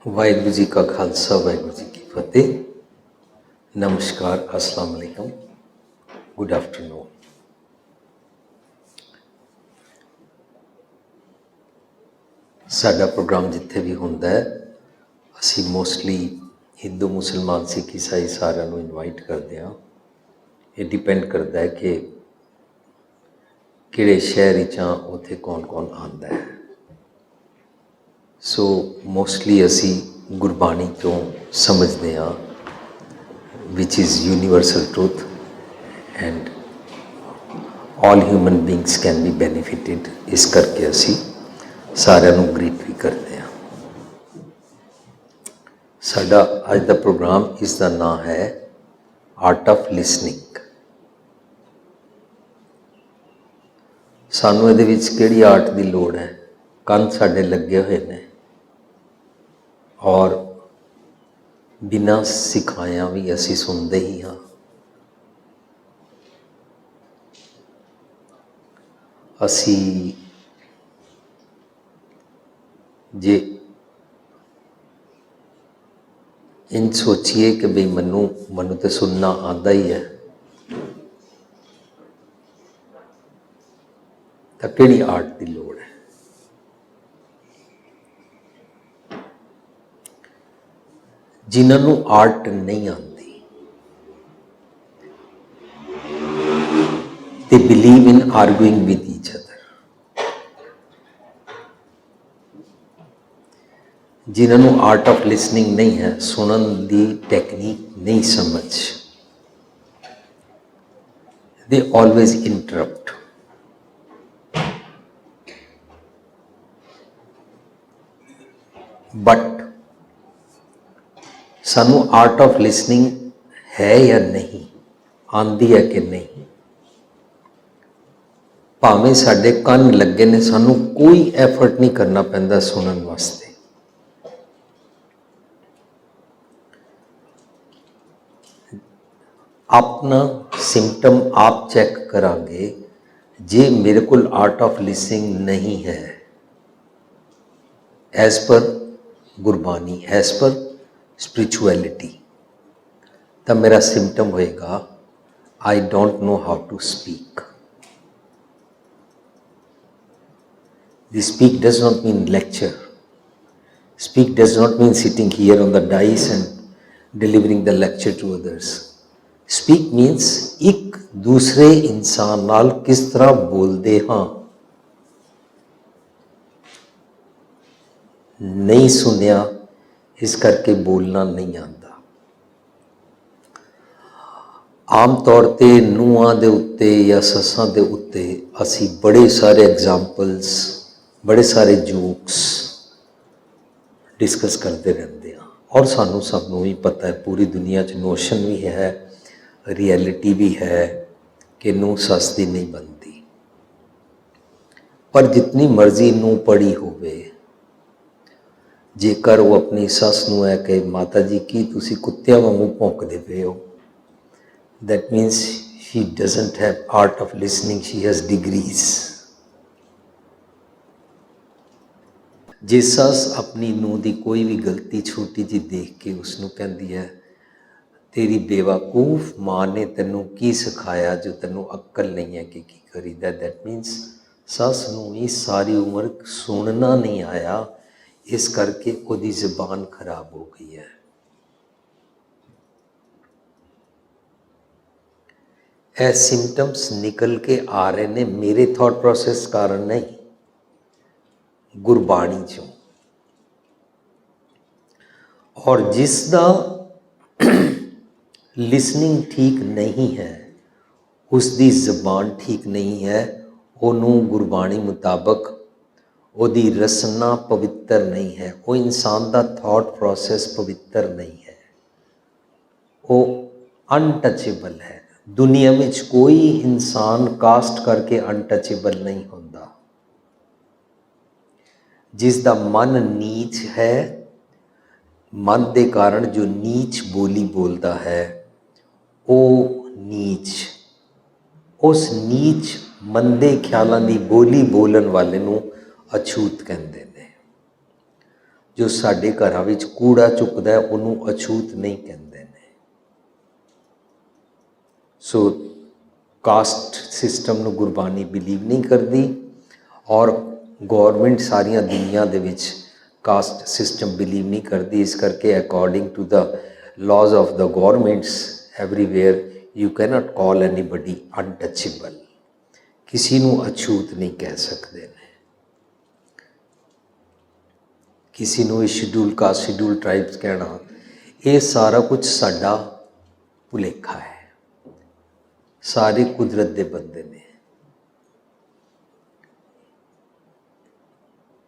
वाहिगुरू जी का खालसा वाहिगुरू जी की फतेह। नमस्कार, अस्सलाम वालेकुम, गुड आफ्टरनून। साडा प्रोग्राम जिथे भी होंदा है असी मोस्टली हिंदू मुसलमान सिख ईसाई सारिਆਂ ਨੂੰ इनवाइट करते हैं। ये डिपेंड करता है कि किहड़े शहर च उत्थे कौन कौन आंदा है। सो मोस्टली असी गुरबाणी तो समझते हाँ which is universal truth and all human beings can be benefited. इस करके असी सारिਆਂ ਨੂੰ ग्रीट भी करते हैं। साडा अज का प्रोग्राम इसका नाम है आर्ट ऑफ लिसनिंग। सानू इहदे विच किहड़ी आर्ट की लोड़ है? कंन साडे लगे हुए हैं और बिना सिखाया भी असी सुनते ही हाँ। असी जे इन सोचिए कि बई मनु तो सुनना आता ही है, तो किहड़ी आर्ट की लोड़ है? जिन्होंने आर्ट नहीं आती they believe in arguing with each other. जिन्होंने आर्ट ऑफ लिसनिंग नहीं है, सुनन की टेक्निक नहीं समझ, दे ऑलवेज इंटरप्ट। बट सानू आर्ट ऑफ लिसनिंग है या नहीं, आंदी है कि नहीं, भावें साडे कंन लगे ने, सानू कोई एफर्ट नहीं करना पैंदा सुनन वास्ते। अपना सिम्पटम आप चैक करांगे। जे मेरे को आर्ट ऑफ लिसनिंग नहीं है एज पर गुरबानी, एज पर स्पिरिचुअलिटी, तो मेरा सिम्पटम होएगा I don't know how to speak. The speak does not mean lecture. Speak does not mean sitting here on the dais and delivering the lecture to others. Speak means एक दूसरे इंसान नाल किस तरह बोलते हाँ। नहीं सुनिया इस करके बोलना नहीं आता। आम तौर पर नूहां दे उत्ते या सस्सां दे उत्ते असी बड़े सारे एग्जाम्पल्स, बड़े सारे जोक्स डिस्कस करते रहते हैं और सानू सबनों भी पता है, पूरी दुनिया च नोशन भी है, रियलिटी भी है कि नूह सस दी नहीं बनती। पर जितनी मर्जी नूह पड़ी होवे, जेकर वो अपनी सस नूं है कि माता जी की तुसी कुत्तियां वांगू भौंकदे पे हो, that means she doesn't have art of listening, she has degrees. जे सस अपनी नूह की कोई भी गलती छोटी जी देख के उसनों कहती है तेरी बेवकूफ माँ ने तेनों की सिखाया जो तेनों अक्ल नहीं है कि करीदा, दैट मीन्स सस नूं ही सारी उम्र सुनना नहीं आया, इस करके उसकी ज़बान खराब हो गई है। ए सिम्टम्स निकल के आ रहे ने मेरे थॉट प्रोसेस कारण नहीं, गुरबाणी चों। और जिसका लिसनिंग ठीक नहीं है, उसकी जबान ठीक नहीं है, उन्होंने गुरबाणी मुताबक उसकी रसना पवित्र नहीं है, वो इंसान का थॉट प्रोसेस पवित्र नहीं है, वो अनटचेबल है। दुनिया में कोई इंसान कास्ट करके अनटचेबल नहीं होता। जिसका मन नीच है, मन के कारण जो नीच बोली बोलता है, वो नीच, उस नीच मंदे ख्यालों की बोली बोलन वाले नूं अछूत कहते हैं। ਜੋ ਸਾਡੇ ਘਰਾਂ ਵਿੱਚ ਕੂੜਾ ਚੁੱਕਦਾ ਉਹਨੂੰ ਅਛੂਤ ਨਹੀਂ ਕਹਿੰਦੇ ਨੇ। ਸੋ ਕਾਸਟ ਸਿਸਟਮ ਨੂੰ ਗੁਰਬਾਣੀ ਬਿਲੀਵ ਨਹੀਂ ਕਰਦੀ, ਔਰ ਗੌਰਮੈਂਟ ਸਾਰੀਆਂ ਦੁਨੀਆ ਦੇ ਵਿੱਚ ਕਾਸਟ ਸਿਸਟਮ ਬਿਲੀਵ ਨਹੀਂ ਕਰਦੀ। ਇਸ ਕਰਕੇ according to the laws of the governments everywhere you cannot call anybody untouchable. ਕਿਸੇ ਨੂੰ ਅਛੂਤ ਨਹੀਂ ਕਹਿ ਸਕਦੇ ਨੇ। ਕਿਸੇ ਨੂੰ ਸ਼ਡਿਊਲ ਕਾਸਟ, ਸ਼ਡਿਊਲ ਟਰਾਈਬਸ ਕਹਿਣਾ, ਇਹ ਸਾਰਾ ਕੁਝ ਸਾਡਾ ਭੁਲੇਖਾ ਹੈ। ਸਾਰੇ ਕੁਦਰਤ ਦੇ ਬੰਦੇ ਨੇ।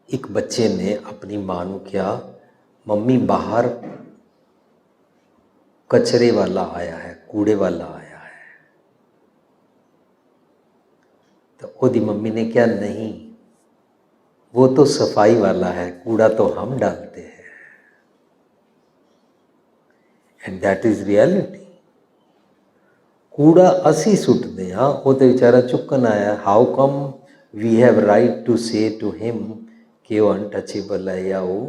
ਇੱਕ ਬੱਚੇ ਨੇ ਆਪਣੀ ਮਾਂ ਨੂੰ ਕਿਹਾ, ਮੰਮੀ ਬਾਹਰ ਕਚਰੇ ਵਾਲਾ ਆਇਆ ਹੈ, ਕੂੜੇ ਵਾਲਾ ਆਇਆ ਹੈ। तो ਉਹਦੀ मम्मी ने क्या, नहीं वो तो सफाई वाला है, कूड़ा तो हम डालते हैं। And that is reality. कूड़ा असी सुटते हाँ, वो तो बेचारा चुकन आया। How come we have right to say to him कि वो अनटचेबल है या वो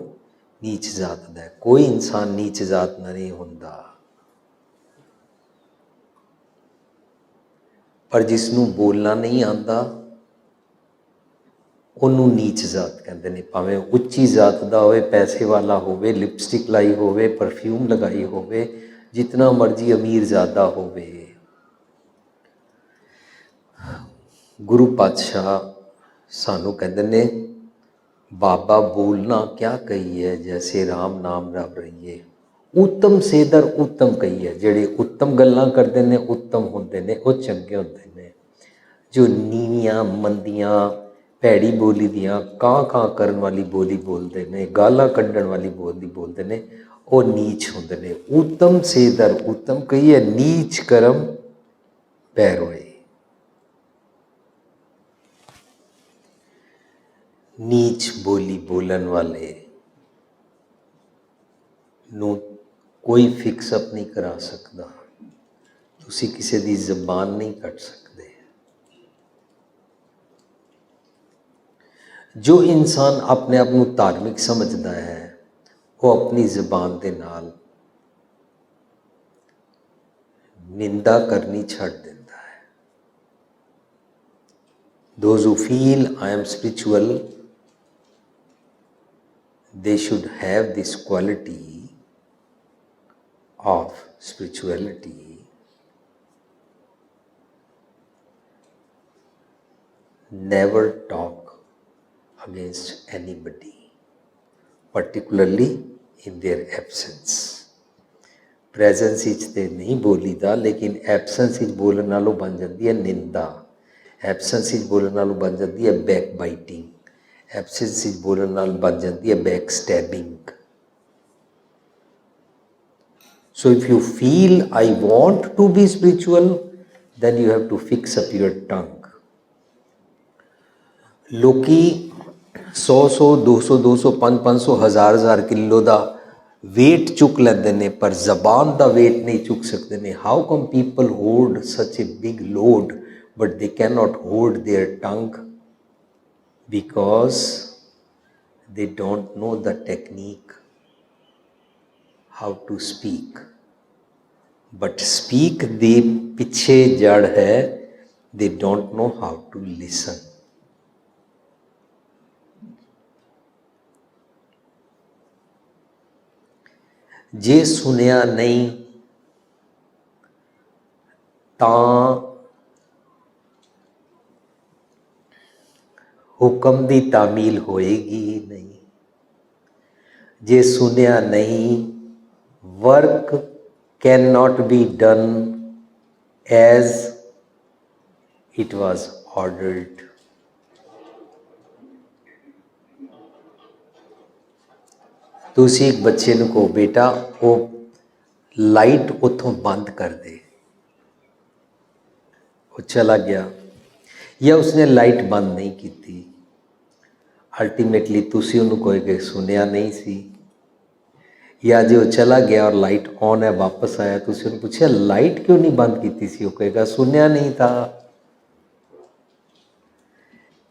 नीच जात का है। कोई इंसान नीच जात का नहीं होंदा, पर जिसनों बोलना नहीं आता ਉਹਨੂੰ नीच जात कहते हैं। भावें उच्ची जात का होवे, पैसे वाला होवे, लिपस्टिक लाई होवे, परफ्यूम लगाई होवे, जितना मर्जी अमीर ज़्यादा होवे। गुरु पातशाह सानू कहते ने, बाबा बोलना क्या कही है, जैसे राम नाम रब रहीए। उत्तम से दर उत्तम कही है। ਜਿਹੜੇ उत्तम गल्लां करते हैं उत्तम होंदे ने, वो चंगे होंदे ने। जो नीवियां मंदियां भैड़ी बोली दियाँ कां करन वाली बोली बोलते हैं, गालां कढ़न वाली बोली बोलते हैं, वो नीच होंदे ने। उत्तम से दर उत्तम कही है, नीच करम पैरोए। नीच बोली बोलन वाले नूं कोई फिक्सअप नहीं करा सकता। तुसी किसी दी जबान नहीं कट सकते। जो इंसान अपने आप को धार्मिक समझता है, वो अपनी जबान के नाल निंदा करनी छड़ देता है। Those who feel I am spiritual, they should have this quality of spirituality. Never talk against anybody, particularly in their absence. Presence etch ते नहीं बोली दा, लेकिन absence इच बोलने नालों बन जाती है निंदा। absence इच बोलने नालों बन जाती है बैक बाइटिंग। absence इच बोलने नालों बन जाती है back stabbing. So if you feel I want to be spiritual, then you have to fix up your tongue. Loki 100 200 500 1000 kilo का वेट चुक लेंदे ने, पर जबान का वेट नहीं चुक सकते ने। How come people hold such a big load but they can not hold their tongue? Because they don't know the technique how to speak. But speak दे पिछे जड़ है, they don't know how to listen. जे सुनिया नहीं तां हुक्म दी तामील होएगी ही नहीं। जे सुनिया नहीं, work can not be done as it was ordered. तुसी एक बच्चे को कहो, बेटा वो लाइट उतों बंद कर दे, वो चला गया, या उसने लाइट बंद नहीं की थी, अल्टीमेटली तुसी उन्होंने कहोगे सुनिया नहीं सी। या जो चला गया और लाइट ऑन है वापस आया, तुसी उन्होंने पूछा लाइट क्यों नहीं बंद की थी, वो कहेगा सुनिया नहीं था।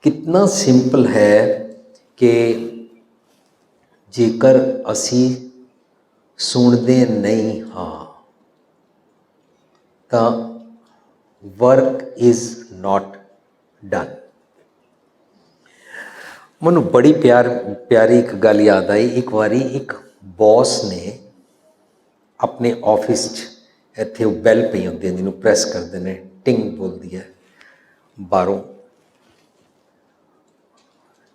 कितना सिंपल है कि जेकर असी सुनते नहीं हाँ तो वर्क इज़ नॉट डन। मैनू बड़ी प्यारी एक गल याद आई। एक बारी एक बॉस ने अपने ऑफिस इत्थे बैल पई होंदी है जिन्होंने प्रैस करते हैं, टिंग बोलती है, बाहरों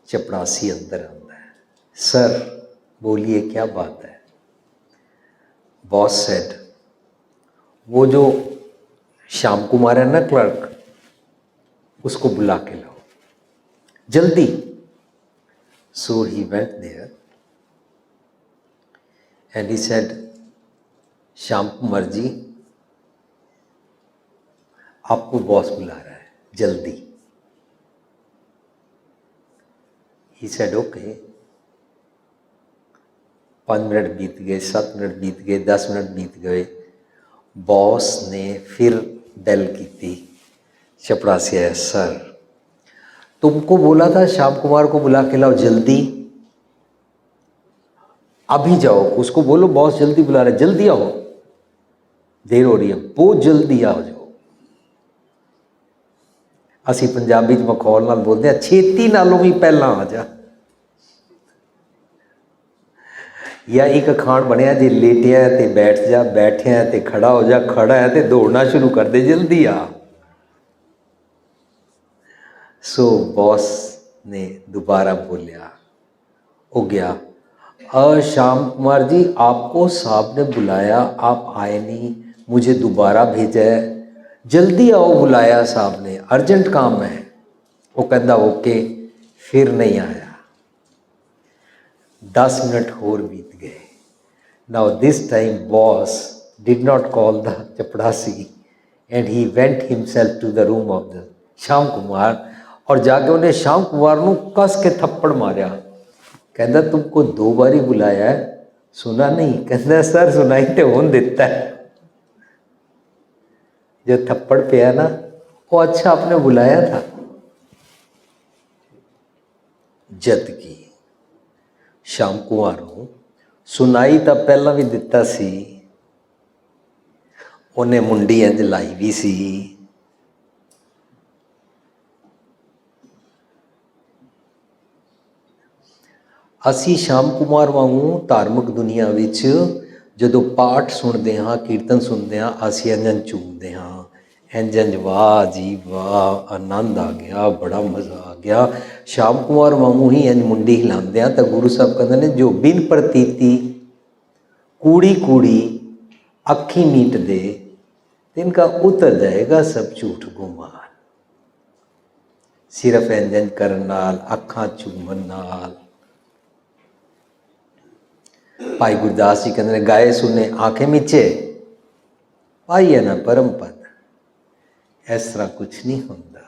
चपड़ासी अंदर आता है। सर बोलिए क्या बात है। बॉस सेड, वो जो श्याम कुमार है ना क्लर्क, उसको बुला के लाओ जल्दी। So he went there and he said, Shyam Kumar ji आपको बॉस बुला रहा है जल्दी। He said okay। 5 मिनट बीत गए, 7 मिनट बीत गए, 10 मिनट बीत गए। बॉस ने फिर बेल की। चपड़ासी आया, सर तुमको बोला था श्याम कुमार को बुला के लाओ जल्दी, अभी जाओ, उसको बोलो बॉस जल्दी बुला रहे, जल्दी आओ, देर हो रही है, बहुत जल्दी आओ जाओ। असी पंजाबी च मखौल नाल बोलते हैं, छेती नालों भी पहला आ जा। या एक अखाण बनया, जे लेटिया है तो बैठ जा, बैठिया है तो खड़ा हो जा, खड़ा है तो दौड़ना शुरू कर दे, जल्दी आ। सो बॉस ने दोबारा बोलिया, हो गया, श्याम कुमार जी आपको साहब ने बुलाया, आप आए नहीं, मुझे दोबारा भेजा है, जल्दी आओ, बुलाया साहब ने, अर्जेंट काम है। वो कहता ओके, फिर नहीं आया। 10 मिनट होर बीत गए। Now this time boss did not call the चपड़ासी and he went himself to the room of the Shyam Kumar, और जाके उन्हें श्याम कुमार को कस के थप्पड़ मारिया। कहता तुमको 2 बारी बुलाया है, सुना नहीं? कहता सर सुनाई तो होन देता है। जो थप्पड़ पे ना वो अच्छा आपने बुलाया था। जद की श्याम कुमार को सुनाई तो पहला भी दिता सी, उन्हें मुंडी इंज लाई भी सी। असी श्याम कुमार वांगू धार्मिक दुनिया विच जदों पाठ सुनते हाँ, कीर्तन सुनते हाँ, असी इंजन चूमते हाँ, इंजन वाह जी वाह, आनंद आ गया, बड़ा मज़ा आ गया। श्याम कुमार वांगू ही इंज मुंडी हिलाते हैं तो गुरु साहब कहते हैं, जो बिन प्रतीति कूड़ी कूड़ी अखी मीट दे, तिनका उतर जाएगा सब झूठ गुमान। सिर्फ इंजन करन नाल, अखां चूमन नाल। भाई गुरदास जी कहते हैं, गाए सुने आंखें मीचे, पाई है ना परम पद। इस तरह कुछ नहीं होता।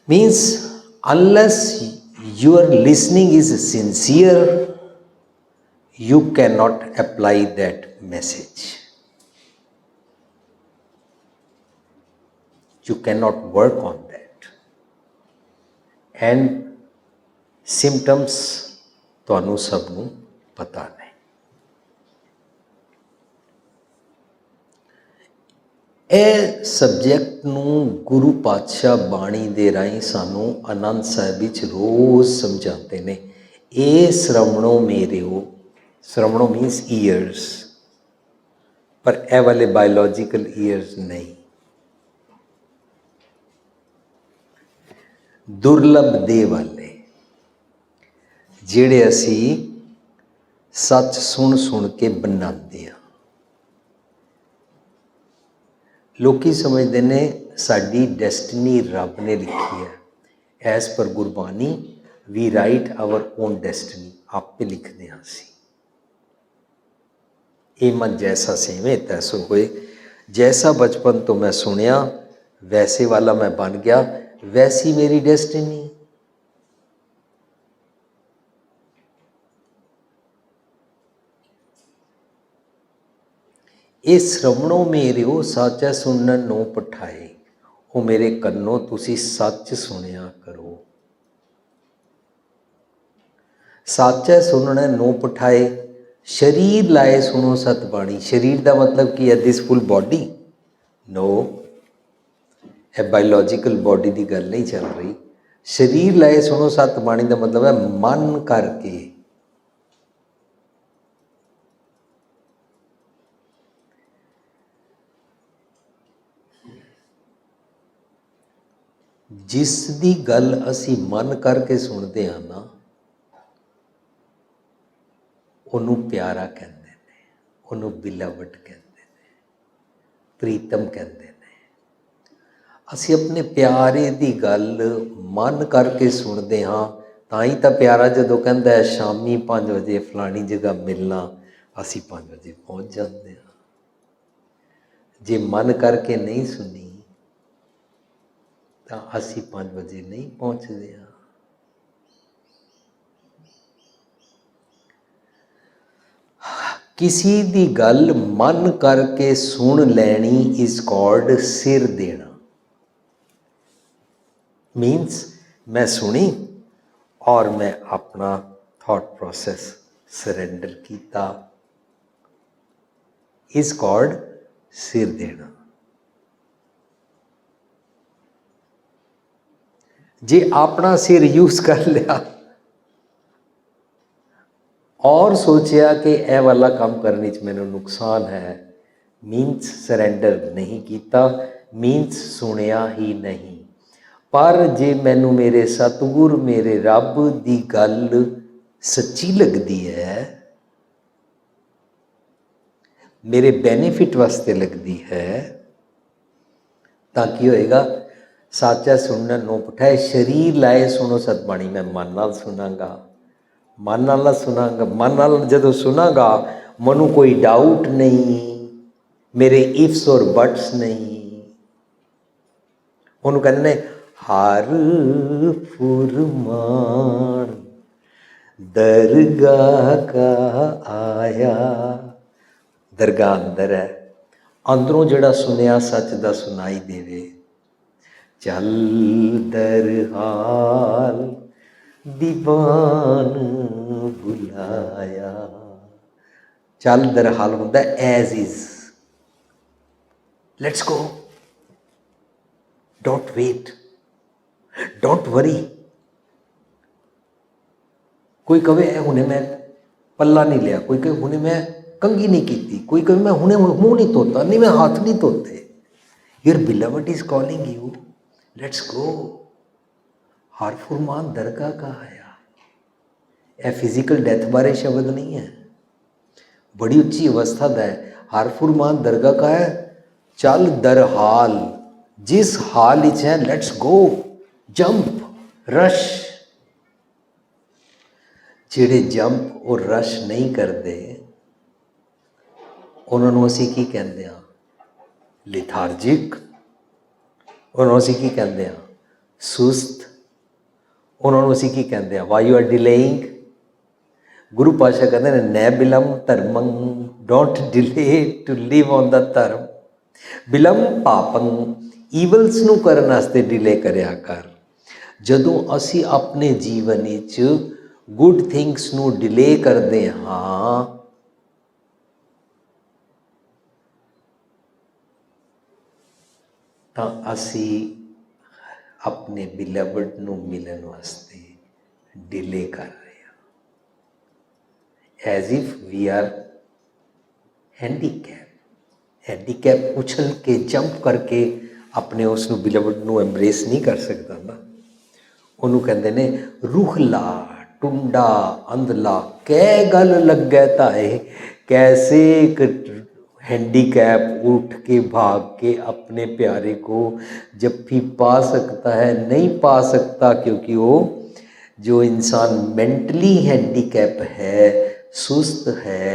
Means unless your listening is sincere, you cannot apply that message. You cannot work on that. And symptoms ਤੁਹਾਨੂੰ ਸਭ ਨੂੰ ਪਤਾ ਨੇ। ਇਹ ਸਬਜੈਕਟ ਨੂੰ ਗੁਰੂ ਪਾਤਸ਼ਾਹ ਬਾਣੀ ਦੇ ਰਾਹੀਂ ਸਾਨੂੰ ਆਨੰਦ ਸਾਹਿਬ ਵਿੱਚ ਰੋਜ਼ ਸਮਝਾਉਂਦੇ ਨੇ। ਇਹ श्रवणों ਮੇਰਿਓ, श्रवणों मीन्स ईयर्स, पर ए वाले बायोलॉजिकल ईयर्स नहीं। दुर्लभ दे वाले जिहड़े असी सच सुन सुन के बनाते हैं। लोकी समझते ने साडी डेस्टिनी रब ने लिखी है। एज पर Gurbani we write our own destiny, आपे लिखते हैं असी। ये मन जैसा सेवे तैसो होए, जैसा बचपन तो मैं सुनिया वैसे वाला मैं बन गया, वैसी मेरी डेस्टिनी। ये श्रवणों मेरियो साचा सुनन नो पठाए, वो मेरे कन्नों तुसी सच सुनिया करो। साचै सुनना नो पठाए, शरीर लाए सुनो सतबाणी। शरीर का मतलब की है दिस फुल बॉडी? नो, यह बायोलॉजिकल बॉडी की गल नहीं चल रही। शरीर लाए सुनो सतबाणी का मतलब है मन करके। जिस दी गल असी मन करके सुनते हैं ना, ਉਹਨੂੰ प्यारा कहते हैं, ਉਹਨੂੰ बिलवड कहते हैं, प्रीतम कहते हैं। असी अपने प्यारे की गल मन करके सुनते हाँ, ताई तो प्यारा जो कहता है शामी 5 बजे फलानी जगह मिलना, असी 5 बजे पहुँच जाते हैं। जे मन करके नहीं सुनी तो असी 5 बजे नहीं पहुँचते हैं। किसी दी गल मन करके सुन लैनी इज कॉल्ड सिर देना। मीन्स मैं सुनी और मैं अपना थॉट प्रोसेस सरेंडर किया, इज कॉल्ड सिर देना। जे अपना सिर यूज कर लिया और सोचा कि यह वाला काम करने च मैनू नुकसान है, मीन्स सरेंडर नहीं किया, मीन्स सुनिया ही नहीं। पर जे मैनू मेरे सतगुर मेरे रब की गल सच्ची लगती है, मेरे बेनीफिट वास्ते लगती है, ताकि होएगा साचा सुनना नो पठाए, शरीर लाए सुनो सतबाणी। मैं मन नाल सुनांगा, मन नाल सुनांगा, मन नाल जदों सुनांगा मनु कोई डाउट नहीं, मेरे इफ्स और बट्स नहीं। उन्होंने कहने हर फुरमान दरगाह का आया। दरगाह अंदर है, अंदरों जड़ा सुनिया सच दा सुनाई देवे। चल दर हाल दीवान बुलाया। चल दर हाल होंदा as is, let's go, don't wait, don't worry. कोई कहे हुणे मैं पल्ला नहीं लिया, कोई कहे हुणे मैं कंघी नहीं की, कोई कहे मैं हुणे मुँह नहीं धोता, नहीं मैं हाथ नहीं धोते। Your beloved is calling you, let's go. हर फुरमान दरगाह का आया। यह फिजिकल डेथ बारे शब्द नहीं है, बड़ी उच्ची अवस्था का है। हर फुरमान दरगाह का है, चल दर हाल, जिस हाल इच है लेट्स गो, जंप रश। ਜਿਹੜੇ जंप और रश नहीं करते उन्होंने असी की कहते हैं, लिथार्जिक। उन्होंने असी की कहते हैं, सुस्त। उन्होंने असी की कहते हैं, वाई यू आर डिलेइंग। गुरु पातशाह कहते हैं नै बिलम धर्मं, don't delay to live on the dharma. बिलम पापं, ईवल्स नूं करन वास्ते डिले करिया कर। जदों असी अपने जीवन विच गुड थिंग्स नूं डिले करते हाँ, तो असी अपने बिलवड नूं मिलन वास्ते डिले कर रहे हैं, as if we are handicap. Handicap उछल के जंप करके अपने उस बिलवड नूं एम्ब्रेस नहीं कर सकता ना। उन्होंने कहते ने रूखला टुंडा अंधला कै गल लगे ताए। कैसे एक हैंडीकैप उठ के भाग के अपने प्यारे को जफ्फी पा सकता है? नहीं पा सकता, क्योंकि वो जो इंसान मेंटली हैंडीकैप है, सुस्त है,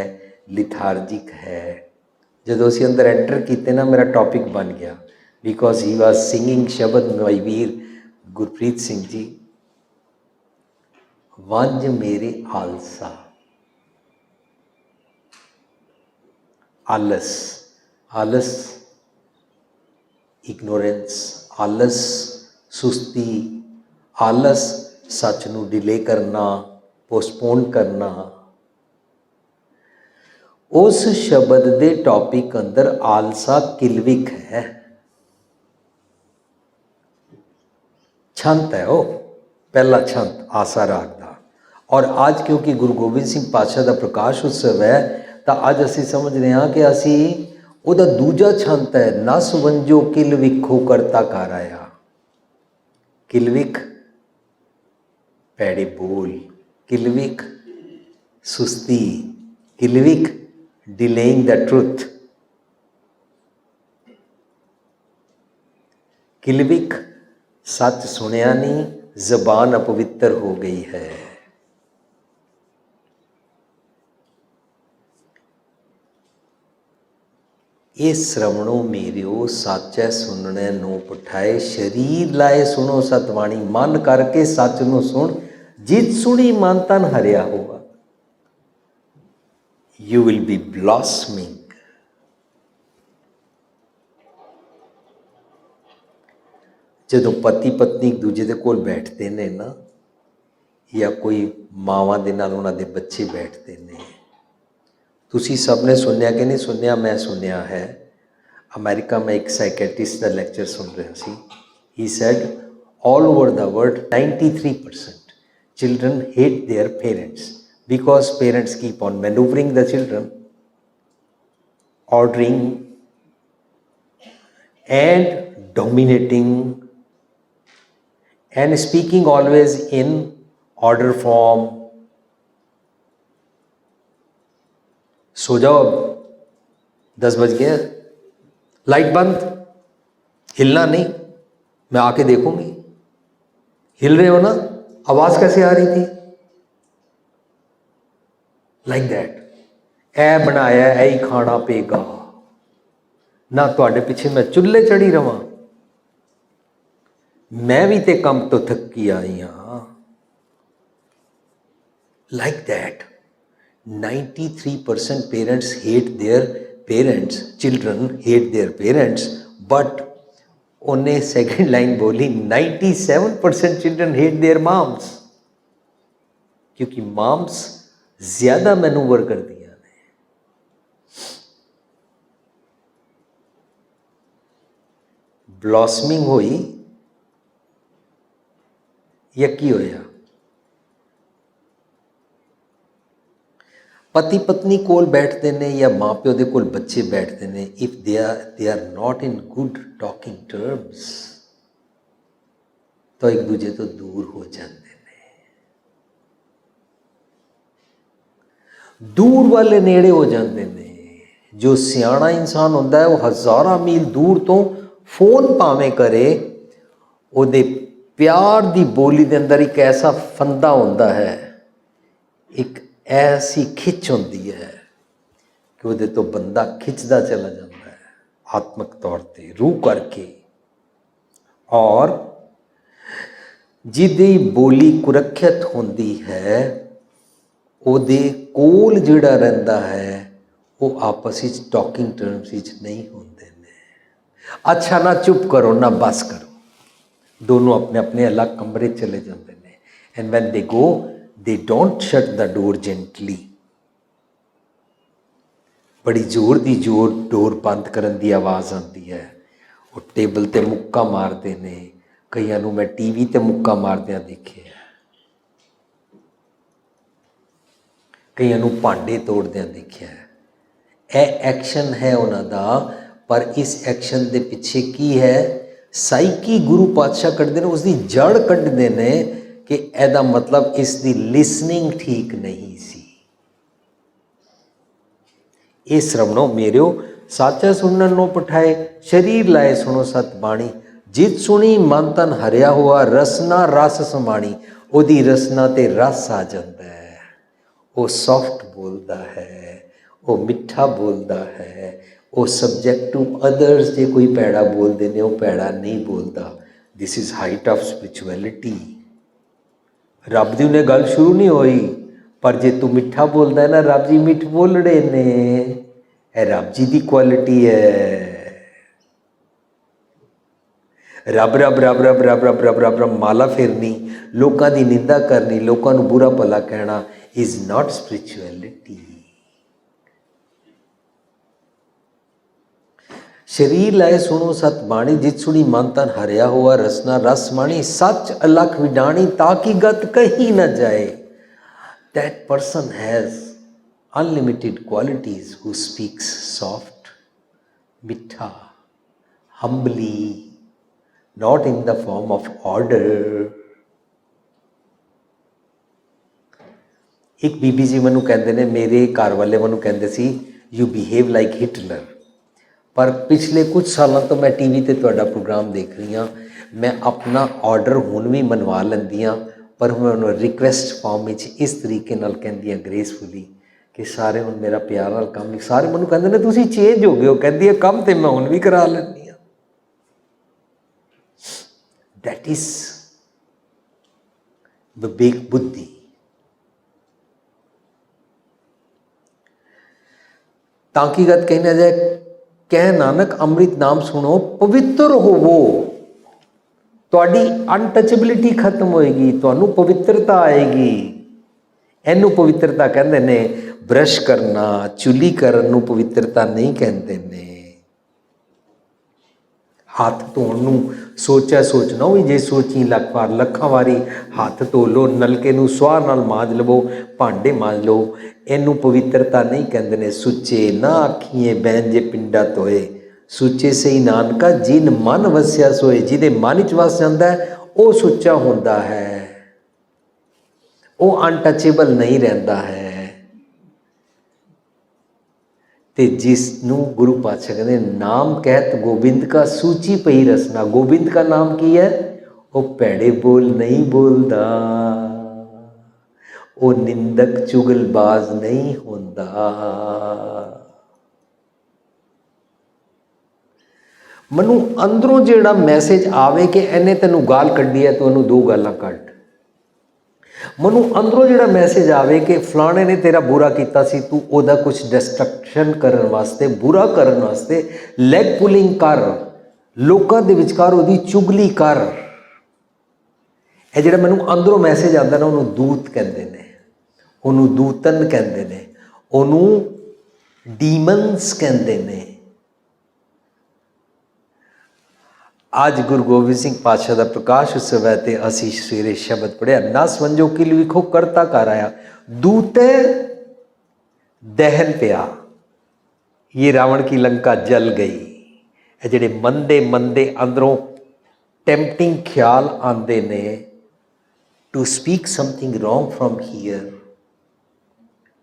लिथार्जिक है। जदों असीं अंदर एंटर किए ना, मेरा टॉपिक बन गया, बिकॉज ही वॉज सिंगिंग शब्द माई वीर गुरप्रीत सिंह जी। वंज मेरे आलसा, आलस, आलस इग्नोरेंस, आलस सुस्ती, आलस सच नूं डिले करना, पोस्टपोन करना, उस शब्द दे टॉपिक अंदर आलसा किलविक है, छंत है वो पहला छंत आसा राग दा। और आज क्योंकि गुरु गोबिंद सिंह पातशाह का प्रकाश उत्सव है तो अज असी समझ रहे हैं कि असी उहदा दूजा छंत है, नस वंजो किल विखो करता कर आया। किलविक पैड़े बोल, किलविक सुस्ती, किलविक डिलेइंग द ट्रुथ, किलविक सच सुनिया नहीं, जबान अपवित्र हो गई है। ये श्रवणों मेरियो साचै सुनने नो पठाए, शरीर लाए सुनो सतवाणी, मन करके सच नो सुन, जित सुनी मन तन हरिया होगा। You will be blossoming. ਜਦੋਂ ਪਤੀ ਪਤਨੀ ਇੱਕ ਦੂਜੇ ਦੇ ਕੋਲ ਬੈਠਦੇ ਨੇ ਨਾ, ਜਾਂ ਕੋਈ ਮਾਵਾਂ ਦੇ ਨਾਲ ਉਹਨਾਂ ਦੇ ਬੱਚੇ ਬੈਠਦੇ ਨੇ, ਤੁਸੀਂ ਸਭ ਨੇ ਸੁਣਿਆ ਕਿ ਨਹੀਂ ਸੁਣਿਆ, ਮੈਂ ਸੁਣਿਆ ਹੈ। ਅਮਰੀਕਾ ਮੈਂ ਇੱਕ ਸਾਈਕੈਟ੍ਰਿਸਟ ਦਾ ਲੈਕਚਰ ਸੁਣ ਰਿਹਾ ਸੀ। He said all over the world 93% children hate their parents because parents keep on maneuvering the children, ordering and dominating and speaking always in order form. सो जाओ, 10 बज गया, लाइट बंद, हिलना नहीं, मैं आके देखूंगी। हिल रहे हो ना, आवाज कैसे आ रही थी? Like that. ए बनाया ऐ ही खाना पेगा ना, तुहाडे पिछे मैं चुल्हे चढ़ी रवां, मैं भी ते कम तो थकी आई हाँ। Like that 93% parents hate their parents, children hate their parents, but उन्हें सेकंड लाइन बोली 97% चिल्ड्रन हेट देयर माम्स, क्योंकि माम्स ज्यादा मैनूवर कर दिया ने। ब्लॉसमिंग हुई या की होया? पति पत्नी कोल बैठते ने या माँ प्यो दे कोल बच्चे बैठते ने, if they are not in good talking terms तो एक दूजे तो दूर हो जाते ने। दूर वाले नेड़े हो जाते ने। जो सियाणा इंसान होता है वो हज़ारां मील दूर तो फोन भावें करे, उहदे प्यार दी बोली दे अंदर एक ऐसा फंदा होता है, एक ऐसी खिच होती है कि वो तो बंदा खिंचता चला जाता है आत्मक तौर पर, रूह करके। और जिहदी बोली कुरख्यत होती है, उहदे कोल जिहड़ा रहिंदा है वो आपस में टॉकिंग टर्म्स नहीं होंदे ने। अच्छा ना चुप करो ना बस करो, दोनों अपने अपने अलग कमरे चले जाते हैं। And when they go they don't shut the door gently, बड़ी जोर दी जोर डोर बंद करन दी आवाज़ आती है। वो टेबल ते मुक्का मारते ने, कईयां नूं मैं टीवी ते मुक्का मारदियां देखे है, कईयां नूं भांडे तोड़दियां देखे है। यह एक्शन है उन्हां दा, पर इस एक्शन दे पिछे की है? साइकी गुरु पातशाह कढ़दे ने, उसकी जड़ कढ़दे ने कि एदा मतलब इसकी लिसनिंग ठीक नहीं सी। ये श्रवणों मेरियो साचा सुनन नो पठाए, शरीर लाए सुनो सत बाणी, जित सुनी मन तन हरिया हुआ, रसना रस समाणी। ओदी रसना ते रस आ जाता है, वो सॉफ्ट बोलता है, वो मिठा बोलता है, वो सब्जेक्ट टू अदर्स जे कोई पैड़ा बोलते ने, वो पैड़ा नहीं बोलता। This is height of spirituality. रब दी उन्हें गल शुरू नहीं हुई, पर जे तू मिठा बोलता है ना, रब जी मिठ बोलड़े ने, ए रब जी की क्वालिटी है। रब रब रब रब रब रब रब रब रब माला फेरनी, लोगों की निंदा करनी, लोगों को बुरा भला कहना इज़ नॉट स्पिरिचुअलिटी। शरीर लाए सुनो सत बाणी, जित सुनी मन तन हरिया हुआ रसना रस माणी, सच अलख विडाणी, ताकि गत कही न जाए। That person has unlimited qualities who speaks soft, मिठा, humbly, not in the form of order। एक बीबी जी मैनू कहते ने, मेरे घर वाले मैनू कहते सी यू बिहेव लाइक हिटलर। पर पिछले कुछ सालों तो मैं टीवी ते तुहाडा प्रोग्राम देख रही हाँ, मैं अपना ऑर्डर हुण भी मनवा लैंदी हाँ, पर मैं उन्होंने रिक्वेस्ट फॉर्म में इस तरीके नाल कहंदी हाँ ग्रेसफुली कि सारे हुण मेरा प्यार नाल काम, सारे मैनू कहंदे ने तुसीं चेंज हो गए हो, कहंदी है काम ते मैं हुण भी करा लैंदी हाँ। दैट इज विवेक बुद्धि। ताकि गत कही ना जाए, कह नानक अमृत नाम सुनो पवित्र होवो, तुहाडी अनटचेबिलिटी खत्म होएगी, तुहानू पवित्रता आएगी। इनू पवित्रता कहते ने, ब्रश करना चुली करन नू पवित्रता नहीं कहते ने। हाथ धोने सोचा सोचना भी जे सोची लख बार, लखा वारी हाथ धो लो, नलके नू सुआह नाल मांज लवो, भांडे मांज लो, इनू पवित्रता नहीं कहते ने। सुचे ना आखिए बैन जे पिंडा धोए, सुचे सही नानका जिन मन वसिया सोए, जिदे मन च वस जाता है वह सुच्चा होता है, वो अनटचेबल नहीं रहता है। ते जिसनू गुरु पातशाह कहते नाम कहत गोबिंद का सूची पई रसना। गोबिंद का नाम की है, वो पैड़े बोल नहीं बोलता, वो निंदक चुगलबाज नहीं होता। मनु अंदरों जेड़ा मैसेज आवे कि इन्हें तेनू गाल कड्डी है तो इन्हू दो गालां कड्ड। मनु अंदरों जेड़ा मैसेज आवे कि फलाने ने तेरा बुरा किया सी, तू ओदा कुछ डिस्ट्रक्शन करने वास्ते, बुरा करने वास्ते लैग पुलिंग कर, लोगों के विचकार ओदी चुगली कर। यह जेड़ा मैनू अंदरों मैसेज आता ना, उन्होंने दूत कहते हैं, उन्होंने दूतन कहते हैं, उन्होंने डीमनस कहते हैं। आज गुरु गोबिंद सिंह पातशाह का प्रकाश उत्सव है तो असी सवेरे शब्द पढ़िया, ना समझो कि लिखो करता कर आया, दूते दहन पिया, ये रावण की लंका जल गई। ये जेडे मंदे मंदे अंदरों टेम्पटिंग ख्याल आते ने to speak something wrong from here.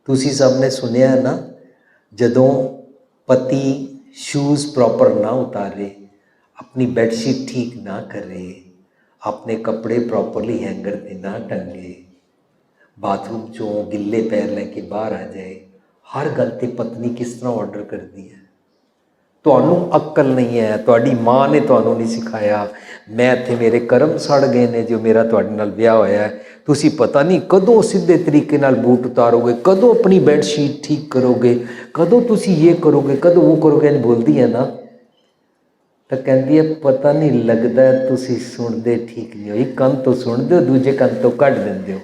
तुसी सब ने सुनिया ना, जदों पति शूज़ प्रॉपर ना उतारे, अपनी बेडशीट ठीक ना करे, अपने कपड़े प्रॉपरली हैंगर पे ना टंगे, बाथरूम चों गिले पैर लेके बाहर आ जाए, हर गल ते पत्नी किस तरह ऑर्डर करती है। तुहानू अक्ल नहीं है, तुहाडी माँ ने तुहानू नहीं सिखाया। मैं इत्थे मेरे कर्म सड़ गए ने जो मेरा तुहाडे नाल विआह होया है। तुसी पता नहीं कदों सीधे तरीके नाल बूट उतारोगे, कदों अपनी बेडशीट ठीक करोगे, कदों तुसी ये करोगे, कदों वो करोगे। बोलती है ना तो कहती है पता नहीं लगता तुसी सुनते ठीक नहीं हो, एक कन तो सुनते हो, दूजे कन तो कट देंदे हो।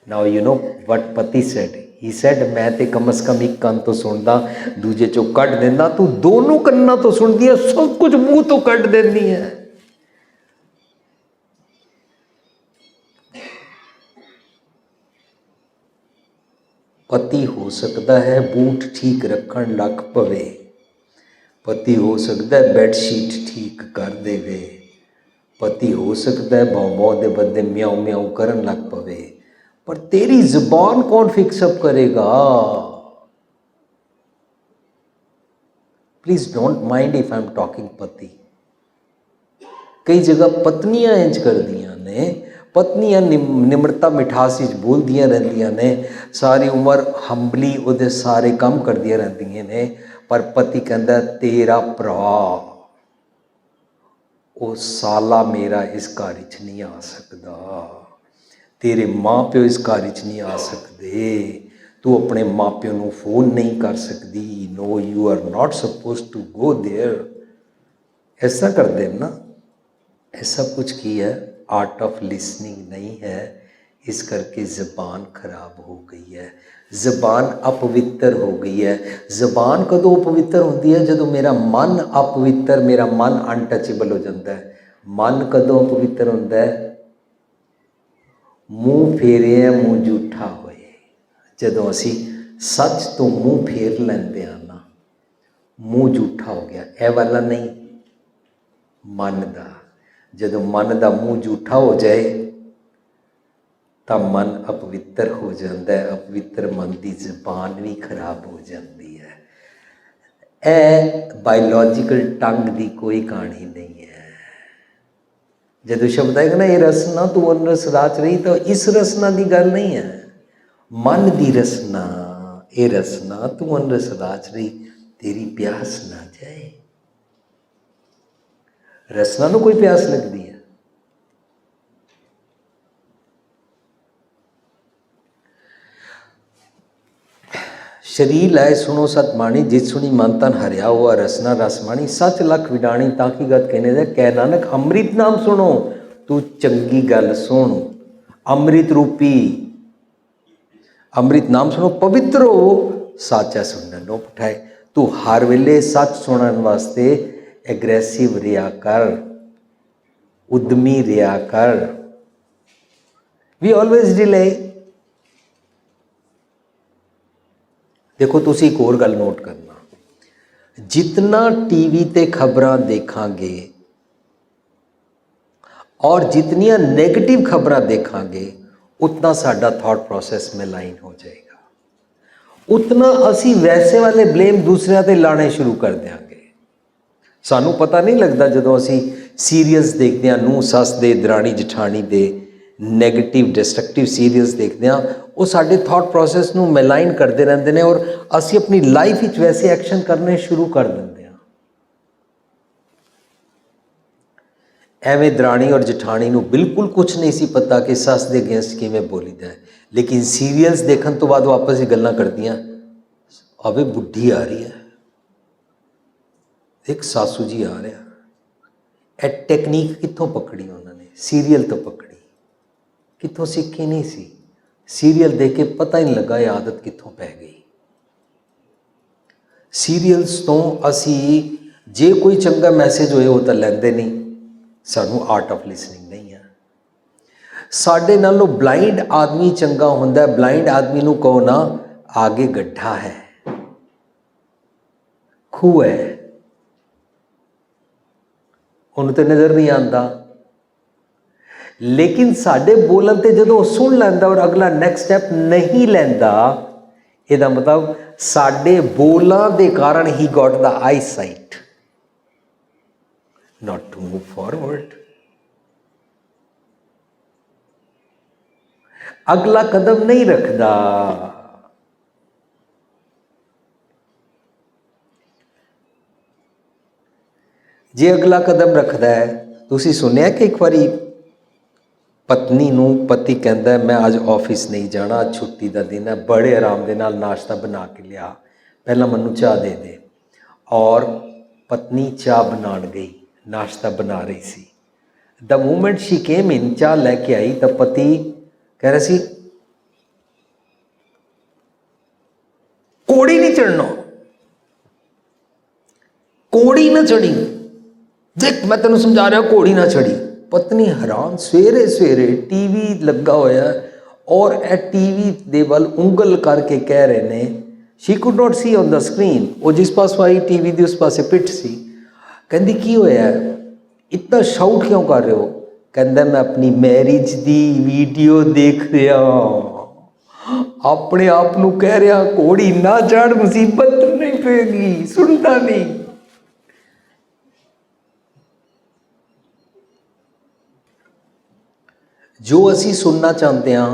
नाउ यू नो वट पति सेड, ही सेड मैं तो कम अज़ कम एक कन तो सुनता, दूजे चो कट देना, तू दोनों कन्ना तो सुनती है, सब कुछ मुंह तो कट देनी है। पति हो सकता है बूट ठीक रखन लग पवे, पति हो सकता है बेडशीट ठीक कर देवे, पति हो सकता है भाव दे बंदे म्याऊ म्याऊ करन लग पवे, पर तेरी जुबान कौन फिक्सअप करेगा। Please don't mind if I am talking पति। कई जगह पत्नियां इंज कर दियां ने, पत्नियां निम्रता मिठास बोल दियां रहंदियां ने, सारी उम्र हंबली उहदे सारे काम कर दियां रहंदियां ने, पर पति कहता तेरा भरा वो साला मेरा इस घर च नहीं आ सकता, तेरे माँ प्यो इस घर च नहीं आ सकते, तू अपने माँ प्यो नूं फोन नहीं कर सकती, no you are not suppose to go there. ਇਸ ਤਰ੍ਹਾਂ ਕਰਦੇ ਨੇ ਨਾ, ਇਹ ਸਭ ਕੁਝ ਕੀ ਹੈ, ਆर्ट ऑफ लिसनिंग नहीं है। इस करके ज़बान खराब हो गई है, ज़बान अपवित्र हो गई है। ज़बान कदों अपवित्र होती है, जदों मेरा मन अपवित्र, मेरा मन अनटचेबल हो जाता है। मन कदों अपवित्र होता है, मूँह फेरे मूँह झूठा होए, जदों असी सच तो मूँह फेर लेंदे हां ना, मूँह झूठा हो गया। यह वाला नहीं, मन का, जदों मन का मूँह झूठा हो जाए तो मन अपवित्र हो जाता है। अपवित्र मन की ज़बान भी खराब हो जाती है। यह बायोलॉजिकल टंग की कोई कहानी नहीं है। जदों शब्द आएगा ना, ये रसना तू अन रस राच रही, तो इस रसना की गल नहीं है, मन की रसना। ये रसना तू अन रस राच रही, तेरी प्यास ना जाए। रसना नूं कोई प्यास लगती है? शरीर लाए सुनो सतमाणी, जित सुनी मन तन हरिया हुआ रसना रसमाणी। सच लख विडाणी ताकि गत कहने दे, कह नानक अमृत नाम सुनो। तू चंगी गल सुन, अमृत रूपी अमृत नाम सुनो, पवित्र हो, साचा सुनने नो पठाए। तू हर वेले सच सुनने वास्ते एग्रैसिव रिया कर, उद्यमी रिया कर। We always delay. देखो तुसी एक और गल नोट करना, जितना टीवी ते खबरां देखांगे और जितनियां नेगेटिव खबरां देखांगे, उतना साडा थॉट प्रोसैस में लाइन हो जाएगा, उतना असी वैसे वाले ब्लेम दूसरिਆਂ ते लाने शुरू कर देंगे। सानू पता नहीं लगता जदों असी सीरीयल्स देखते हैं, नूह सस दे, दराणी जठानी दे, नैगेटिव डिस्ट्रक्टिव सीरीयल्स देखते हैं, वो साडे थॉट प्रोसैस नूं मैलाइन करते रहते हैं और असी अपनी लाइफ विच वैसे एक्शन करने शुरू कर देंगे हैं। एवें दराणी और जठानी नूं बिल्कुल कुछ नहीं सी पता कि सस दे अगेंस्ट किवें बोलीदा है, लेकिन सीरीयल्स देखने तो बाद वापस ही गल्लां करदियां, अबे बुढ़ी आ रही है, एक सासू जी आ रहा। ए टेक्नीक कित्थों पकड़ी उन्होंने? सीरीयल तो पकड़ी, कित्थों सीखी नहीं सी। सीरीयल देख के पता ही नहीं लगा ये आदत कित्थों पै गई। सीरीयल्स तो असी जे कोई चंगा मैसेज होए वो तो लेंदे नहीं, सानू आर्ट ऑफ लिसनिंग नहीं है। साडे नालों ब्लाइंड आदमी चंगा हुंदा है। ब्लाइंड आदमी नूं कहो ना, आगे गड्ढा है, खूह है, उन्हें तो नज़र नहीं आता, लेकिन साडे बोलन ते जदों सुन लैंदा और अगला नैक्सट स्टैप नहीं लैंदा, इहदा मतलब साडे बोलां दे कारण ही got the eyesight not to move forward. अगला कदम नहीं रखदा। जे अगला कदम रखता है, तुसी सुनिया कि एक बारी पत्नी नूं पति कहता है मैं आज ऑफिस नहीं जाना, आज छुट्टी का दिन है, बड़े आराम के नाल नाश्ता बना के लिया, पहला मैनू चाह दे दे। और पत्नी चाह बनान गई, नाश्ता बना रही सी। द मूमेंट शी केम इन, चाह लैके आई, तो पति कह रहा सी कोड़ी नहीं चढ़ना, कोड़ी ना चढ़ी, देख मैं तेन समझा रहा घोड़ी ना चढ़ी। पत्नी हैरान, सवेरे सवेरे टीवी लगा होया और ए टीवी दे वल उंगल करके कह रहे ने, she could not see on the screen, वो जिस पास आई टीवी दी उस पासे पिठ सी। कहती की होया, इतना शाउट क्यों कर रहे हो? कहता मैं अपनी मैरिज दी वीडियो देख रहा, अपने आप नूं कह रहा घोड़ी ना चढ़, मुसीबत नहीं पेगी, सुनता नहीं। जो असी सुनना चाहते हैं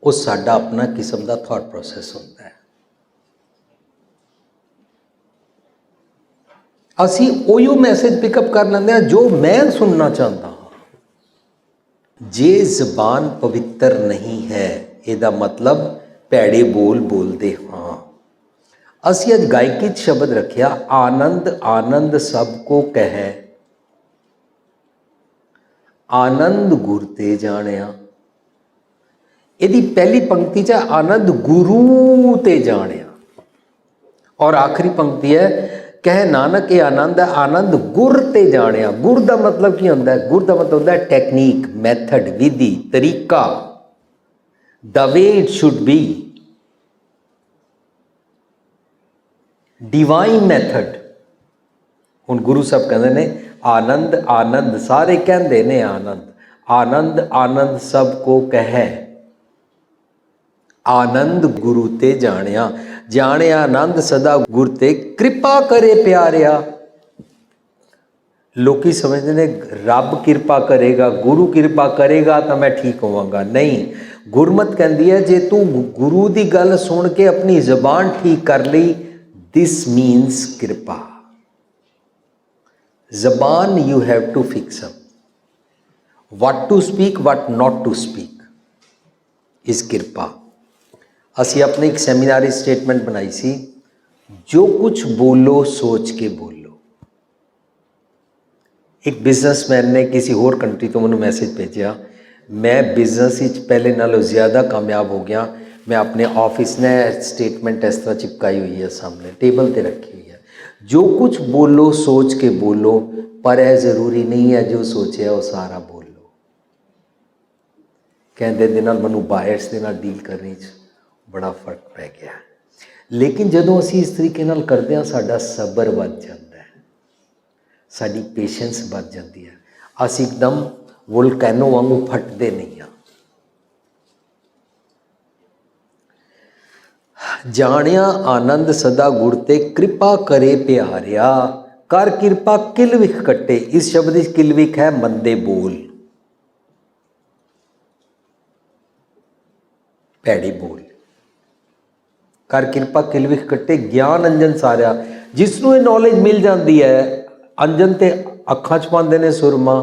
वो साडा अपना किस्म का थॉट प्रोसैस होता है। असी उहियो मैसेज पिकअप कर लेंदे हां जो मैं सुनना चाहता हाँ। जे जबान पवित्र नहीं है, इहदा मतलब भैड़े बोल बोलते हाँ। असी अज गायकी शब्द रखिया, आनंद आनंद सबको कहे आनंद गुर ते जाणिया। यदि पहली पंक्ति च आनंद गुरु ते जाणिया और आखिरी पंक्ति है कह नानक ये आनंद है आनंद गुर ते जाणिया। गुर का मतलब की होंदा है? गुर का मतलब होंदा है टेक्निक, मैथड, विधि, तरीका, the way it should be, divine method. हुण गुरु साहब कहते ने आनंद आनंद, सारे कहते ने आनंद आनंद आनंद सबको कहे, आनंद गुरु ते जाणिया। जाणिया आनंद सदा गुर ते कृपा करे प्यारिया। लोकी समझते ने रब कृपा करेगा, गुरु कृपा करेगा तो मैं ठीक होवांगा। नहीं, गुरमत कहती है जे तू गुरु की गल सुन के अपनी जबान ठीक कर ली, दिस मीन्स कृपा। जबान you have to fix up, what to speak what not to speak is कृपा। असी अपने एक सैमीनार स्टेटमेंट बनाई सी, जो कुछ बोलो सोच के बोलो। एक बिजनेसमैन ने किसी होर कंट्री तो मैंने मैसेज भेजा, मैं बिजनेस पहले नालों ज़्यादा कामयाब हो गया। मैं अपने ऑफिस ने स्टेटमेंट इस तरह चिपकाई हुई है, सामने टेबल पर रखी हुई है, जो कुछ बोलो सोच के बोलो, पर यह ज़रूरी नहीं है जो सोचे वो सारा बोलो। कहते दे नाल मैनूं बायर्स दे नाल डील करने बड़ा फर्क पै गया। लेकिन जदों असीं इस तरीके नाल करदे हां, साडा सबर वध जांदा है, साडी पेशेंस वध जाती है, असीं एकदम वोल्कैनो वांगू फटदे नहीं हाँ। जाणिया आनंद सदा गुर ते कृपा करे प्यारिया। कर कृपा किल विख कट्टे। इस शब्द की किल विख है मंदे बोल, भैड़े बोल। कर कृपा किल विख कट्टे ज्ञान अंजन सारिया। जिसनों ये नॉलेज मिल जाती है, अंजन ते अखां च पांदे ने सुरमा,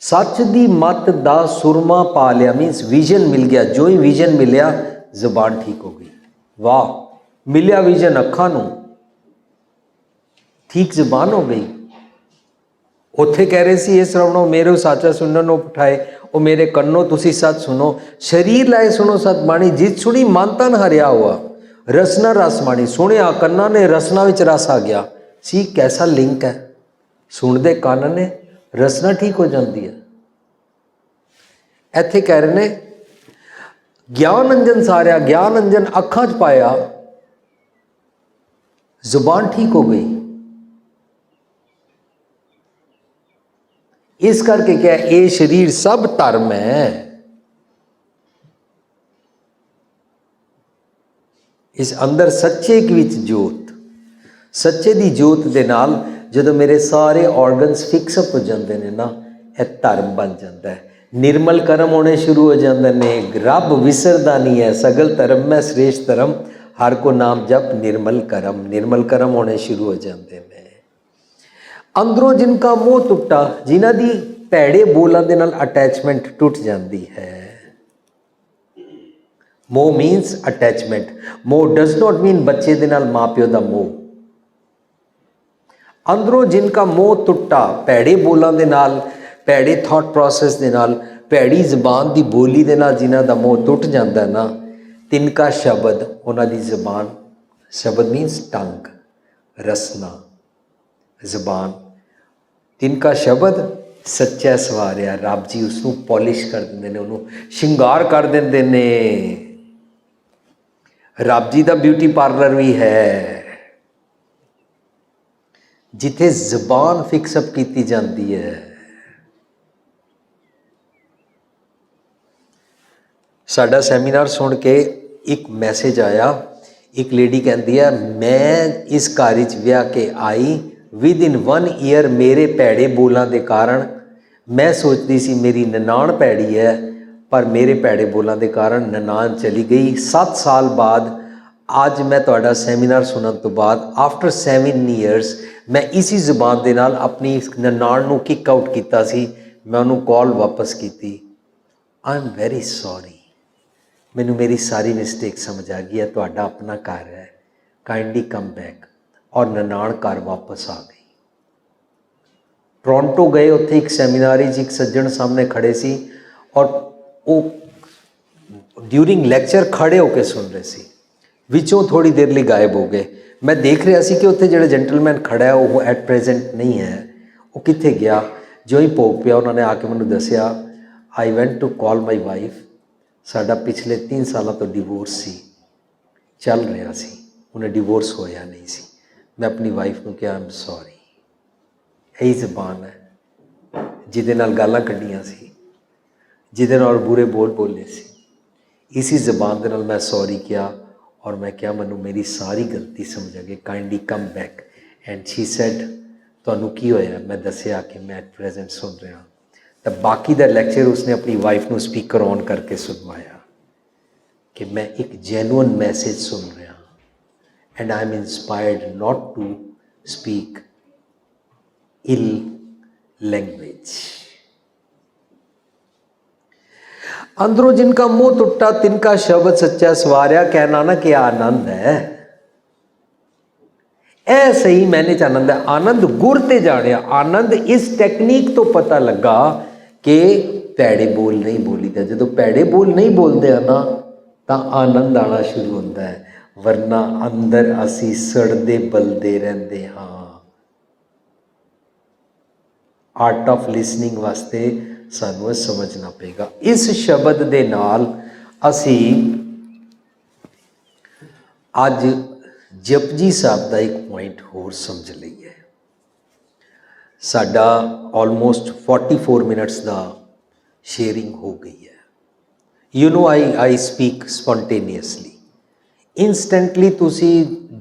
सच दी मत दा सुरमा पा लिया, मीनस विजन मिल गया। जो ही विजन मिलिया जबान ठीक हो गई। वाह, मिलिया विजन अखां नूं, ठीक जबान हो गई। उत्थे कह रहे सी, ये श्रवणो मेरे साचा सुननो पठाए, वो मेरे कन्नो तुसी सच सुनो। शरीर लाए सुनो सत बाणी, जित सुनी मन तन हरिया हुआ। रसना रस बाणी, सुनिया कन्ना ने, रसना विच रस आ गया। सी कैसा लिंक है, सुनते कान ने रसना ठीक हो जाती है। इत्थे कह रहे ने ज्ञान अंजन सारिया, ज्ञान अंजन अखां च पाया, जुबान ठीक हो गई। इस करके क्या ये शरीर सब धर्म है। इस अंदर सच्चे विच जोत, सच्चे दी जोत दे नाल जदों मेरे सारे ऑर्गनस फिक्सअप हो जाते हैं ना, यह धर्म बन जाता है। निर्मल कर्म होने शुरू हो जाते हैं। रब विसरदा नहीं है, सगल धर्म में श्रेष्ठ धर्म, हर को नाम जप निर्मल कर्म। निर्मल कर्म होने शुरू हो जाते हैं। अंदरों जिनका मोह टुटा, जिन्हां दी भैड़े बोलों दे नाल अटैचमेंट टुट जाती है। मोह मीनस अटैचमेंट। मोह डज नॉट मीन बच्चे दे नाल माँ प्यो दा मोह। अंदरों जिनका मोह टुटा, भैड़े बोलों दे नाल, भैड़े थॉट प्रोसैस दे नाल, भैड़ी जबान की बोली दे नाल जिन्हां दा मोह टुट जाता है ना, तिनका शब्द, उन्हां दी जबान, शब्द मीनस टंग, रसना, जबान, तिनका शब्द सच्चा सवारिया। रब जी उसनों पॉलिश कर देंगे ने, उन्होंने श्रृंगार कर देंगे ने। रब जी का ब्यूटी पार्लर भी है, जिथे जबान फिक्सअप की जाती है। साडा सैमीनार सुन के एक मैसेज आया, एक लेडी कहती है, मैं इस घर विआह के आई, विद इन 1 ईयर मेरे भैड़े बोलों के कारण, मैं सोचती सी मेरी ननान भैड़ी है, पर मेरे भैड़े बोलों के कारण ननान चली गई। 7 साल बाद आज मैं तुहाडा सैमीनार सुनने तो बाद, आफ्टर 7 ईयर्स, मैं इसी जुबान के नाल अपनी ननान नूं किक आउट किया सी। मैं उन्होंने कॉल वापस की, आई एम वेरी सॉरी, मैनू मेरी सारी मिस्टेक समझ आ गई है, तुहाडा अपना घर है, काइंडली कम बैक। और ननान घर वापस आ गई। ਟੋਰਾਂਟੋ ਗਏ, ਉੱਥੇ ਇੱਕ ਸੈਮੀਨਾਰੀ 'ਚ ਇੱਕ ਸੱਜਣ ਸਾਹਮਣੇ ਖੜੇ ਸੀ ਔਰ ਉਹ ਡਿਊਰਿੰਗ ਲੈਕਚਰ ਖੜੇ ਹੋ ਕੇ ਸੁਣ ਰਹੇ ਸੀ, ਵਿੱਚੋਂ ਥੋੜ੍ਹੀ ਦੇਰ ਲਈ ਗਾਇਬ ਹੋ ਗਏ। ਮੈਂ ਦੇਖ ਰਿਹਾ ਸੀ ਕਿ ਉੱਥੇ ਜਿਹੜਾ ਜੈਂਟਲਮੈਨ ਖੜਾ ਹੈ ਉਹ ਐਟ ਪ੍ਰੈਜ਼ੈਂਟ ਨਹੀਂ ਹੈ, ਉਹ ਕਿੱਥੇ ਗਿਆ। ਜਿਉਂ ਹੀ ਭੋਗ ਪਿਆ ਉਹਨਾਂ ਨੇ ਆ ਕੇ ਮੈਨੂੰ ਦੱਸਿਆ, ਆਈ ਵੈਂਟ ਟੂ ਕਾਲ ਮਾਈ ਵਾਈਫ, ਸਾਡਾ ਪਿਛਲੇ 3 ਸਾਲਾਂ ਤੋਂ ਡਿਵੋਰਸ ਸੀ, ਚੱਲ ਰਿਹਾ ਸੀ, ਉਹਨੇ ਡਿਵੋਰਸ ਹੋਇਆ ਨਹੀਂ ਸੀ। ਮੈਂ ਆਪਣੀ ਵਾਈਫ ਨੂੰ ਕਿਹਾ ਆਮ ਸੌਰੀ। ਇਹੀ ਜ਼ਬਾਨ ਹੈ ਜਿਹਦੇ ਨਾਲ ਗਾਲਾਂ ਕੱਢੀਆਂ ਸੀ, ਜਿਹਦੇ ਨਾਲ ਬੁਰੇ ਬੋਲ ਬੋਲੇ ਸੀ, ਇसी ਜ਼ਬਾਨ ਦੇ ਨਾਲ ਮੈਂ ਸੌਰੀ ਕਿਹਾ ਔਰ ਮੈਂ ਕਿਹਾ ਮੈਨੂੰ ਮੇਰੀ ਸਾਰੀ ਗਲਤੀ ਸਮਝ ਆ ਗਈ, kindly come back. And she said ਤੁਹਾਨੂੰ ਕੀ ਹੋਇਆ? ਮੈਂ ਦੱਸਿਆ ਕਿ ਮੈਂ ਐਟ ਪ੍ਰੈਜ਼ੈਂਟ ਸੁਣ ਰਿਹਾ। ਤਾਂ ਬਾਕੀ ਦਾ ਲੈਕਚਰ ਉਸਨੇ ਆਪਣੀ ਵਾਈਫ ਨੂੰ ਸਪੀਕਰ ਔਨ ਕਰਕੇ ਸੁਣਵਾਇਆ ਕਿ ਮੈਂ ਇੱਕ ਜੈਨੂਅਨ ਮੈਸੇਜ ਸੁਣ ਰਿਹਾ and I am inspired not to speak ill language. अंदरों जिनका मुंह टुट्टा तिनका शब्द सच्चा सवारिया, कह नानक क्या आनंद है। ऐसे ही मैंने आनंद है, आनंद गुर ते जानिया। आनंद इस टेक्निक तो पता लगा कि भैड़े बोल नहीं बोलीदा, जो भैड़े बोल नहीं बोलते हैं ना तो आनंद आना शुरू होता है, वरना अंदर असी सड़ते बलते रहते हाँ। आर्ट ऑफ लिसनिंग वास्ते सानू समझना पेगा। इस शब्द दे नाल असी अज जपजी साहब का एक पॉइंट होर समझ लईए। साडा ऑलमोस्ट 44 मिनट्स का शेयरिंग हो गई है। You know I speak spontaneously, instantly तुसी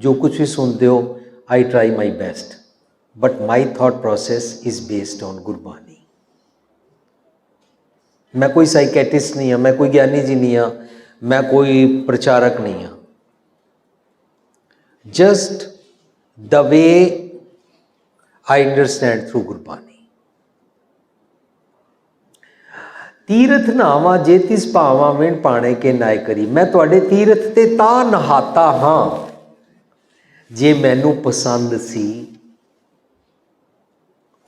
जो कुछ भी सुनते हो, I try my best, but my thought process is based on Gurbani. मैं कोई साइकेटिस्ट नहीं हाँ, मैं कोई ज्ञानी जी नहीं हाँ, मैं कोई प्रचारक नहीं हाँ। Just the way I understand through Gurbani. तीरथ नावा जे तिस भावा विण पाने के नाय करी, मैं तुहाडे तीरथ ते तां नहाता हाँ जे मैनू पसंद सी।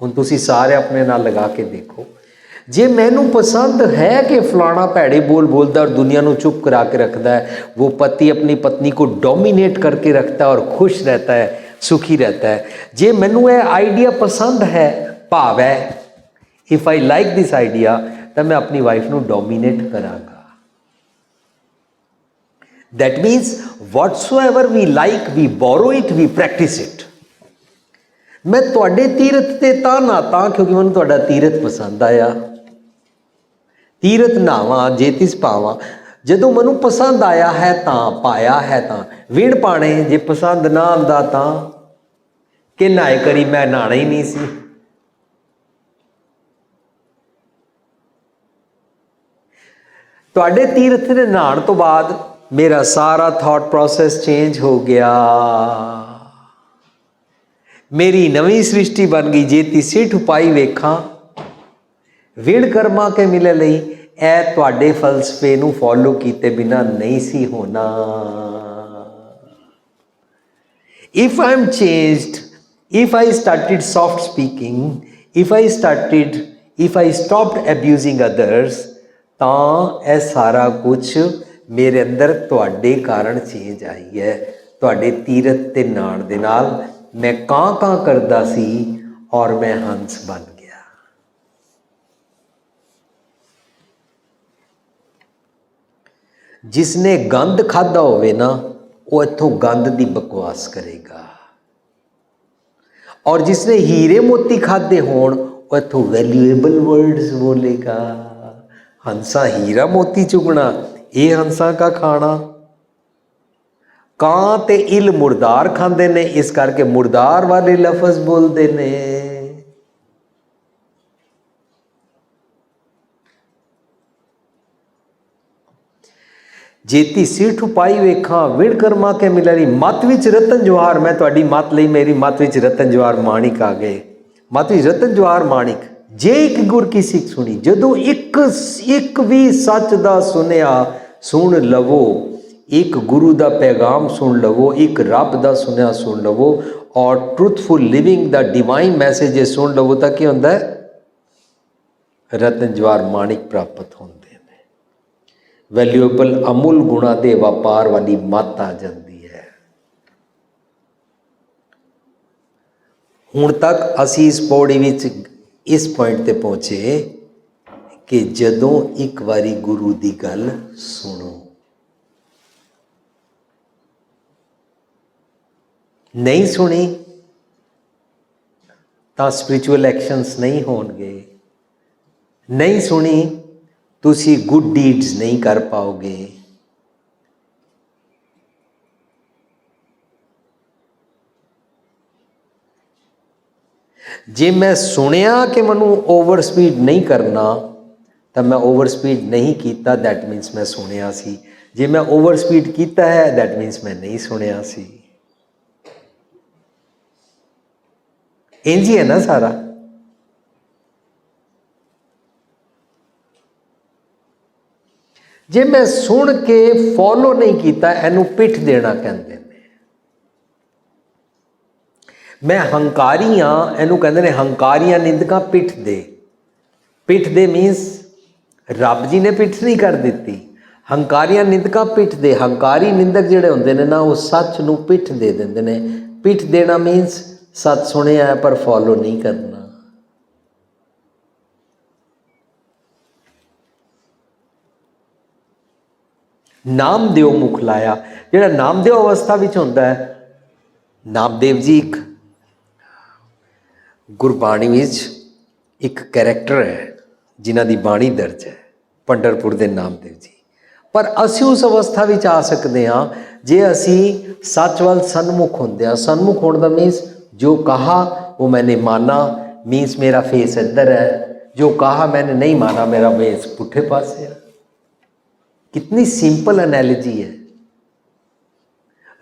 हुण तुसीं सारे अपने नाल लगा के देखो, जे मैनू पसंद है कि फलाना भैड़े बोल बोलता और दुनिया को चुप करा के रखता है, वो पति अपनी पत्नी को डोमिनेट करके रखता है और खुश रहता है, सुखी रहता है। जे मैनू ये आइडिया पसंद है, भाव है, if I like this idea, तो मैं अपनी वाइफ को डोमिनेट करांगा। That means whatsoever we like we borrow it, we practice it. मैं तुहाडे तीरथ ते तां नहाता क्योंकि मैनूं तुहाडा तीरथ पसंद आया। तीरथ नावां जे तिस पावां, जदों मैनूं पसंद आया है तां, पाया है तां। विण पाने जे पसंद ना आंदा तां, कि नहाए करी मैं नहाना ही नहीं सी। तुहाडे तीरथ दे नहाण तो बाद मेरा सारा थॉट प्रोसेस चेंज हो गया, मेरी नवी सृष्टि बन गई। जे तिसे ठुपाई वेखा विण कर्मा के मिले लई, ए तुहाडे फलसफे नूं फॉलो कीते बिना नहीं सी होना। If I M changed, if I started soft speaking, if I stopped abusing others, तां ए सारा कुछ मेरे अंदर तुहाडे कारण चेंज आई है। तुहाडे तीरथ ते नाण दे नाल मैं कां करदा सी और मैं हंस बन गया। जिसने गंद खादा होवे ना, वो इत्थों गंद दी बकवास करेगा, और जिसने हीरे मोती खादे होण, वो इत्थों वैल्यूएबल वर्ड्स बोलेगा। हंसा हीरा मोती चुगना, ये हंसा का खाना। कां ते इल मुर्दार खांदे ने, इस करके मुर्दार वाले लफज बोलते ने। जेती सिर ठुपाई वेखा विण कर्मा के मिलरी, मत विच रतन जवाहर। मैं तुहाडी मत लई, मेरी मत विच रतन जवाहर माणिक आ गए। मत विच रतन जवाहर माणिक। जे एक गुर की सिख सुनी, जदों एक भी सच दा सुनिया सुन लवो, एक गुरु दा पैगाम सुन लवो, एक रब दा सुनिया सुन लवो, और truthful living the divine message सुन लवो तो की होंदा है, रतन जवाहर माणिक प्राप्त होंदे ने। वैल्यूएबल अमुल गुणा के व्यापार वाली मत आ जाती है। हुण तक असी इस पौड़ी विच इस पॉइंट ते पहुँचे कि जदों एक बारी गुरु की गल सुनो, नहीं सुनी तो स्पिरिचुअल एक्शनस नहीं होंगे, नहीं सुनी तुसी गुड डीड्स नहीं कर पाओगे। जे मैं सुनिया कि मैनू ओवर स्पीड नहीं करना तो मैं ओवर स्पीड नहीं किया, दैट मीनस मैं सुनिया सी। जे मैं ओवर स्पीड किया है दैट मीनस मैं नहीं सुनिया सी। इंज ही है ना सारा। जे मैं सुन के फॉलो नहीं किया, इनू पिठ देना कहते हैं। मैं हंकारी हाँ, इनू कहते हैं हंकारियां निंदका पिठ दे। पिठ दे मीनस रब जी ने पिठ नहीं कर दी, हंकारियां निंदका पिठ दे। हंकारी निंदक जिहड़े होंदे ने ना, वो सच नू पिठ दे देंदे ने। पिठ देना मीनस सच सुनिया है पर फॉलो नहीं करना। नामदेव मुख लाया, जिहड़ा नामदेव अवस्था विच होंदा है। नामदेव जी एक गुरबाणी विच एक कैरेक्टर है जिन्हां दी बाणी दर्ज है, पंढरपुर दे नामदेव जी। पर असी उस अवस्था विच आ सकते हाँ जे असी सच वाल सन्मुख होंदे हाँ। सन्मुख होने का मीनस जो कहा वो मैंने माना, मीन्स मेरा फेस इधर है। जो कहा मैंने नहीं माना, मेरा फेस पुठे पास है। कितनी सिंपल एनालॉजी है।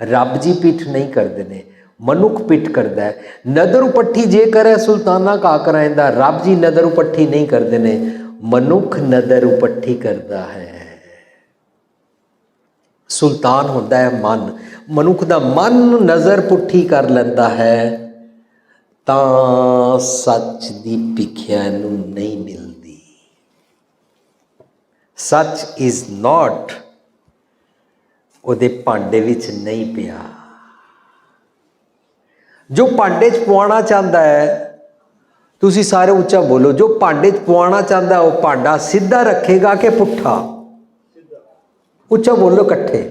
रब जी पिठ नहीं करते ने, मनुख पिठ करता है। नदर उपट्ठी जे करे सुल्ताना का कराइंदा, रब जी नदर उपट्ठी नहीं करते ने, मनुख नदर उपट्ठी करता है। सुल्तान होता है मन, मनुख का मन नज़र पुट्ठी कर लेंदा है तां सच की भिखिया नूं नहीं मिलती। सच इज नॉट उहदे भांडे विच नहीं पिया। जो भांडे च पवाना चाहता है, तुसी सारे उच्चा बोलो, जो भांडे च पवाना चाहता है वो भांडा सीधा रखेगा कि पुट्ठा? उच्चा बोलो कट्ठे,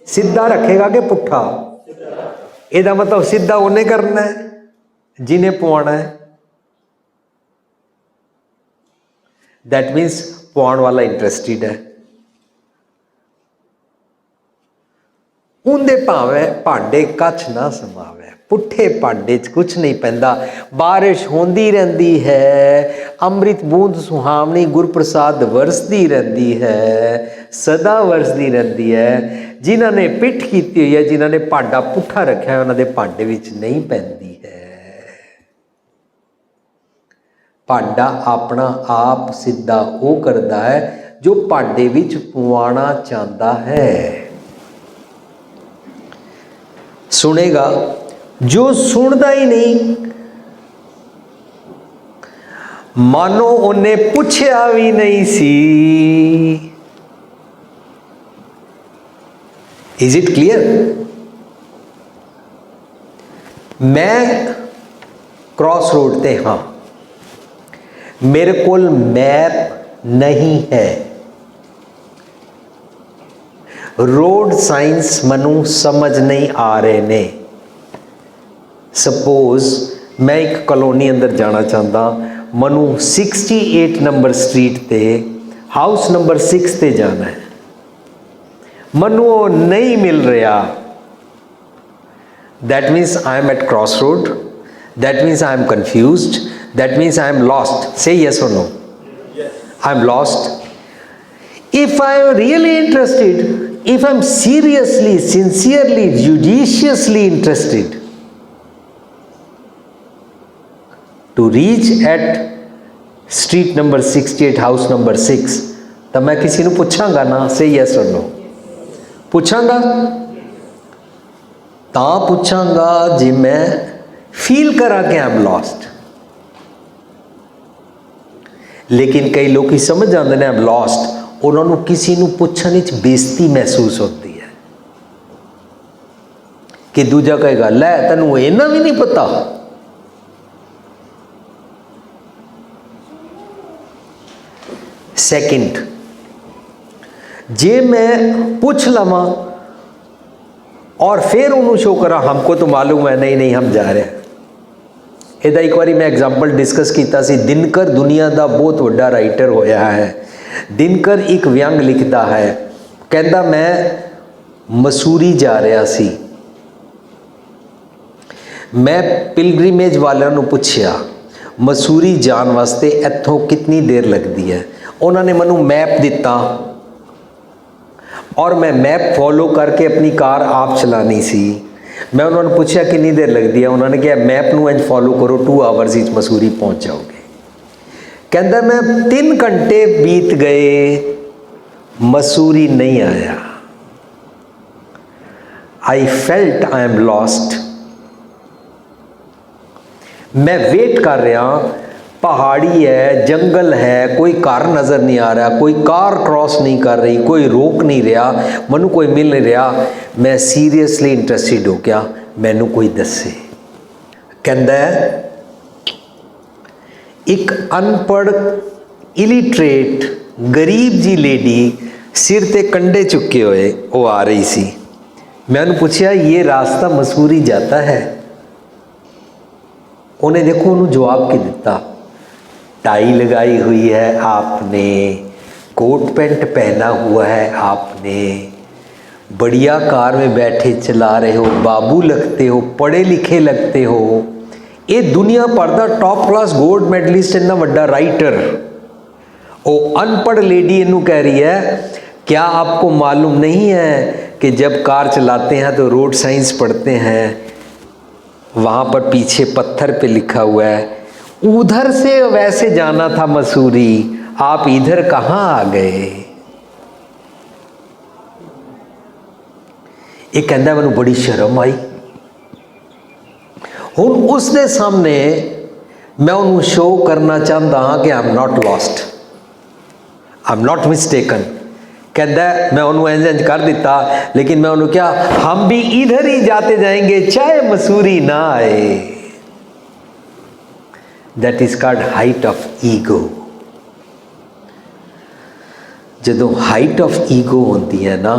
सीधा रखेगा कि पुट्ठा? ਇਹਦਾ मतलब सीधा उन्हें करना है जिन्हें पवाना है। दैट मीन्स पवाण वाला इंटरस्टिड है। उनके भावे भांडे कच्छ ना समावे, पुट्ठे भांडे च कुछ नहीं पैंदा। बारिश होंदी रहती है, अमृत बूंद सुहावनी गुरप्रसाद वरसती रहती है, सदा वरसती रहती है। जिन्होंने पिठ की हुई है, जिन्होंने भांडा पुट्ठा रखा है, उन्होंने भांडे विच नहीं पैंदी है। भांडा अपना आप सीधा वो करता है जो भांडे विच पवाना चाहता है। सुनेगा, जो सुनता ही नहीं, मानो उन्हें पूछया भी नहीं सी। Is it clear? मैं क्रॉस रोड ते हाँ, मेरे कोल मैप नहीं है, रोड साइंस मनु समझ नहीं आ रहे ने। सपोज मैं एक कॉलोनी अंदर जाना चाहता, मनु 68 नंबर स्ट्रीट ते हाउस नंबर 6 ते जाना है, मनु वो नहीं मिल रहा। That means I am at cross road, that means I am confused, that means I am lost. Say yes और no? I am lost. If I am really interested, if I'm seriously, sincerely, judiciously interested to reach at street number 68, house number 6, तो मैं किसी को पूछांगा ना, say yes or no? पूछांगा? ता पूछांगा जे मैं feel करा कि आई एम लॉस्ट। लेकिन कई लोग समझ जाते हैं आई एम लॉस्ट, उन्होंने किसी को पुछण विच बेइज्जती महसूस होती है कि दूजा कहेगा लै तैनूं इन्ना भी नहीं पता। सैकेंड, जे मैं पूछ लवां और फिर उन्होंने शो करा हमको तो मालूम है, नहीं नहीं हम जा रहे हैं। ਇਹਦਾ एक बारी मैं एग्जाम्पल डिस्कस किया सी। दिनकर दुनिया का बहुत वड्डा राइटर होया है। दिनकर एक व्यंग लिखता है, कहता मैं मसूरी जा रहा सी, मैं पिलग्रिमेज वालों को पूछया मसूरी जान वास्ते इत्थों कितनी देर लगती है। उन्होंने मैनू मैप दिता और मैं मैप फॉलो करके अपनी कार आप चलानी सी। मैं उन्होंने पूछा कितनी देर लगती है, उन्होंने कहा मैप नू इंज फॉलो करो 2 आवर्स मसूरी पहुँच जाओगे। कहता मैं 3 घंटे बीत गए, मसूरी नहीं आया। I felt I am lost. मैं वेट कर रहा, पहाड़ी है, जंगल है, कोई घर नज़र नहीं आ रहा, कोई कार क्रॉस नहीं कर रही, कोई रोक नहीं रहा, मैनू कोई मिल नहीं रहा। मैं सीरियसली इंटरस्टिड हो गया, मैनू कोई दसे। कहता एक अनपढ़ इलिटरेट गरीब जी लेडी सिर ते कंडे चुके हुए वो आ रही सी। मैं उन्हें पूछा ये रास्ता मसूरी जाता है? उन्हें देखो उन्होंने जवाब की दिता, टाई लगाई हुई है आपने, कोट पैंट पहना हुआ है आपने, बढ़िया कार में बैठे चला रहे हो, बाबू लगते हो, पढ़े लिखे लगते हो, ये दुनिया भर का टॉप क्लास गोल्ड मेडलिस्ट इन्ना वड्डा राइटर। वो अनपढ़ लेडी इनू कह रही है क्या आपको मालूम नहीं है कि जब कार चलाते हैं तो रोड साइंस पढ़ते हैं, वहाँ पर पीछे पत्थर पे लिखा हुआ है उधर से वैसे जाना था मसूरी, आप इधर कहाँ आ गए। ये कहता मैनू बड़ी शर्म आई। हुण उसके सामने मैं उन्होंने शो करना चाहता हाँ कि I am not lost, I am not mistaken. कहता मैं उन्होंने इंज कर दिता, लेकिन मैं उन्होंने क्या हम भी इधर ही जाते जाएंगे चाहे मसूरी ना आए। That is called height of ego. जदों हाइट ऑफ ईगो होती है ना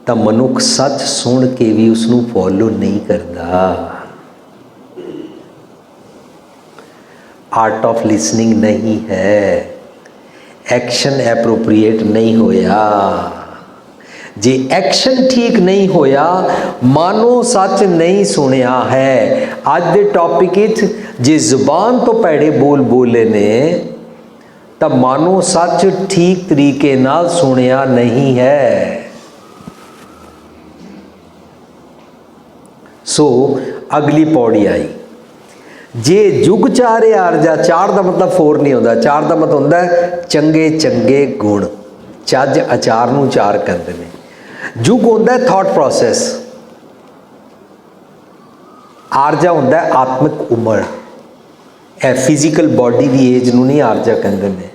तो मनुख सच सुन के भी उसनू फॉलो नहीं करता। आर्ट ऑफ लिसनिंग नहीं है, एक्शन एप्रोप्रिएट नहीं होया। जे एक्शन ठीक नहीं होया, मानो सच नहीं सुनिया है। आज दे टॉपिक इच जे जुबान तो पैड़े बोल बोले ने तब मानो सच ठीक तरीके नाल सुनिया नहीं है। सो अगली पौड़ी आई, जे जुग चारे आरजा, चार का मतलब 4 नहीं होता, चार का मतलब होता है चंगे चंगे गुण, चज अचार नूं चार कहते हैं। जुग होता है थॉट प्रोसैस, आरजा होता है आत्मिक उम्र, ए फिजिकल बॉडी की एज नूं नहीं आरजा कहते हैं।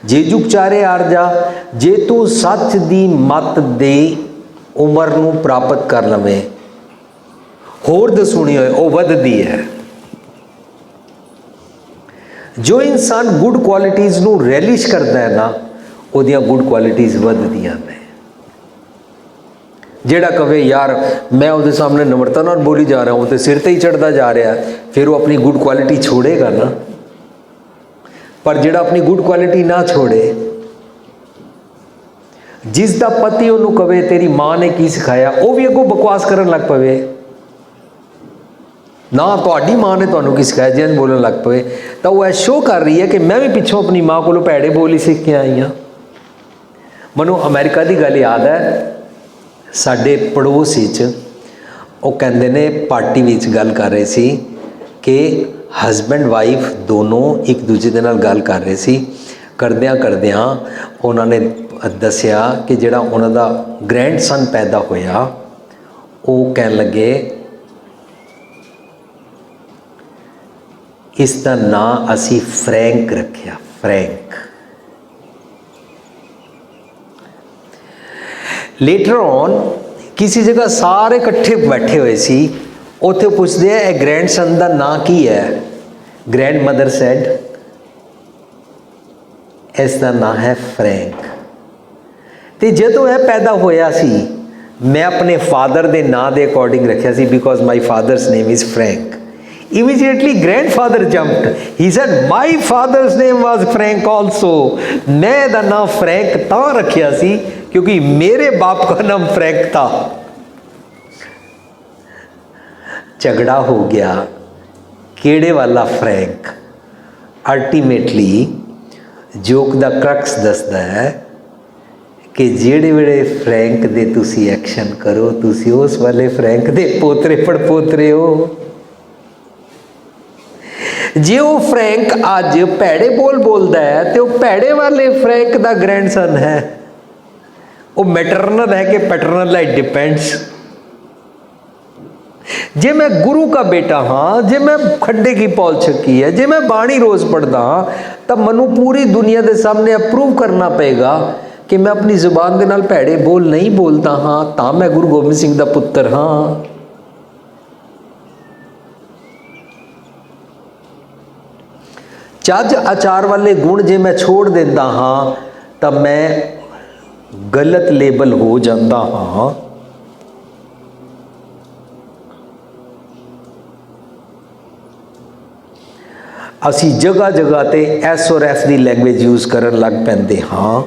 जे जुग चारे आरजा, जे तू सच दी मत दे उम्र नूं प्राप्त कर लवे, होर दसूनी होए वो वधदी है। जो इंसान गुड क्वालिटीज़ नूं रैलिश करता है ना, उहदियां गुड क्वालिटीज़ वधदियां ने। जेड़ा कहे यार मैं उसके सामने नम्रता नाल बोली जा रहा हूँ तो सिर ते ही चढ़ता जा रहा है, फिर वो अपनी गुड क्वालिटी छोड़ेगा ना। पर जेड़ा अपनी गुड क्वालिटी ना छोड़े, जिसका पति उन्होंने कहे तेरी माँ ने की सिखाया, वो भी अगों बकवास करन लग पवे ना, तुहाडी माँ ने तुहानू की सिखाया जिंज बोलन लग पवे, तो वह शो कर रही है कि मैं भी पिछों अपनी माँ को भैड़े बोल ही सीख के आई हाँ। मनु अमेरिका की गल याद है, साडे पड़ोस वो कहते ने पार्टी विच गल कर रहे सी कि हसबैंड वाइफ दोनों एक दूजे दे नाल गल कर रहे सी। करदियां करदियां उन्होंने दसिया कि जिहड़ा उन्हां दा ग्रैंड सन पैदा होया, वो कहन लगे इसका नाम असी फ्रैंक रखिया, फ्रैंक। लेटर ऑन किसी जगह सारे इकट्ठे बैठे हुए सी, उत्थे पुछदे ए ग्रैंडसन का नाम की है। ग्रैंड मदर सैड इसका नाम है फ्रैंक। तो जदों यह पैदा होया सी, मैं अपने फादर के नाम के अकॉर्डिंग रखा सी, because my father's name is Frank. Immediately grandfather jumped. He said, "My father's name was Frank also." मैं दा नाम फ्रैंक तां रखिया सी क्योंकि मेरे बाप का नाम फ्रैंक था। झगड़ा हो गया, केड़े वाला फ्रैंक। अल्टीमेटली जोक दा क्रक्स दसदा है कि जेड़े वेड़े फ्रैंक दे तुसी एक्शन करो, तुसी उस वाले फ्रैंक दे पोतरे पड़पोतरे हो। जे वो फ्रैंक अज भैड़े बोल बोलता है तो भैड़े वाले फ्रैंक का ग्रैंडसन है। वो मैटरनल है कि पैटर्नल है, डिपेंड्स। जे मैं गुरु का बेटा हाँ, जे मैं खड्डे की पौल छकी है, जे मैं बाणी रोज पढ़ता हाँ, तब मनु पूरी दुनिया के सामने अप्रूव करना पेगा कि मैं अपनी जुबान के नाल भैड़े बोल नहीं बोलता हाँ, तां मैं गुरु गोबिंद सिंह का पुत्र हाँ। चज आचार वाले गुण जे मैं छोड़ देता हाँ, तब मैं गलत लेबल हो जाता हाँ। असी जगह जगह ते एस और एफ की लैंग्वेज यूज करन लग पैंदे हाँ,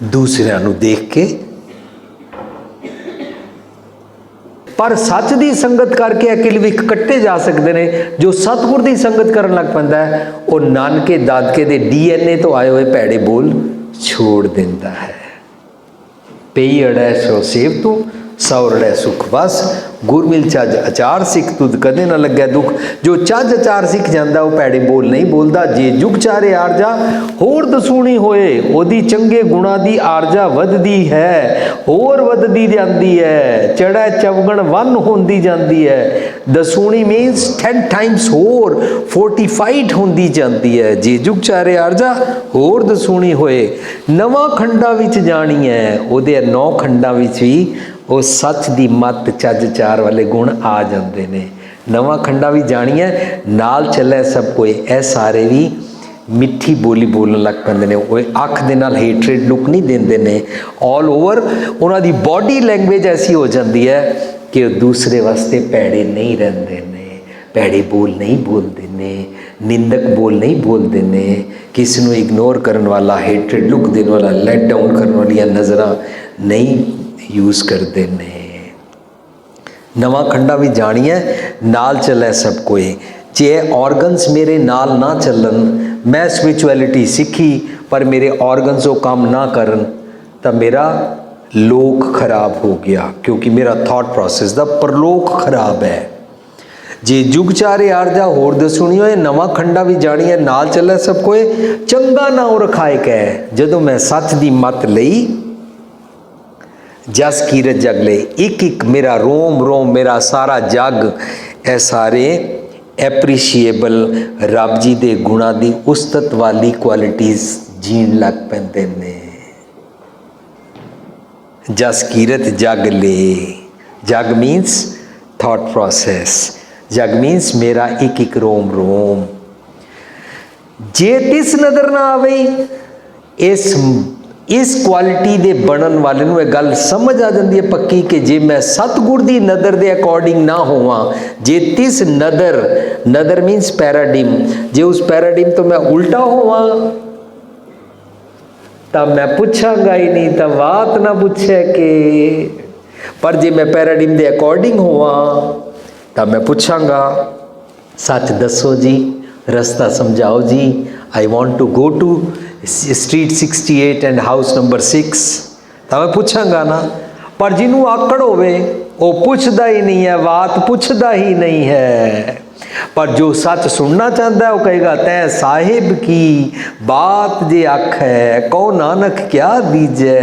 दूसरिਆਂ ਨੂੰ देख के। पर सच की संगत करके अकिल विख कट्टे जा सकते हैं। जो सतगुर की संगत करन लग पैंदा है वो नानके दादके दे DNA तो आए हुए भैड़े बोल छोड़ देता है। पेई अड़ै सो सेव तू, सौ रड़ै सुख बस, गुर मिल चज अचार सिख तुद कदे ना लग्या दुख। जो चज अचार सिख जाता वो भैड़े बोल नहीं बोलता। जे जुग चारे आरजा होर दसूणी होए, ओदी चंगे गुणा दी आरजा वधदी है, होर वधदी जाती है। चढ़ै चवगण वन होंदी जाती है। दसूणी मीनस 10 टाइम्स होर, फोर्टिफाइड होंदी जाती है। जे जुग चारे आरजा होर दसूणी होए, नवां खंडा विच जानी है, ओदे 9 खंडा विच भी वो सच की मत चज चार वाले गुण आ जाते ने। नवा खंडा भी जानी है, नाल चले सब कोई, ए सारे भी मिठी बोली बोलन लग पैंदे ने। वो अख दे नाल हेटरेड लुक नहीं देंदे ने। ऑल ओवर उन्हां दी बॉडी लैंग्वेज ऐसी हो जाती है कि दूसरे वास्ते भैड़े नहीं रहंदे ने, भैड़े बोल नहीं बोलते ने, निंदक बोल नहीं बोलते ने, किसी नूं इग्नोर करन वाला, हेटरेड लुक देने वाला, लेट डाउन करने वाली नज़रां नहीं यूज करते ने। नवा खंडा भी जानी है, नाल चले सब कोई। जे ऑर्गनस मेरे नाल ना चलन, मैं स्पिरिचुअलिटी सीखी पर मेरे ऑर्गनस वो काम ना करन, तब मेरा लोक खराब हो गया, क्योंकि मेरा थॉट प्रोसेस दा परलोक खराब है। जे जुग चारे आरजा होर दसूणी होए, नवा खंडा भी जानी है, नाल चले सब कोई। चंगा नाम रखाए कै, जदों मैं सच दी मत लई, जस कीरत जग ले। एक एक मेरा रोम रोम, मेरा सारा जग, ए सारे एप्रीशिएबल रब जी दे गुणा दी उस्तत वाली क्वालिटीज जीण लग पैंदे ने। जस कीरत जग ले, जग मीन्स थॉट प्रोसेस, जग मीन्स मेरा एक एक रोम रोम। जे तिस नज़र ना आवे, इस क्वालिटी दे बनन वाले नूं गल समझ आ जाती है पक्की कि जे मैं सतगुर दी नज़र दे अकॉर्डिंग ना होवां, जे तिस नज़र, नज़र मीन्स पैराडिम, जे उस पैराडिम तो मैं उल्टा होवां तब मैं पूछांगा ही नहीं, तब बात ना पूछे के। पर जे मैं पैराडिम दे अकॉर्डिंग होवां तब मैं पूछांगा, सच दसो जी, रास्ता समझाओ जी, I want to go to street 68 and house number 6, तो मैं पूछांगा ना। पर जिन्हों आकड़ होवे वो पूछदा ही नहीं है, बात पूछदा ही नहीं है। पर जो सच सुनना चाहता है वो कहेगा, तै साहिब की बात जे आख है, कौ नानक क्या दीजे।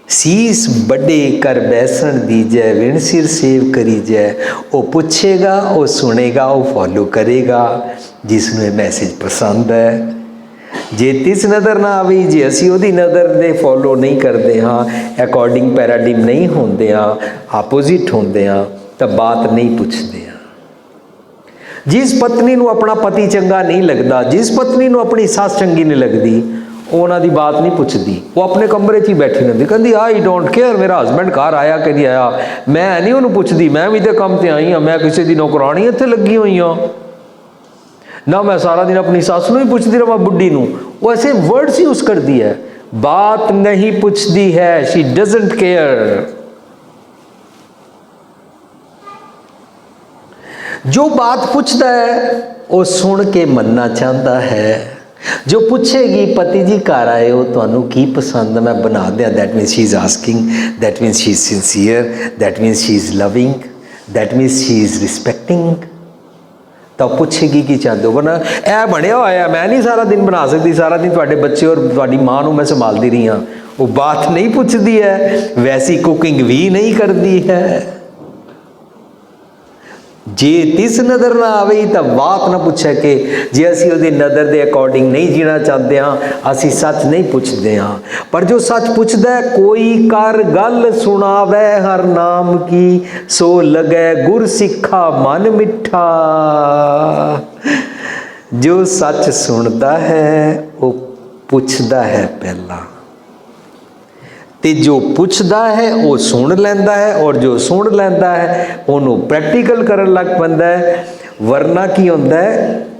ਸੀਸ ਵੱਡੇ ਕਰ ਬੈਸਣ ਦੀਜੈ ਵਿਣ ਸਿਰ ਸੇਵ ਕਰੀਜੈ। ਉਹ ਪੁੱਛੇਗਾ, ਉਹ ਸੁਣੇਗਾ, ਉਹ ਫੋਲੋ ਕਰੇਗਾ ਜਿਸ ਨੂੰ ਇਹ ਮੈਸੇਜ ਪਸੰਦ ਹੈ। ਜੇ ਤਿਸ ਨਜ਼ਰ ਨਾ ਆਵੇ, ਜੇ ਅਸੀਂ ਉਹਦੀ ਨਜ਼ਰ ਦੇ ਫੋਲੋ ਨਹੀਂ ਕਰਦੇ ਹਾਂ, ਅਕੋਰਡਿੰਗ ਪੈਰਾਡਿਮ ਨਹੀਂ ਹੁੰਦੇ ਹਾਂ, ਆਪੋਜ਼ਿਟ ਹੁੰਦੇ ਹਾਂ, ਤਾਂ ਬਾਤ ਨਹੀਂ ਪੁੱਛਦੇ ਹਾਂ। ਜਿਸ ਪਤਨੀ ਨੂੰ ਆਪਣਾ ਪਤੀ ਚੰਗਾ ਨਹੀਂ ਲੱਗਦਾ, ਜਿਸ ਪਤਨੀ ਨੂੰ ਆਪਣੀ ਸੱਸ ਚੰਗੀ ਨਹੀਂ ਲੱਗਦੀ, ਉਹ ਉਹਨਾਂ ਦੀ ਬਾਤ ਨਹੀਂ ਪੁੱਛਦੀ। ਉਹ ਆਪਣੇ ਕਮਰੇ 'ਚ ਹੀ ਬੈਠੀ ਰਹਿੰਦੀ, ਕਹਿੰਦੀ ਆਈ ਡੋਂਟ ਕੇਅਰ, ਮੇਰਾ ਹਸਬੈਂਡ ਘਰ ਆਇਆ ਕਿ ਨਹੀਂ ਆਇਆ, ਮੈਂ ਨਹੀਂ ਉਹਨੂੰ ਪੁੱਛਦੀ, ਮੈਂ ਵੀ ਤਾਂ ਕੰਮ ਤੇ ਆਈ ਹਾਂ, ਮੈਂ ਕਿਸੇ ਦੀ ਨੌਕਰਾਣੀ ਇੱਥੇ ਲੱਗੀ ਹੋਈ ਹਾਂ ਨਾ, ਮੈਂ ਸਾਰਾ ਦਿਨ ਆਪਣੀ ਸੱਸ ਨੂੰ ਹੀ ਪੁੱਛਦੀ ਰਹਾਂ, ਬੁੱਢੀ ਨੂੰ। ਉਹ ऐसे वर्ड्स यूज करती है, बात नहीं पूछती है, शी डजंट केयर। जो बात पूछता है वो सुन के मनना चाहता है। जो पूछेगी पति जी घर आए हो, तुहानू की पसंद है, मैं बना दिया, that means she is asking, that means she is sincere, that means she is loving, that means she is respecting. तो पुछेगी कि चाहते हो, वरना ए बनया होया मैं नहीं सारा दिन बना सकती, सारा दिन तुहाडे बच्चे और तुहाडी मां नूं मैं संभालती रही हाँ। वो बात नहीं पुछदी है, वैसी कुकिंग भी नहीं करती है। जे तिस नज़र ना आवे तो बात ना पूछे कि जे असी उहदी नज़र के अकॉर्डिंग नहीं जीना चाहते हाँ, असी सच नहीं पूछते हाँ। पर जो सच पूछदा है, कोई कर गल सुनावे हर नाम की, सो लगे गुर सिखा मन मिठा। जो सच सुनता है वो पूछदा है पहला, ते जो पुछदा है वो सुन लैंदा है, और जो सुन लैंदा है उन्होंने प्रैक्टिकल करन लग पैंदा है। वरना की होंदा है,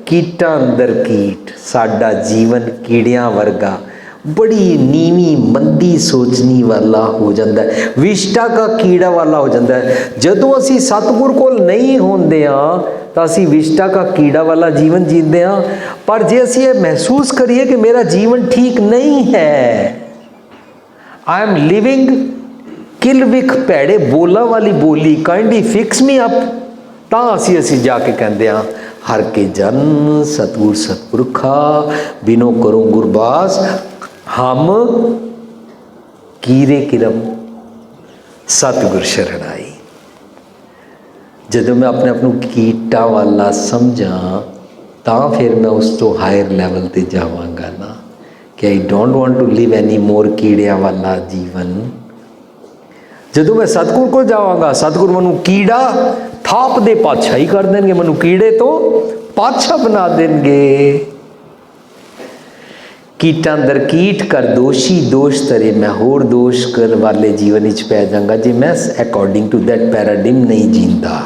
कीटां अंदर कीट, साडा जीवन कीड़ियां वर्गा बड़ी नीवी मंदी सोचनी वाला हो जाता है, विष्टा का कीड़ा वाला हो जाता है। जदों असी सतगुर कोल नहीं होंदे हां तो असी विष्टा का कीड़ा वाला जीवन जींदे हां। पर जे असी ये महसूस करिए कि मेरा जीवन ठीक नहीं है, आई एम लिविंग किलविख भैड़े बोला वाली बोली, काइंडली फिक्स मी अप, तो असी जाके कहते हैं हर के जन सतगुर सतपुरखा बिनो करो गुरबास, हम कीरे किरम सतगुर शरण आई। जदों मैं अपने आप को कीटा वाला समझा, तो फिर मैं उस तो हायर लैवल पर जावांगा ना, कि I don't want to live any more कीड़िया वाला जीवन। जदों मैं सतगुर को जावांगा, सतगुर मैनू कीड़ा थाप दे पातशाह ही कर देंगे, मैनू कीड़े तो पातशाह बना देंगे। कीटा अंदर कीट कर दोषी दोष तरे, मैं होर दोष कर वाले जीवन विच पै जाऊंगा जे मैं अकॉर्डिंग टू दैट पैराडिम नहीं जींदा।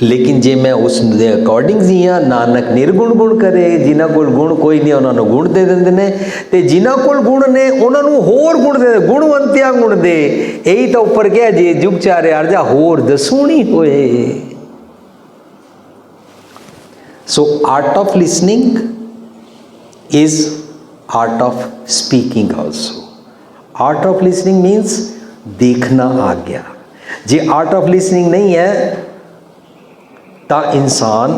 लेकिन जे मैं उस दे अकॉर्डिंग जीया, नानक निर्गुण गुण करे, जिन्हां कोल गुण कोई नहीं उन्होंने गुण दे देंदे ने, ते जिन्हां कोल गुण ने उन्होंने होर गुण दे, गुणवंतिया गुण दे। यही तो उपर कहा जे जुग चारे अर्जा होर दसूणी होए। So art of listening is art of speaking also. Art of listening means देखना आ गया। जे आर्ट ऑफ लिसनिंग नहीं है तो इंसान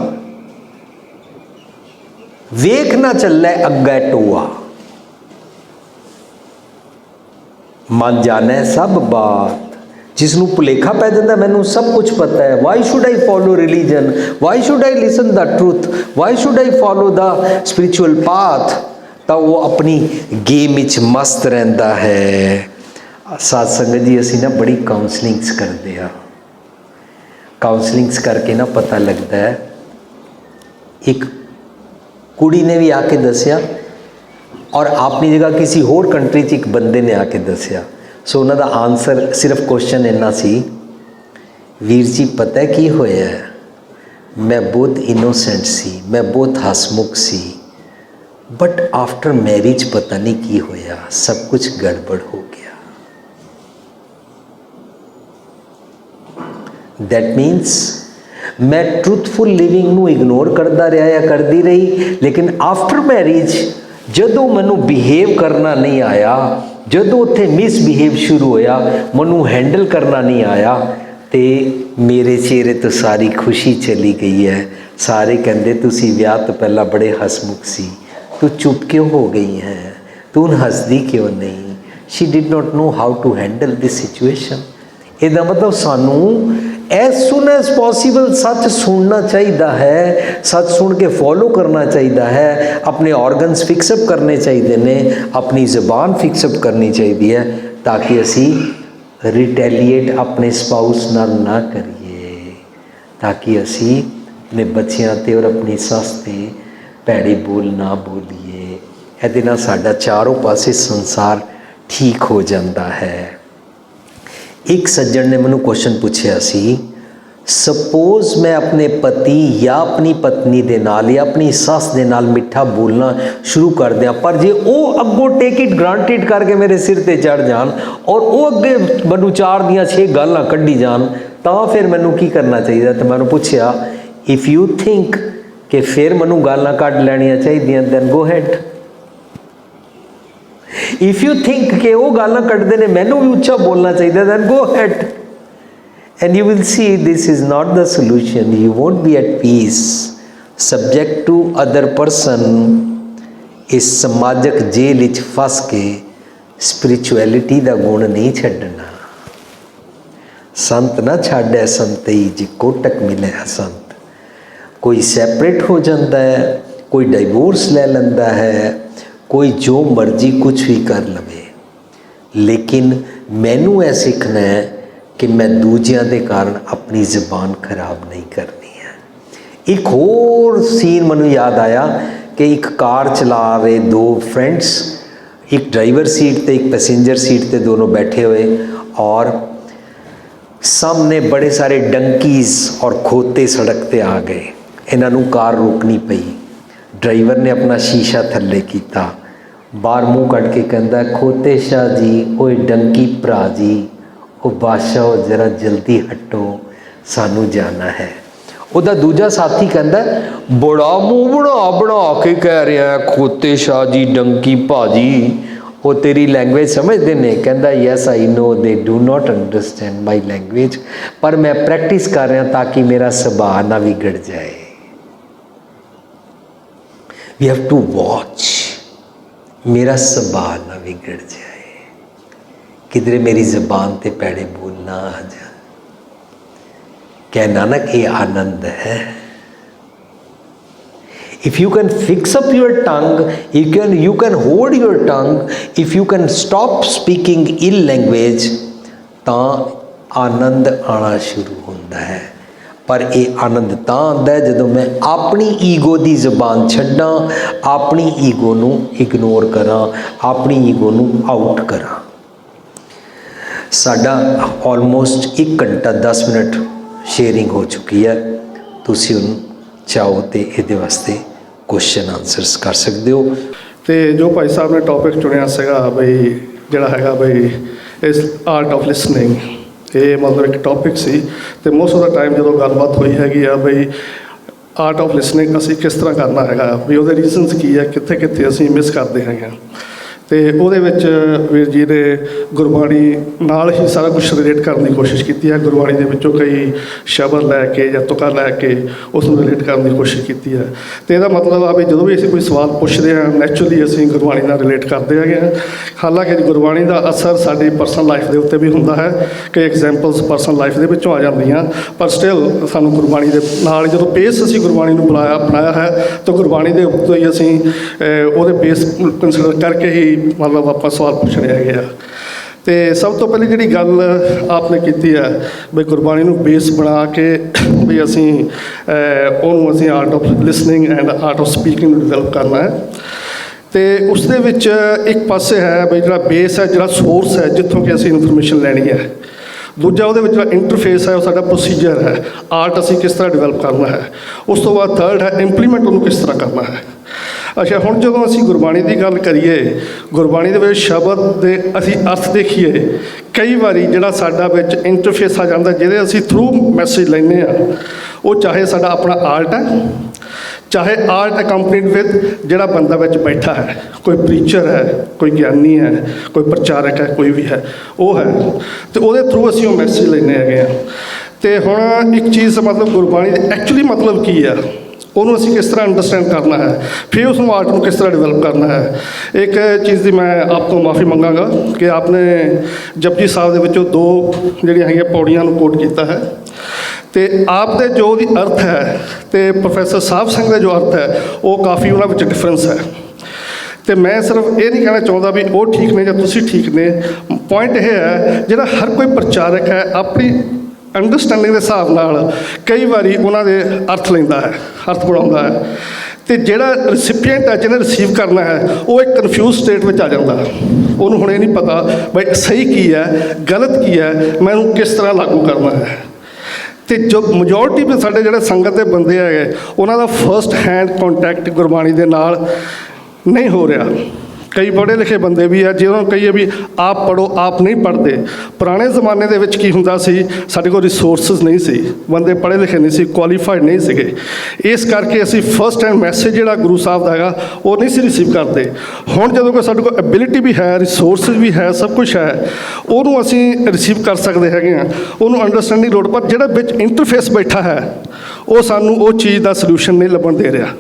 वेख ना चले अग्गे टोआ, मन जाने सब बात, जिसनों भुलेखा पै जाता मैनू सब कुछ पता है, why should I follow religion, why should I listen the truth, why should I follow the spiritual path, तो वो अपनी गेम विच मस्त रहता है। साध संगत जी असी ना बड़ी काउंसलिंग्स करते हैं, काउंसलिंग्स करके ना पता लगता है। एक कुड़ी ने भी आके दसिया और अपनी जगह किसी होर कंट्री च एक बंदे ने आके दसिया। सो उन्होंने आंसर सिर्फ क्वेश्चन इन्ना सी, वीर जी पता है की होया है, मैं बहुत इनोसेंट सी, मैं बहुत हसमुख सी, बट आफ्टर मैरिज पता नहीं की होया, सब कुछ गड़बड़ हो गया। दैट मीन्स मैं ट्रुथफुल लिविंग नू इग्नोर करता रहा या करती रही, लेकिन आफ्टर मैरिज जदों मैनू बिहेव करना नहीं आया, जदों उत्थे मिसबिहेव शुरू होया, मैनू हैंडल करना नहीं आया, तो मेरे चेहरे तो सारी खुशी चली गई है। सारे कहते तुसी विआह तो पहला बड़े हसमुख सी, तू चुप क्यों हो गई है, तू हंसदी क्यों नहीं, she did not know how to handle this situation. ਇਹਦਾ मतलब ਸਾਨੂੰ एज सुन एज पॉसिबल सच सुनना चाहिए है, सच सुन के फॉलो करना चाहिए है, अपने ऑर्गनस फिक्सअप करने चाहिए ने, अपनी ज़बान फिक्सअप करनी चाहिए है, ताकि असी रिटेलीएट अपने स्पाउस नाल ना करिए, ताकि असी अपने बच्चों ते और अपनी सस ते भैड़े बोल ना बोलीए। ਇਹਦੇ ਨਾਲ साडा चारों पासे संसार ठीक हो जाता है। एक सज्जन ने मैनू क्वेश्चन पूछा सी, सपोज मैं अपने पति या अपनी पत्नी दे नाल या अपनी सस दे नाल मिठा बोलना शुरू कर दिया, पर जे वो अगों टेक इट ग्रांटेड करके मेरे सिर ते चढ़ जान और वो अगे मैनू 4 दियां 6 गालां कढ़ी जान, तो फिर मैनू की करना चाहिए? तो मैंने पूछा, इफ यू थिंक कि फिर मैनू गालां कढ़ लैनियां चाहिए, then go ahead. If you think कि वो गालां कढ़ते ने मैनू भी उच्चा बोलना चाहिए, then go ahead. And you will see this is not the solution. You won't be at peace. Subject to other person इस समाजक जेल विच फस के स्पिरिचुअलिटी का गुण नहीं छड्डना। संत ना छाड़े संतई जी कोटक मिले संत। कोई सैपरेट हो जाता है, कोई डाइवोर्स ले लेंदा है, कोई जो मर्जी कुछ भी कर लवे, लेकिन मैनू यह सीखना है कि मैं दूजियां दे कारण अपनी ज़बान खराब नहीं करनी है। एक होर सीन मैनू याद आया कि एक कार चला रहे 2 फ्रेंड्स, एक ड्राइवर सीट ते एक पैसेंजर सीट ते दोनों बैठे हुए, और सामने बड़े सारे डंकीज़ और खोते सड़क ते आ गए। इन्हों कार रोकनी पई। ड्राइवर ने अपना शीशा थल्ले किया, बाहर मूँह कट के कहता, खोते शाह जी, ओए डंकी भरा जी, ओ बादशाह जरा जल्दी हटो, सानू जाना है। उहदा दूजा साथी कहता, बड़ा मूँह बना बना के कह रहा है खोते शाह जी, डंकी भाजी, वो तेरी लैंग्वेज समझते हैं? कहता, yes I know they do not understand my language, पर मैं प्रैक्टिस कर रहा ताकि मेरा सुभाव ना बिगड़ जाए। वी हैव टू वॉच, मेरा सुभाव ना बिगड़ जाए, किधरे मेरी ज़बान ते पैड़े बोल ना आ जाए। क्या नानक ये आनंद है? If you can fix up your tongue, you can hold your tongue, if you can stop speaking ill language, तो आनंद आना शुरू होता है। पर यह आनंद तां आंदा है जदों मैं अपनी ईगो की जबान छड्डां, अपनी ईगो नूं इग्नोर करा, अपनी ईगो नूं आउट करा। साडा ऑलमोस्ट 1 घंटा 10 मिनट शेयरिंग हो चुकी है। तुसीं हुण चाहो तो ये वास्ते क्वेश्चन आंसरस कर सकते हो। तो जो भाई साहब ने टॉपिक चुनिया सीगा बई जिहड़ा हैगा बई इस आर्ट ऑफ लिसनिंग, ये मतलब एक टॉपिक सी। तो मोस्ट ऑफ द टाइम जो गलबात हुई हैगी आ बई आर्ट ऑफ लिसनिंग असी किस तरह करना हैगा, भी वो रीजनस की है, कित्थे कित्थे असी मिस करते हैं। तो ਉਹਦੇ ਵਿੱਚ ਵੀਰ ਜੀ ਨੇ ਗੁਰਬਾਣੀ ਨਾਲ ਹੀ ਸਾਰਾ ਕੁਝ ਰਿਲੇਟ ਕਰਨ ਦੀ ਕੋਸ਼ਿਸ਼ ਕੀਤੀ ਹੈ। ਗੁਰਬਾਣੀ ਦੇ ਵਿੱਚੋਂ ਕਈ ਸ਼ਬਦ ਲੈ ਕੇ ਜਾਂ ਤੁਕਾਂ ਲੈ ਕੇ ਉਸ ਨੂੰ ਰਿਲੇਟ ਕਰਨ ਦੀ ਕੋਸ਼ਿਸ਼ ਕੀਤੀ ਹੈ। ਅਤੇ ਇਹਦਾ ਮਤਲਬ ਆ ਵੀ ਜਦੋਂ ਵੀ ਅਸੀਂ ਕੋਈ ਸਵਾਲ ਪੁੱਛਦੇ ਹਾਂ, ਨੈਚੁਰਲੀ ਅਸੀਂ ਗੁਰਬਾਣੀ ਨਾਲ ਰਿਲੇਟ ਕਰਦੇ ਹੈਗੇ ਹਾਂ। ਹਾਲਾਂਕਿ ਗੁਰਬਾਣੀ ਦਾ ਅਸਰ ਸਾਡੀ ਪਰਸਨਲ ਲਾਈਫ ਦੇ ਉੱਤੇ ਵੀ ਹੁੰਦਾ ਹੈ, ਕਈ ਐਗਜ਼ਾਮਪਲਸ ਪਰਸਨਲ ਲਾਈਫ ਦੇ ਵਿੱਚੋਂ ਆ ਜਾਂਦੀਆਂ, ਪਰ ਸਟਿਲ ਸਾਨੂੰ ਗੁਰਬਾਣੀ ਦੇ ਨਾਲ ਜਦੋਂ ਬੇਸ ਅਸੀਂ ਗੁਰਬਾਣੀ ਨੂੰ ਬਣਾਇਆ ਹੈ ਤਾਂ ਗੁਰਬਾਣੀ ਦੇ ਉੱਤੇ ਹੀ ਅਸੀਂ ਉਹਦੇ ਬੇਸ ਕੰਸੀਡਰ ਕਰਕੇ ਹੀ मतलब आप सवाल पूछने है। तो सब तो पहले जी गल आपने की है भी गुरबाणी नूं बेस बना के भी असी art of listening and art of speaking develop करना है। तो उस दे विच एक पासे है भी जो बेस है, जो सोर्स है जितों कि असी इनफॉर्मेशन लैनी है। दूजा वो इंटरफेस है, वो साडा प्रोसीजर है, आर्ट असी किस तरह डिवेलप करना है। उस तो बाद थर्ड है इंप्लीमेंट उन्होंने किस तरह करना है। अच्छा हुण जदों असीं गुरबाणी की गल करिए, गुरबाणी दे शब्द दे असीं अर्थ देखिए, कई बारी जिहड़ा साडा विच इंटरफेस आ जांदा जिहदे असीं थ्रू मैसेज लैंदे आ, वो चाहे साडा अपना आर्ट है, चाहे आर्ट अकंपनीड विद जिहड़ा बंदा विच बैठा है, कोई प्रीचर है, कोई ज्ञानी है, कोई प्रचारक है, कोई भी है वो है, तो वो थ्रू असीं वो मैसेज लैंदे हैगे आ। तो हुण एक चीज़ मतलब गुरबाणी एक्चुअली मतलब की है, ਉਹਨੂੰ ਅਸੀਂ ਕਿਸ ਤਰ੍ਹਾਂ ਅੰਡਰਸਟੈਂਡ ਕਰਨਾ ਹੈ, ਫਿਰ ਉਸ ਨੂੰ ਆਰਟ ਨੂੰ ਕਿਸ ਤਰ੍ਹਾਂ ਡਿਵੈਲਪ ਕਰਨਾ ਹੈ। ਇੱਕ ਚੀਜ਼ ਦੀ ਮੈਂ ਆਪ ਤੋਂ ਮਾਫੀ ਮੰਗਾਂਗਾ ਕਿ ਆਪਨੇ ਜਪਜੀ ਸਾਹਿਬ ਦੇ ਵਿੱਚੋਂ 2 ਜਿਹੜੀਆਂ ਹੈਗੀਆਂ ਪੌੜੀਆਂ ਨੂੰ ਕੋਟ ਕੀਤਾ ਹੈ, ਤੇ ਆਪ ਦੇ ਜੋ ਉਹਦੀ ਅਰਥ ਹੈ ਤੇ ਪ੍ਰੋਫੈਸਰ ਸਾਹਿਬ ਸਿੰਘ ਦੇ ਜੋ ਅਰਥ ਹੈ ਉਹ ਕਾਫੀ ਉਹਨਾਂ ਵਿੱਚ ਡਿਫਰੈਂਸ ਹੈ। ਤੇ ਮੈਂ ਸਿਰਫ ਇਹ ਨਹੀਂ ਕਹਿਣਾ ਚਾਹੁੰਦਾ ਵੀ ਉਹ ਠੀਕ ਨੇ ਜਾਂ ਤੁਸੀਂ ਠੀਕ ਨੇ। ਪੁਆਇੰਟ ਇਹ ਹੈ ਜਿਹੜਾ ਹਰ ਕੋਈ ਪ੍ਰਚਾਰਕ ਹੈ ਆਪਣੀ ਅੰਡਰਸਟੈਂਡਿੰਗ ਦੇ ਹਿਸਾਬ ਨਾਲ ਕਈ ਵਾਰੀ ਉਹਨਾਂ ਦੇ ਅਰਥ ਲੈਂਦਾ ਹੈ, ਅਰਥ ਬਣਾਉਂਦਾ ਹੈ, ਤੇ ਜਿਹੜਾ ਰਿਸਿਪੀਐਂਟ ਹੈ ਜਿਹਨੇ ਰਿਸੀਵ ਕਰਨਾ ਹੈ ਉਹ ਇੱਕ ਕਨਫਿਊਜ਼ ਸਟੇਟ ਵਿੱਚ ਆ ਜਾਂਦਾ। ਉਹਨੂੰ ਹੁਣ ਇਹ ਨਹੀਂ ਪਤਾ ਬਈ ਸਹੀ ਕੀ ਹੈ, ਗਲਤ ਕੀ ਹੈ, ਮੈਂ ਉਹਨੂੰ ਕਿਸ ਤਰ੍ਹਾਂ ਲਾਗੂ ਕਰਨਾ ਹੈ। ਤੇ ਜੋ ਮੈਜੋਰਟੀ ਵੀ ਸਾਡੇ ਜਿਹੜੇ ਸੰਗਤ ਦੇ ਬੰਦੇ ਹੈਗੇ ਉਹਨਾਂ ਦਾ ਫਰਸਟ ਹੈਂਡ ਕੰਟੈਕਟ ਗੁਰਬਾਣੀ ਦੇ ਨਾਲ ਨਹੀਂ ਹੋ ਰਿਹਾ। ਕਈ ਪੜ੍ਹੇ ਲਿਖੇ ਬੰਦੇ ਵੀ ਆ, ਜਿਹਨਾਂ ਨੂੰ ਕਹੀਏ ਵੀ ਆਪ ਪੜ੍ਹੋ, ਆਪ ਨਹੀਂ ਪੜ੍ਹਦੇ। ਪੁਰਾਣੇ ਜ਼ਮਾਨੇ ਦੇ ਵਿੱਚ ਕੀ ਹੁੰਦਾ ਸੀ, ਸਾਡੇ ਕੋਲ ਰਿਸੋਰਸਿਸ ਨਹੀਂ ਸੀ, ਬੰਦੇ ਪੜ੍ਹੇ ਲਿਖੇ ਨਹੀਂ ਸੀ, ਕੁਆਲੀਫਾਈਡ ਨਹੀਂ ਸੀਗੇ। ਇਸ ਕਰਕੇ ਅਸੀਂ ਫਸਟ ਹੈਂਡ ਮੈਸੇਜ ਜਿਹੜਾ ਗੁਰੂ ਸਾਹਿਬ ਦਾ ਹੈਗਾ ਉਹ ਨਹੀਂ ਸੀ ਰਿਸੀਵ ਕਰਦੇ। ਹੁਣ ਜਦੋਂ ਕੋਈ ਸਾਡੇ ਕੋਲ ਐਬਿਲਿਟੀ ਵੀ ਹੈ, ਰਿਸੋਰਸਿਸ ਵੀ ਹੈ, ਸਭ ਕੁਝ ਹੈ, ਉਹਨੂੰ ਅਸੀਂ ਰਿਸੀਵ ਕਰ ਸਕਦੇ ਹੈਗੇ ਹਾਂ, ਉਹਨੂੰ ਅੰਡਰਸਟੈਂਡਿੰਗ ਲੋੜ। ਪਰ ਜਿਹੜਾ ਵਿੱਚ ਇੰਟਰਫੇਸ ਬੈਠਾ ਹੈ ਉਹ ਸਾਨੂੰ ਉਹ ਚੀਜ਼ ਦਾ ਸਲਿਊਸ਼ਨ ਨਹੀਂ ਲੱਭਣ ਦੇ ਰਿਹਾ।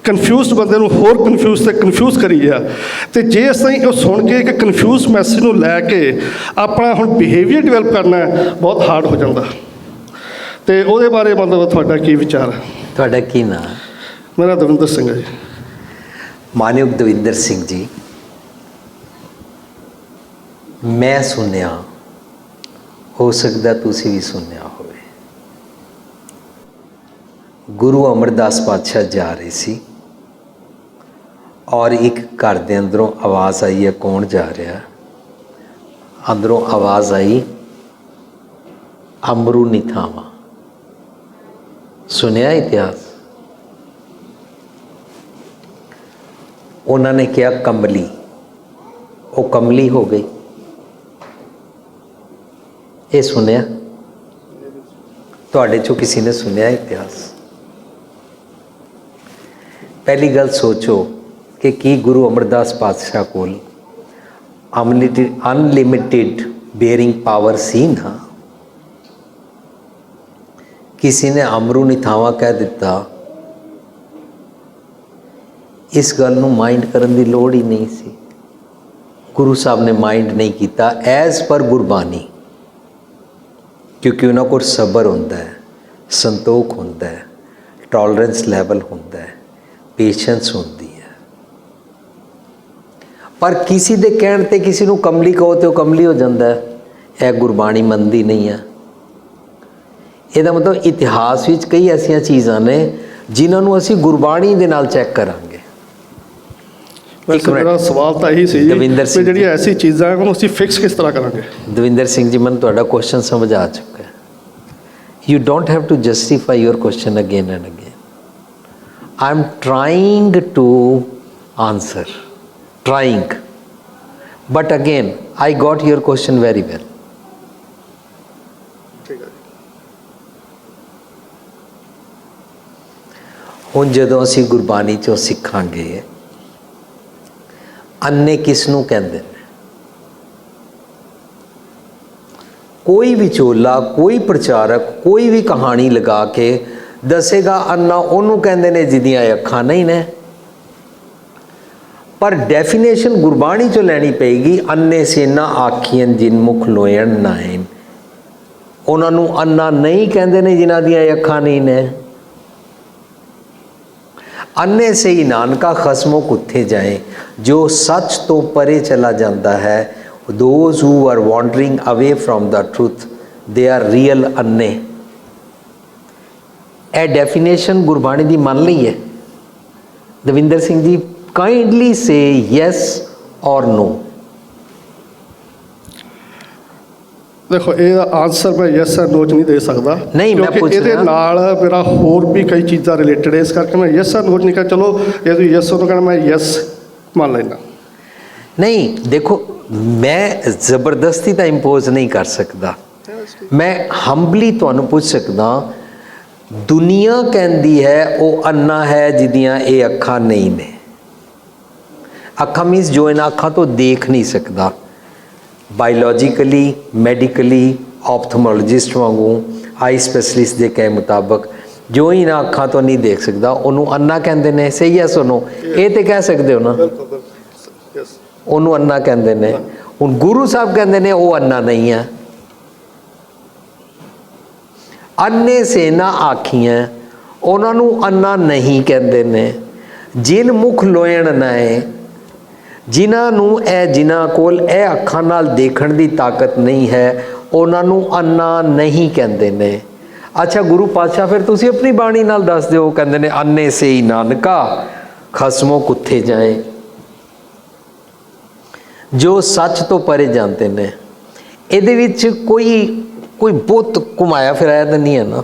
ਕਨਫਿਊਜ਼ਡ ਬੰਦੇ ਨੂੰ ਹੋਰ ਕਨਫਿਊਜ਼ ਤੇ ਕਨਫਿਊਜ਼ ਕਰੀ ਗਿਆ। ਤੇ ਜੇ ਅਸੀਂ ਉਹ ਸੁਣ ਕੇ ਇੱਕ ਕਨਫਿਊਜ਼ ਮੈਸੇਜ ਨੂੰ ਲੈ ਕੇ ਆਪਣਾ ਹੁਣ ਬਿਹੇਵੀਅਰ ਡਿਵੈਲਪ ਕਰਨਾ ਹੈ, ਬਹੁਤ ਹਾਰਡ ਹੋ ਜਾਂਦਾ। ਤੇ ਉਹਦੇ ਬਾਰੇ ਮਤਲਬ ਤੁਹਾਡਾ ਕੀ ਵਿਚਾਰ ਹੈ? ਤੁਹਾਡਾ ਕੀ ਨਾਮ ਹੈ? ਮੇਰਾ ਦਵਿੰਦਰ ਸਿੰਘ ਹੈ ਜੀ। ਮਾਨਯੋਗ ਦਵਿੰਦਰ ਸਿੰਘ ਜੀ, ਮੈਂ ਸੁਣਿਆ, ਹੋ ਸਕਦਾ ਤੁਸੀਂ ਵੀ ਸੁਣਿਆ ਹੋਵੇ, ਗੁਰੂ ਅਮਰਦਾਸ ਪਾਤਸ਼ਾਹ ਜਾ ਰਹੇ ਸੀ ਔਰ ਇੱਕ ਘਰ ਦੇ ਅੰਦਰੋਂ ਆਵਾਜ਼ ਆਈ ਹੈ, ਕੌਣ ਜਾ ਰਿਹਾ? ਅੰਦਰੋਂ ਆਵਾਜ਼ ਆਈ, ਅਮਰੂ ਨੀ ਥਾਵਾਂ। ਸੁਣਿਆ ਇਤਿਹਾਸ? ਉਹਨਾਂ ਨੇ ਕਿਹਾ ਕਮਲੀ, ਉਹ ਕਮਲੀ ਹੋ ਗਈ। ਇਹ ਸੁਣਿਆ? ਤੁਹਾਡੇ ਚੋਂ ਕਿਸੇ ਨੇ ਸੁਣਿਆ ਇਤਿਹਾਸ? ਪਹਿਲੀ ਗੱਲ ਸੋਚੋ ਕਿ ਕੀ ਗੁਰੂ ਅਮਰਦਾਸ ਪਾਤਸ਼ਾਹ ਕੋਲ ਅਨਲਿਮਿਟਿਡ ਬੇਅਰਿੰਗ ਪਾਵਰ ਸੀ ਨਾ? ਕਿਸੇ ਨੇ ਅਮਰੂ ਨੀ ਥਾਵਾਂ ਕਹਿ ਦਿੱਤਾ, ਇਸ ਗੱਲ ਨੂੰ ਮਾਈਂਡ ਕਰਨ ਦੀ ਲੋੜ ਹੀ ਨਹੀਂ ਸੀ। ਗੁਰੂ ਸਾਹਿਬ ਨੇ ਮਾਈਂਡ ਨਹੀਂ ਕੀਤਾ ਐਜ਼ ਪਰ ਗੁਰਬਾਣੀ, ਕਿਉਂਕਿ ਉਹਨਾਂ ਕੋਲ ਸਬਰ ਹੁੰਦਾ ਹੈ, ਸੰਤੋਖ ਹੁੰਦਾ ਹੈ, ਟੋਲਰੈਂਸ ਲੈਵਲ ਹੁੰਦਾ ਹੈ, ਪੇਸ਼ੈਂਸ ਹੁੰਦੀ ਹੈ। ਪਰ ਕਿਸੇ ਦੇ ਕਹਿਣ ਤੇ ਕਿਸੇ ਨੂੰ ਕਮਲੀ ਕਹੋ ਤੇ ਉਹ ਕਮਲੀ ਹੋ ਜਾਂਦਾ ਹੈ। ਇਹ ਗੁਰਬਾਣੀ ਮੰਨਦੀ ਨਹੀਂ ਹੈ। ਇਹਦਾ ਮਤਲਬ ਇਤਿਹਾਸ ਵਿੱਚ ਕਈ ਐਸੀਆਂ ਚੀਜ਼ਾਂ ਨੇ ਜਿਨ੍ਹਾਂ ਨੂੰ ਅਸੀਂ ਗੁਰਬਾਣੀ ਦੇ ਨਾਲ ਚੈੱਕ ਕਰਾਂਗੇ। ਮੇਰਾ ਸਵਾਲ ਤਾਂ ਇਹੀ ਸੀ ਦਵਿੰਦਰ ਸਿੰਘ, ਜਿਹੜੀਆਂ ਐਸੀ ਚੀਜ਼ਾਂ ਉਹਨੂੰ ਅਸੀਂ ਫਿਕਸ ਕਿਸ ਤਰ੍ਹਾਂ ਕਰਾਂਗੇ? ਦਵਿੰਦਰ ਸਿੰਘ ਜੀ, ਮੈਨੂੰ ਤੁਹਾਡਾ ਕੁਐਸਚਨ ਸਮਝ ਆ ਚੁੱਕਾ ਹੈ। You don't have to justify your question again and again. I am trying to answer, trying, but again I got your question very well. ਹੁਣ ਜਦੋਂ ਅਸੀਂ ਗੁਰਬਾਣੀ ਚੋਂ ਸਿੱਖਾਂਗੇ, ਅੰਨੇ ਕਿਸ ਨੂੰ ਕਹਿੰਦੇ ਨੇ? ਕੋਈ ਵਿਚੋਲਾ, ਕੋਈ ਪ੍ਰਚਾਰਕ, ਕੋਈ ਵੀ ਕਹਾਣੀ ਲਗਾ ਕੇ ਦੱਸੇਗਾ ਅੰਨਾ ਉਹਨੂੰ ਕਹਿੰਦੇ ਨੇ ਜਿਹਦੀਆਂ ਅੱਖਾਂ ਨਹੀਂ ਨੇ। ਪਰ ਡੈਫੀਨੇਸ਼ਨ ਗੁਰਬਾਣੀ ਚੋਂ ਲੈਣੀ ਪਏਗੀ। ਅੰਨੇ ਸੇਨਾ ਆਖੀਆਂ ਜਿਨ ਮੁਖ ਲੋਇਣ ਨਾਇਨ, ਉਹਨਾਂ ਨੂੰ ਅੰਨਾ ਨਹੀਂ ਕਹਿੰਦੇ ਨੇ ਜਿਨ੍ਹਾਂ ਦੀਆਂ ਅੱਖਾਂ ਨਹੀਂ ਨੇ। ਅੰਨੇ ਸੇ ਹੀ ਨਾਨਕਾ ਖਸਮੋ ਕੁੱਥੇ ਜਾਏ, ਜੋ ਸੱਚ ਤੋਂ ਪਰੇ ਚਲਾ ਜਾਂਦਾ ਹੈ। ਦੋਜ਼ ਹੂ ਆਰ ਵਾਂਡਰਿੰਗ ਅਵੇ from the truth, they are real ਅੰਨੇ। ਇਹ ਡੈਫੀਨੇਸ਼ਨ ਗੁਰਬਾਣੀ ਦੀ ਮੰਨ ਲਈ ਹੈ। ਦਵਿੰਦਰ ਸਿੰਘ ਜੀ, ਕਾਈਂਡਲੀ ਸੇ ਯੈਸ ਔਰ ਨੋ। ਦੇਖੋ, ਇਹਦਾ ਆਨਸਰ ਮੈਂ ਯੈਸ ਐਂਡ ਨੋ ਚ ਨਹੀਂ ਦੇ ਸਕਦਾ। ਨਹੀਂ, ਮੈਂ ਪੁੱਛ ਰਿਹਾ, ਇਹਦੇ ਨਾਲ ਮੇਰਾ ਹੋਰ ਵੀ ਕਈ ਚੀਜ਼ਾਂ ਰਿਲੇਟਡ ਹੈ, ਇਸ ਕਰਕੇ ਮੈਂ ਯੈਸ ਐਂਡ ਨੋ ਚ ਨਹੀਂ ਕਹਾਂ। ਚਲੋ ਇਹ ਤੁਸੀਂ ਯੈਸ ਉਹਨੂੰ ਕਹਿਣਾ, ਮੈਂ ਯੈਸ ਮੰਨ ਲੈਣਾ। ਨਹੀਂ, ਦੇਖੋ, ਮੈਂ ਜ਼ਬਰਦਸਤੀ ਤਾਂ ਇੰਪੋਜ਼ ਨਹੀਂ ਕਰ ਸਕਦਾ। ਮੈਂ ਹੰਬਲੀ ਤੁਹਾਨੂੰ ਪੁੱਛ ਸਕਦਾ, ਦੁਨੀਆ ਕਹਿੰਦੀ ਹੈ ਉਹ ਅੰਨਾ ਹੈ ਜਿਹਦੀਆਂ ਇਹ ਅੱਖਾਂ ਨਹੀਂ ਨੇ। ਅੱਖਾਂ ਮੀਨਸ ਜੋ ਇਹਨਾਂ ਅੱਖਾਂ ਤੋਂ ਦੇਖ ਨਹੀਂ ਸਕਦਾ। ਬਾਇਓਲੋਜੀਕਲੀ, ਮੈਡੀਕਲੀ, ਆਪਥਮੋਲੋਜਿਸਟ ਵਾਂਗੂ, ਆਈ ਸਪੈਸ਼ਲਿਸਟ ਦੇ ਕਹੇ ਮੁਤਾਬਕ ਜੋ ਹੀ ਨਾ ਅੱਖਾਂ ਤੋਂ ਨਹੀਂ ਦੇਖ ਸਕਦਾ ਉਹਨੂੰ ਅੰਨਾ ਕਹਿੰਦੇ ਨੇ। ਸਹੀ ਹੈ ਸੁਣੋ, ਇਹ ਤੇ ਕਹਿ ਸਕਦੇ ਹੋ ਨਾ, ਬਿਲਕੁਲ ਯੈਸ, ਉਹਨੂੰ ਅੰਨਾ ਕਹਿੰਦੇ ਨੇ। ਹੁਣ ਗੁਰੂ ਸਾਹਿਬ ਕਹਿੰਦੇ ਨੇ ਉਹ ਅੰਨਾ ਨਹੀਂ ਹੈ। ਅੰਨੇ ਸੇ ਨਾ ਆਖੀਆਂ, ਉਹਨਾਂ ਨੂੰ ਅੰਨਾ ਨਹੀਂ ਕਹਿੰਦੇ ਨੇ। ਜਿਨ ਮੁਖ ਲੋਇਣ ਨਾਏ, ਜਿਨ੍ਹਾਂ ਨੂੰ ਜਿਨ੍ਹਾਂ ਕੋਲ ਇਹ ਅੱਖਾਂ ਨਾਲ ਦੇਖਣ ਦੀ ਤਾਕਤ ਨਹੀਂ ਹੈ, ਉਹਨਾਂ ਨੂੰ ਅੰਨਾ ਨਹੀਂ ਕਹਿੰਦੇ ਨੇ। ਅੱਛਾ ਗੁਰੂ ਪਾਤਸ਼ਾਹ ਫਿਰ ਤੁਸੀਂ ਆਪਣੀ ਬਾਣੀ ਨਾਲ ਦੱਸ ਦਿਓ। ਕਹਿੰਦੇ ਨੇ ਅੰਨੇ ਸੇ ਹੀ ਨਾਨਕਾ ਖਸਮੋ ਕੁੱਥੇ ਜਾਏ, ਜੋ ਸੱਚ ਤੋਂ ਪਰੇ ਜਾਂਦੇ ਨੇ। ਇਹਦੇ ਵਿੱਚ ਕੋਈ ਬਹੁਤ ਘੁਮਾਇਆ ਫਿਰਾਇਆ ਤਾਂ ਨਹੀਂ ਹੈ ਨਾ?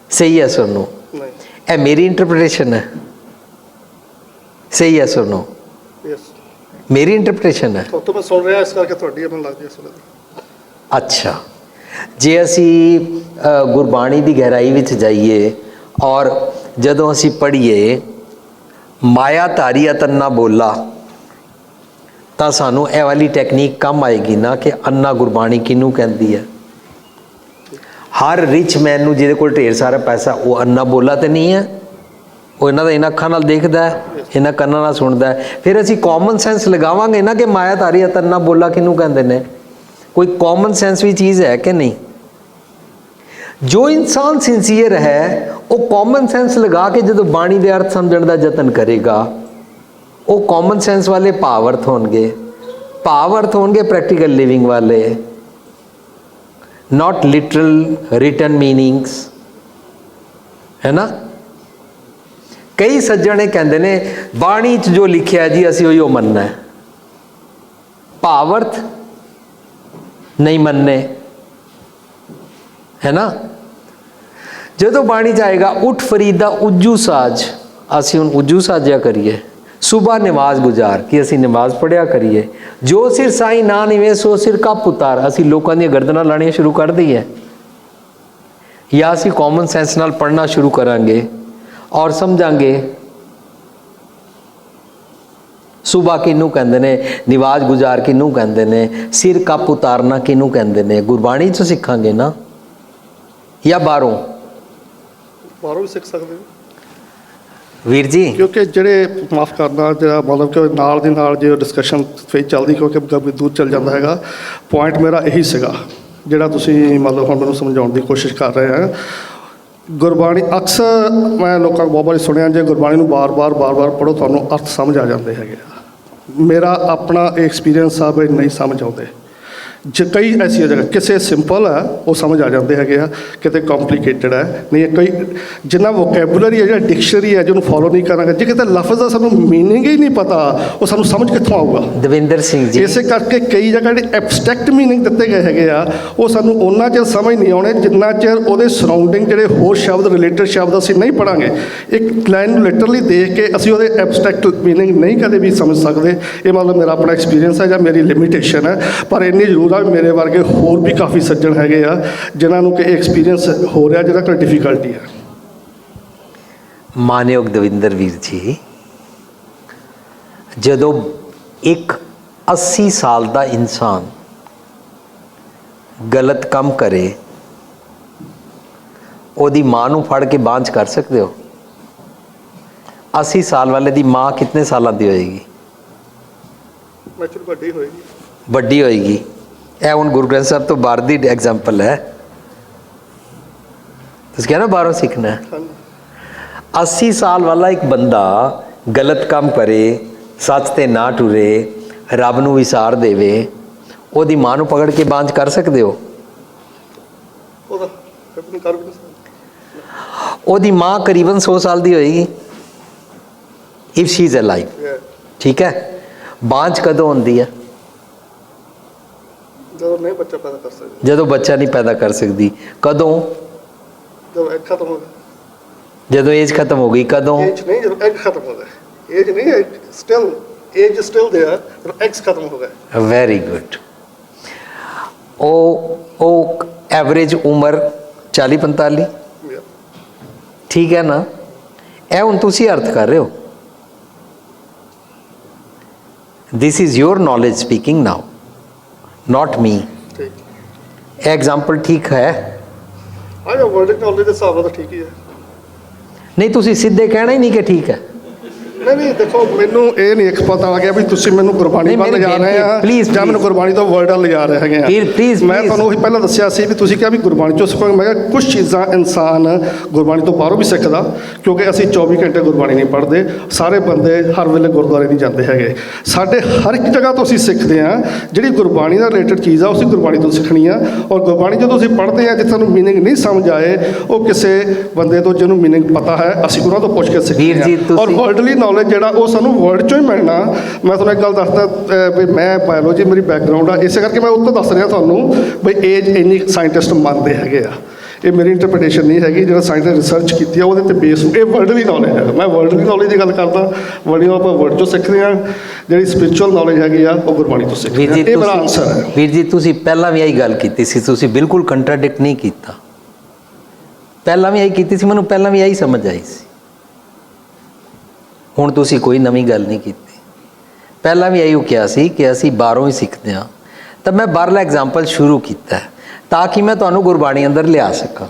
ਸਹੀ ਹੈ ਸੁਣੋ, ਨਹੀਂ ਇਹ ਮੇਰੀ ਇੰਟਰਪ੍ਰੀਟੇਸ਼ਨ ਹੈ। ਸਹੀ ਹੈ ਸੁਣੋ, ਯੈਸ, ਮੇਰੀ ਇੰਟਰਪ੍ਰੀਟੇਸ਼ਨ ਹੈ। ਤੋਂ ਮੈਂ ਸੁਣ ਰਿਹਾ, ਇਸ ਕਰਕੇ ਤੁਹਾਡੀ ਮੈਨੂੰ ਲੱਗਦੀ ਹੈ ਸੁਣ। ਅੱਛਾ, ਜੇ ਅਸੀਂ ਗੁਰਬਾਣੀ ਦੀ ਗਹਿਰਾਈ ਵਿੱਚ ਜਾਈਏ ਔਰ ਜਦੋਂ ਅਸੀਂ ਪੜ੍ਹੀਏ ਮਾਇਆ ਧਾਰੀ ਅਤੰਨਾ ਬੋਲਾ, ਤਾਂ ਸਾਨੂੰ ਇਹ ਵਾਲੀ ਟੈਕਨੀਕ ਕੰਮ ਆਏਗੀ ਨਾ ਕਿ ਅੰਨਾ ਗੁਰਬਾਣੀ ਕਿਹਨੂੰ ਕਹਿੰਦੀ ਹੈ। ਹਰ ਰਿਚ ਮੈਨ ਨੂੰ ਜਿਹਦੇ ਕੋਲ ਢੇਰ ਸਾਰਾ ਪੈਸਾ, ਉਹ ਅੰਨਾ ਬੋਲਾ ਤਾਂ ਨਹੀਂ ਹੈ। ਉਹ ਇਹਨਾਂ ਅੱਖਾਂ ਨਾਲ ਦੇਖਦਾ ਹੈ, ਇਹਨਾਂ ਕੰਨਾਂ ਨਾਲ ਸੁਣਦਾ ਹੈ। ਫਿਰ ਅਸੀਂ ਕਾਮਨ ਸੈਂਸ ਲਗਾਵਾਂਗੇ ਨਾ ਕਿ ਮਾਇਆ ਧਾਰੀ ਅਤੰਨਾ ਬੋਲਾ ਕਿਹਨੂੰ ਕਹਿੰਦੇ ਨੇ। ਕੋਈ ਕਾਮਨ ਸੈਂਸ ਵੀ ਚੀਜ਼ ਹੈ ਕਿ ਨਹੀਂ? ਜੋ ਇਨਸਾਨ ਸਿੰਸੀਅਰ ਹੈ ਉਹ ਕਾਮਨ ਸੈਂਸ ਲਗਾ ਕੇ ਜਦੋਂ ਬਾਣੀ ਦੇ ਅਰਥ ਸਮਝਣ ਦਾ ਯਤਨ ਕਰੇਗਾ, ਉਹ ਕਾਮਨ ਸੈਂਸ ਵਾਲੇ ਭਾਵ ਅਰਥ ਹੋਣਗੇ। ਭਾਵ ਅਰਥ ਹੋਣਗੇ ਪ੍ਰੈਕਟੀਕਲ ਲਿਵਿੰਗ ਵਾਲੇ, ਨਾਟ ਲਿਟਰਲ ਰਿਟਨ ਮੀਨਿੰਗਸ, ਹੈ ਨਾ। ਕਈ ਸੱਜਣੇ ਕਹਿੰਦੇ ਨੇ ਬਾਣੀ 'ਚ ਜੋ ਲਿਖਿਆ ਜੀ ਅਸੀਂ ਉਹੀ ਮੰਨਣਾ ਹੈ, ਭਾਵ ਅਰਥ ਨਹੀਂ ਮੰਨਣੇ, ਹੈ ਨਾ। ਜਦੋਂ ਬਾਣੀ 'ਚ ਆਏਗਾ ਉੱਠ ਫਰੀਦਾ ਉੱਜੂ ਸਾਜ, ਅਸੀਂ ਹੁਣ ਉੱਜੂ ਸਾਜਿਆ ਕਰੀਏ। ਸੁਬਹ ਨਮਾਜ਼ ਗੁਜ਼ਾਰ, ਕਿ ਅਸੀਂ ਨਮਾਜ਼ ਪੜ੍ਹਿਆ ਕਰੀਏ। ਜੋ ਸਿਰ ਸਾਈਂ ਨਾ ਨਿਵੇ ਸੋ ਸਿਰ ਕੱਪ ਉਤਾਰ, ਅਸੀਂ ਲੋਕਾਂ ਦੀਆਂ ਗਰਦਨਾਂ ਲਾਣੀਆਂ ਸ਼ੁਰੂ ਕਰ ਦਈਏ। ਜਾਂ ਅਸੀਂ ਕਾਮਨ ਸੈਂਸ ਨਾਲ ਪੜ੍ਹਨਾ ਸ਼ੁਰੂ ਕਰਾਂਗੇ ਔਰ ਸਮਝਾਂਗੇ ਸੁਬਹ ਕਿਹਨੂੰ ਕਹਿੰਦੇ ਨੇ, ਨਿਵਾਜ਼ ਗੁਜ਼ਾਰ ਕਿਹਨੂੰ ਕਹਿੰਦੇ ਨੇ, ਸਿਰ ਕੱਪ ਉਤਾਰਨਾ ਕਿਹਨੂੰ ਕਹਿੰਦੇ ਨੇ। ਗੁਰਬਾਣੀ 'ਚੋਂ ਸਿੱਖਾਂਗੇ ਨਾ, ਜਾਂ ਬਾਹਰੋਂ ਵੀ ਸਿੱਖ ਸਕਦੇ ਵੀਰ ਜੀ। ਕਿਉਂਕਿ ਜਿਹੜੇ ਮਾਫ ਕਰਨਾ, ਜਿਹੜਾ ਮਤਲਬ ਕਿ ਨਾਲ ਦੀ ਨਾਲ ਜੇ ਡਿਸਕਸ਼ਨ ਫਿਰ ਚੱਲਦੀ, ਕਿਉਂਕਿ ਕਾਫੀ ਦੂਰ ਚੱਲ ਜਾਂਦਾ ਹੈਗਾ। ਪੁਆਇੰਟ ਮੇਰਾ ਇਹੀ ਸੀਗਾ ਜਿਹੜਾ ਤੁਸੀਂ ਮਤਲਬ ਹੁਣ ਮੈਨੂੰ ਸਮਝਾਉਣ ਦੀ ਕੋਸ਼ਿਸ਼ ਕਰ ਰਹੇ ਆ। ਗੁਰਬਾਣੀ ਅਕਸਰ ਮੈਂ ਲੋਕਾਂ ਕੋਲ ਬਹੁਤ ਵਾਰੀ ਸੁਣਿਆ, ਜੇ ਗੁਰਬਾਣੀ ਨੂੰ ਬਾਰ-ਬਾਰ ਪੜ੍ਹੋ ਤੁਹਾਨੂੰ ਅਰਥ ਸਮਝ ਆ ਜਾਂਦੇ ਹੈਗੇ ਆ। ਮੇਰਾ ਆਪਣਾ ਐਕਸਪੀਰੀਅੰਸ ਆ ਵੀ ਨਹੀਂ ਸਮਝ ਆਉਂਦੇ। ਜੇ ਕਈ ਐਸੀਆਂ ਜਗ੍ਹਾ ਕਿਸੇ ਸਿੰਪਲ ਹੈ ਉਹ ਸਮਝ ਆ ਜਾਂਦੇ ਹੈਗੇ ਆ, ਕਿਤੇ ਕੰਪਲੀਕੇਟਡ ਹੈ ਨਹੀਂ। ਕਈ ਜਿੰਨਾ ਵੋਕੈਬੂਲਰੀ ਹੈ, ਜਿਹੜਾ ਡਿਕਸ਼ਨਰੀ ਹੈ, ਜਿਹਨੂੰ ਫੋਲੋ ਨਹੀਂ ਕਰਾਂਗੇ, ਜੇ ਕਿਤੇ ਲਫ਼ਜ਼ ਦਾ ਸਾਨੂੰ ਮੀਨਿੰਗ ਹੀ ਨਹੀਂ ਪਤਾ, ਉਹ ਸਾਨੂੰ ਸਮਝ ਕਿੱਥੋਂ ਆਊਗਾ। ਦਵਿੰਦਰ ਸਿੰਘ ਜੀ, ਇਸੇ ਕਰਕੇ ਕਈ ਜਗ੍ਹਾ ਜਿਹੜੇ ਐਬਸਟਰੈਕਟ ਮੀਨਿੰਗ ਦਿੱਤੇ ਗਏ ਹੈਗੇ ਆ, ਉਹ ਸਾਨੂੰ ਉਹਨਾਂ ਚਿਰ ਸਮਝ ਨਹੀਂ ਆਉਣੇ ਜਿੰਨਾ ਚਿਰ ਉਹਦੇ ਸਰਾਊਂਡਿੰਗ ਜਿਹੜੇ ਹੋਰ ਸ਼ਬਦ, ਰਿਲੇਟਡ ਸ਼ਬਦ ਅਸੀਂ ਨਹੀਂ ਪੜ੍ਹਾਂਗੇ। ਇੱਕ ਲਾਈਨ ਨੂੰ ਲਿਟਰਲੀ ਦੇਖ ਕੇ ਅਸੀਂ ਉਹਦੇ ਐਬਸਟਰੈਕਟ ਮੀਨਿੰਗ ਨਹੀਂ ਕਦੇ ਵੀ ਸਮਝ ਸਕਦੇ। ਇਹ ਮਤਲਬ ਮੇਰਾ ਆਪਣਾ ਐਕਸਪੀਰੀਅੰਸ ਹੈ ਜਾਂ ਮੇਰੀ ਲਿਮਿਟੇਸ਼ਨ ਹੈ। ਪਰ ਇੰਨੀ ਜ਼ਰੂਰ ਆ, ਮੇਰੇ ਵਰਗੇ ਹੋਰ ਵੀ ਕਾਫੀ ਸੱਜਣ ਹੈਗੇ ਆ ਜਿਨ੍ਹਾਂ ਨੂੰ ਕਿ ਐਕਸਪੀਰੀਅੰਸ ਹੋ ਰਿਹਾ, ਜਿਹਦਾ ਕੋਈ ਡਿਫਿਕਲਟੀ ਹੈ। ਮਾਨਯੋਗ ਦਵਿੰਦਰ ਵੀਰ ਜੀ, ਜਦੋਂ ਇੱਕ 80 ਸਾਲ ਦਾ ਇਨਸਾਨ ਗਲਤ ਕੰਮ ਕਰੇ, ਉਹਦੀ ਮਾਂ ਨੂੰ ਫੜ ਕੇ ਬਾਂਝ ਕਰ ਸਕਦੇ ਹੋ? 80 ਸਾਲ ਵਾਲੇ ਦੀ ਮਾਂ ਕਿੰਨੇ ਸਾਲਾਂ ਦੀ ਹੋਏਗੀ? ਵੱਡੀ ਹੋਏਗੀ। ਵੱਡੀ ਹੋਏਗੀ। ਇਹ ਹੁਣ ਗੁਰੂ ਗ੍ਰੰਥ ਸਾਹਿਬ ਤੋਂ ਬਾਹਰ ਦੀ ਐਗਜ਼ਾਮਪਲ ਹੈ। ਤੁਸੀਂ ਕਹਿਣਾ ਬਾਹਰੋਂ ਸਿੱਖਣਾ ਹੈ। 80 ਸਾਲ ਵਾਲਾ ਇੱਕ ਬੰਦਾ ਗਲਤ ਕੰਮ ਕਰੇ, ਸੱਚ ਤੇ ਨਾ ਟੁਰੇ, ਰੱਬ ਨੂੰ ਵਿਸਾਰ ਦੇਵੇ, ਉਹਦੀ ਮਾਂ ਨੂੰ ਪਕੜ ਕੇ ਬਾਂਝ ਕਰ ਸਕਦੇ ਹੋ? ਉਹਦੀ ਮਾਂ ਕਰੀਬਨ 100 ਸਾਲ ਦੀ ਹੋਏਗੀ, ਇਫ ਸ਼ੀ ਇਜ਼ ਅਲਾਈਵ। ਠੀਕ ਹੈ। ਬਾਂਝ ਕਦੋਂ ਹੁੰਦੀ ਹੈ? ਜਦੋਂ ਨਹੀਂ ਬੱਚਾ ਪੈਦਾ ਕਰ ਸਕਦੀ। ਜਦੋਂ ਬੱਚਾ ਨਹੀਂ ਪੈਦਾ ਕਰ ਸਕਦੀ। ਕਦੋਂ? ਜਦੋਂ ਐਗ ਖਤਮ ਹੋ ਗਿਆ। ਜਦੋਂ ਏਜ ਖਤਮ ਹੋ ਗਈ। ਕਦੋਂ? ਏਜ ਨਹੀਂ, ਜਦੋਂ ਐਗ ਖਤਮ ਹੋ ਗਿਆ। ਏਜ ਨਹੀਂ, ਸਟਿਲ ਏਜ ਸਟਿਲ ਦੇयर, ਜਦੋਂ ਐਗਸ ਖਤਮ ਹੋ ਗਏ। Very good. ਉਹ ਐਵਰੇਜ ਉਮਰ 40-45। ਠੀਕ ਹੈ ਨਾ। ਇਹ ਹੁਣ ਤੁਸੀਂ ਅਰਥ ਕਰ ਰਹੇ ਹੋ। This is your knowledge speaking now, not me. Example ठीक है। ਆ ਜਾ ਵਰਲਡ ਨੌਲੇਜ ਦੇ ਹਿਸਾਬ ਨਾਲ ਤਾਂ ਠੀਕ ਹੀ ਹੈ। ਨਹੀਂ ਤੁਸੀਂ ਸਿੱਧੇ ਕਹਿਣਾ ਹੀ ਨਹੀਂ ਕਿ ਠੀਕ ਹੈ। ਨਹੀਂ ਦੇਖੋ ਮੈਨੂੰ ਇਹ ਨਹੀਂ ਇੱਕ ਪਤਾ ਲੱਗਿਆ ਵੀ ਤੁਸੀਂ ਮੈਨੂੰ ਗੁਰਬਾਣੀ ਵੱਲ ਲਿਜਾ ਰਹੇ ਆ ਜਾਂ ਮੈਨੂੰ ਗੁਰਬਾਣੀ ਤੋਂ ਵਰਡ ਵੱਲ ਲਿਜਾ ਰਹੇ ਹੈਗੇ ਆ। ਮੈਂ ਤੁਹਾਨੂੰ ਉਹੀ ਪਹਿਲਾਂ ਦੱਸਿਆ ਸੀ ਵੀ ਤੁਸੀਂ ਕਿਹਾ ਵੀ ਗੁਰਬਾਣੀ ਚੋਂ ਸਿੱਖਾਂਗੇ। ਮੈਂ ਕਿਹਾ ਕੁਝ ਚੀਜ਼ਾਂ ਇਨਸਾਨ ਗੁਰਬਾਣੀ ਤੋਂ ਬਾਹਰੋਂ ਵੀ ਸਿੱਖਦਾ, ਕਿਉਂਕਿ ਅਸੀਂ 24 ਘੰਟੇ ਗੁਰਬਾਣੀ ਨਹੀਂ ਪੜ੍ਹਦੇ। ਸਾਰੇ ਬੰਦੇ ਹਰ ਵੇਲੇ ਗੁਰਦੁਆਰੇ ਨਹੀਂ ਜਾਂਦੇ ਹੈਗੇ। ਸਾਡੇ ਹਰ ਇੱਕ ਜਗ੍ਹਾ ਤੋਂ ਅਸੀਂ ਸਿੱਖਦੇ ਹਾਂ। ਜਿਹੜੀ ਗੁਰਬਾਣੀ ਨਾਲ ਰਿਲੇਟਡ ਚੀਜ਼ ਆ ਅਸੀਂ ਗੁਰਬਾਣੀ ਤੋਂ ਸਿੱਖਣੀ ਆ। ਔਰ ਗੁਰਬਾਣੀ ਜਦੋਂ ਅਸੀਂ ਪੜ੍ਹਦੇ ਹਾਂ, ਜੇ ਸਾਨੂੰ ਮੀਨਿੰਗ ਨਹੀਂ ਸਮਝ ਆਏ, ਉਹ ਕਿਸੇ ਬੰਦੇ ਤੋਂ ਜਿਹਨੂੰ ਮੀਨਿੰਗ ਪਤਾ ਹੈ ਅਸੀਂ ਉਹਨਾਂ ਤੋਂ ਪੁੱਛ ਕੇ ਸਿੱਖਦੇ ਹਾਂ। ਔਰ ਵਰਲਡਲੀ ਨੌਲੇਜ ਜਿਹੜਾ ਉਹ ਸਾਨੂੰ ਵਰਡ ਚੋਂ ਹੀ ਮਿਲਣਾ। ਮੈਂ ਤੁਹਾਨੂੰ ਇੱਕ ਗੱਲ ਦੱਸਦਾ ਵੀ ਮੈਂ ਬਾਇਓਲੋਜੀ ਮੇਰੀ ਬੈਕਗਰਾਊਂਡ ਆ, ਇਸੇ ਕਰਕੇ ਮੈਂ ਉਹ ਤੋਂ ਦੱਸ ਰਿਹਾ ਤੁਹਾਨੂੰ ਵੀ ਏਜ ਇੰਨੀ ਸਾਇੰਟਿਸਟ ਮੰਨਦੇ ਹੈਗੇ ਆ। ਇਹ ਮੇਰੀ ਇੰਟਰਪ੍ਰੀਟੇਸ਼ਨ ਨਹੀਂ ਹੈਗੀ, ਜਿਹੜਾ ਸਾਇੰਸ ਰਿਸਰਚ ਕੀਤੀ ਆ ਉਹਦੇ ਤੇ ਬੇਸ ਇਹ ਵਰਲਡਲੀ ਨੌਲੇਜ ਹੈ। ਮੈਂ ਵਰਲਡਲੀ ਨੌਲੇਜ ਦੀ ਗੱਲ ਕਰਦਾ। ਵਰਲਡਲੀ ਆਪਾਂ ਵਰਡ ਚੋਂ ਸਿੱਖਦੇ ਹਾਂ। ਜਿਹੜੀ ਸਪਿਰਿਚੁਅਲ ਨੌਲੇਜ ਹੈਗੀ ਆ ਉਹ ਗੁਰਬਾਣੀ ਤੋਂ ਸਿੱਖਦੇ ਹਾਂ। ਇਹ ਮੇਰਾ ਆਨਸਰ ਹੈ। ਵੀਰ ਜੀ ਤੁਸੀਂ ਪਹਿਲਾਂ ਵੀ ਇਹੀ ਗੱਲ ਕੀਤੀ ਸੀ, ਤੁਸੀਂ ਬਿਲਕੁਲ ਕੰਟਰਾਡਿਕਟ ਨਹੀਂ ਕੀਤਾ। ਪਹਿਲਾਂ ਵੀ ਇਹੀ ਕੀਤੀ ਸੀ, ਮੈਨੂੰ ਪਹਿਲਾਂ ਵੀ ਇਹੀ ਸਮਝ ਆਈ ਸੀ। ਹੁਣ ਤੁਸੀਂ ਕੋਈ ਨਵੀਂ ਗੱਲ ਨਹੀਂ ਕੀਤੀ। ਪਹਿਲਾਂ ਵੀ ਇਹੀ ਕਿਹਾ ਸੀ ਕਿ ਅਸੀਂ ਬਾਹਰੋਂ ਹੀ ਸਿੱਖਦੇ ਹਾਂ। ਤਾਂ ਮੈਂ ਬਾਹਰਲਾ ਐਗਜ਼ਾਮਪਲ ਸ਼ੁਰੂ ਕੀਤਾ ਤਾਂ ਕਿ ਮੈਂ ਤੁਹਾਨੂੰ ਗੁਰਬਾਣੀ ਅੰਦਰ ਲਿਆ ਸਕਾਂ।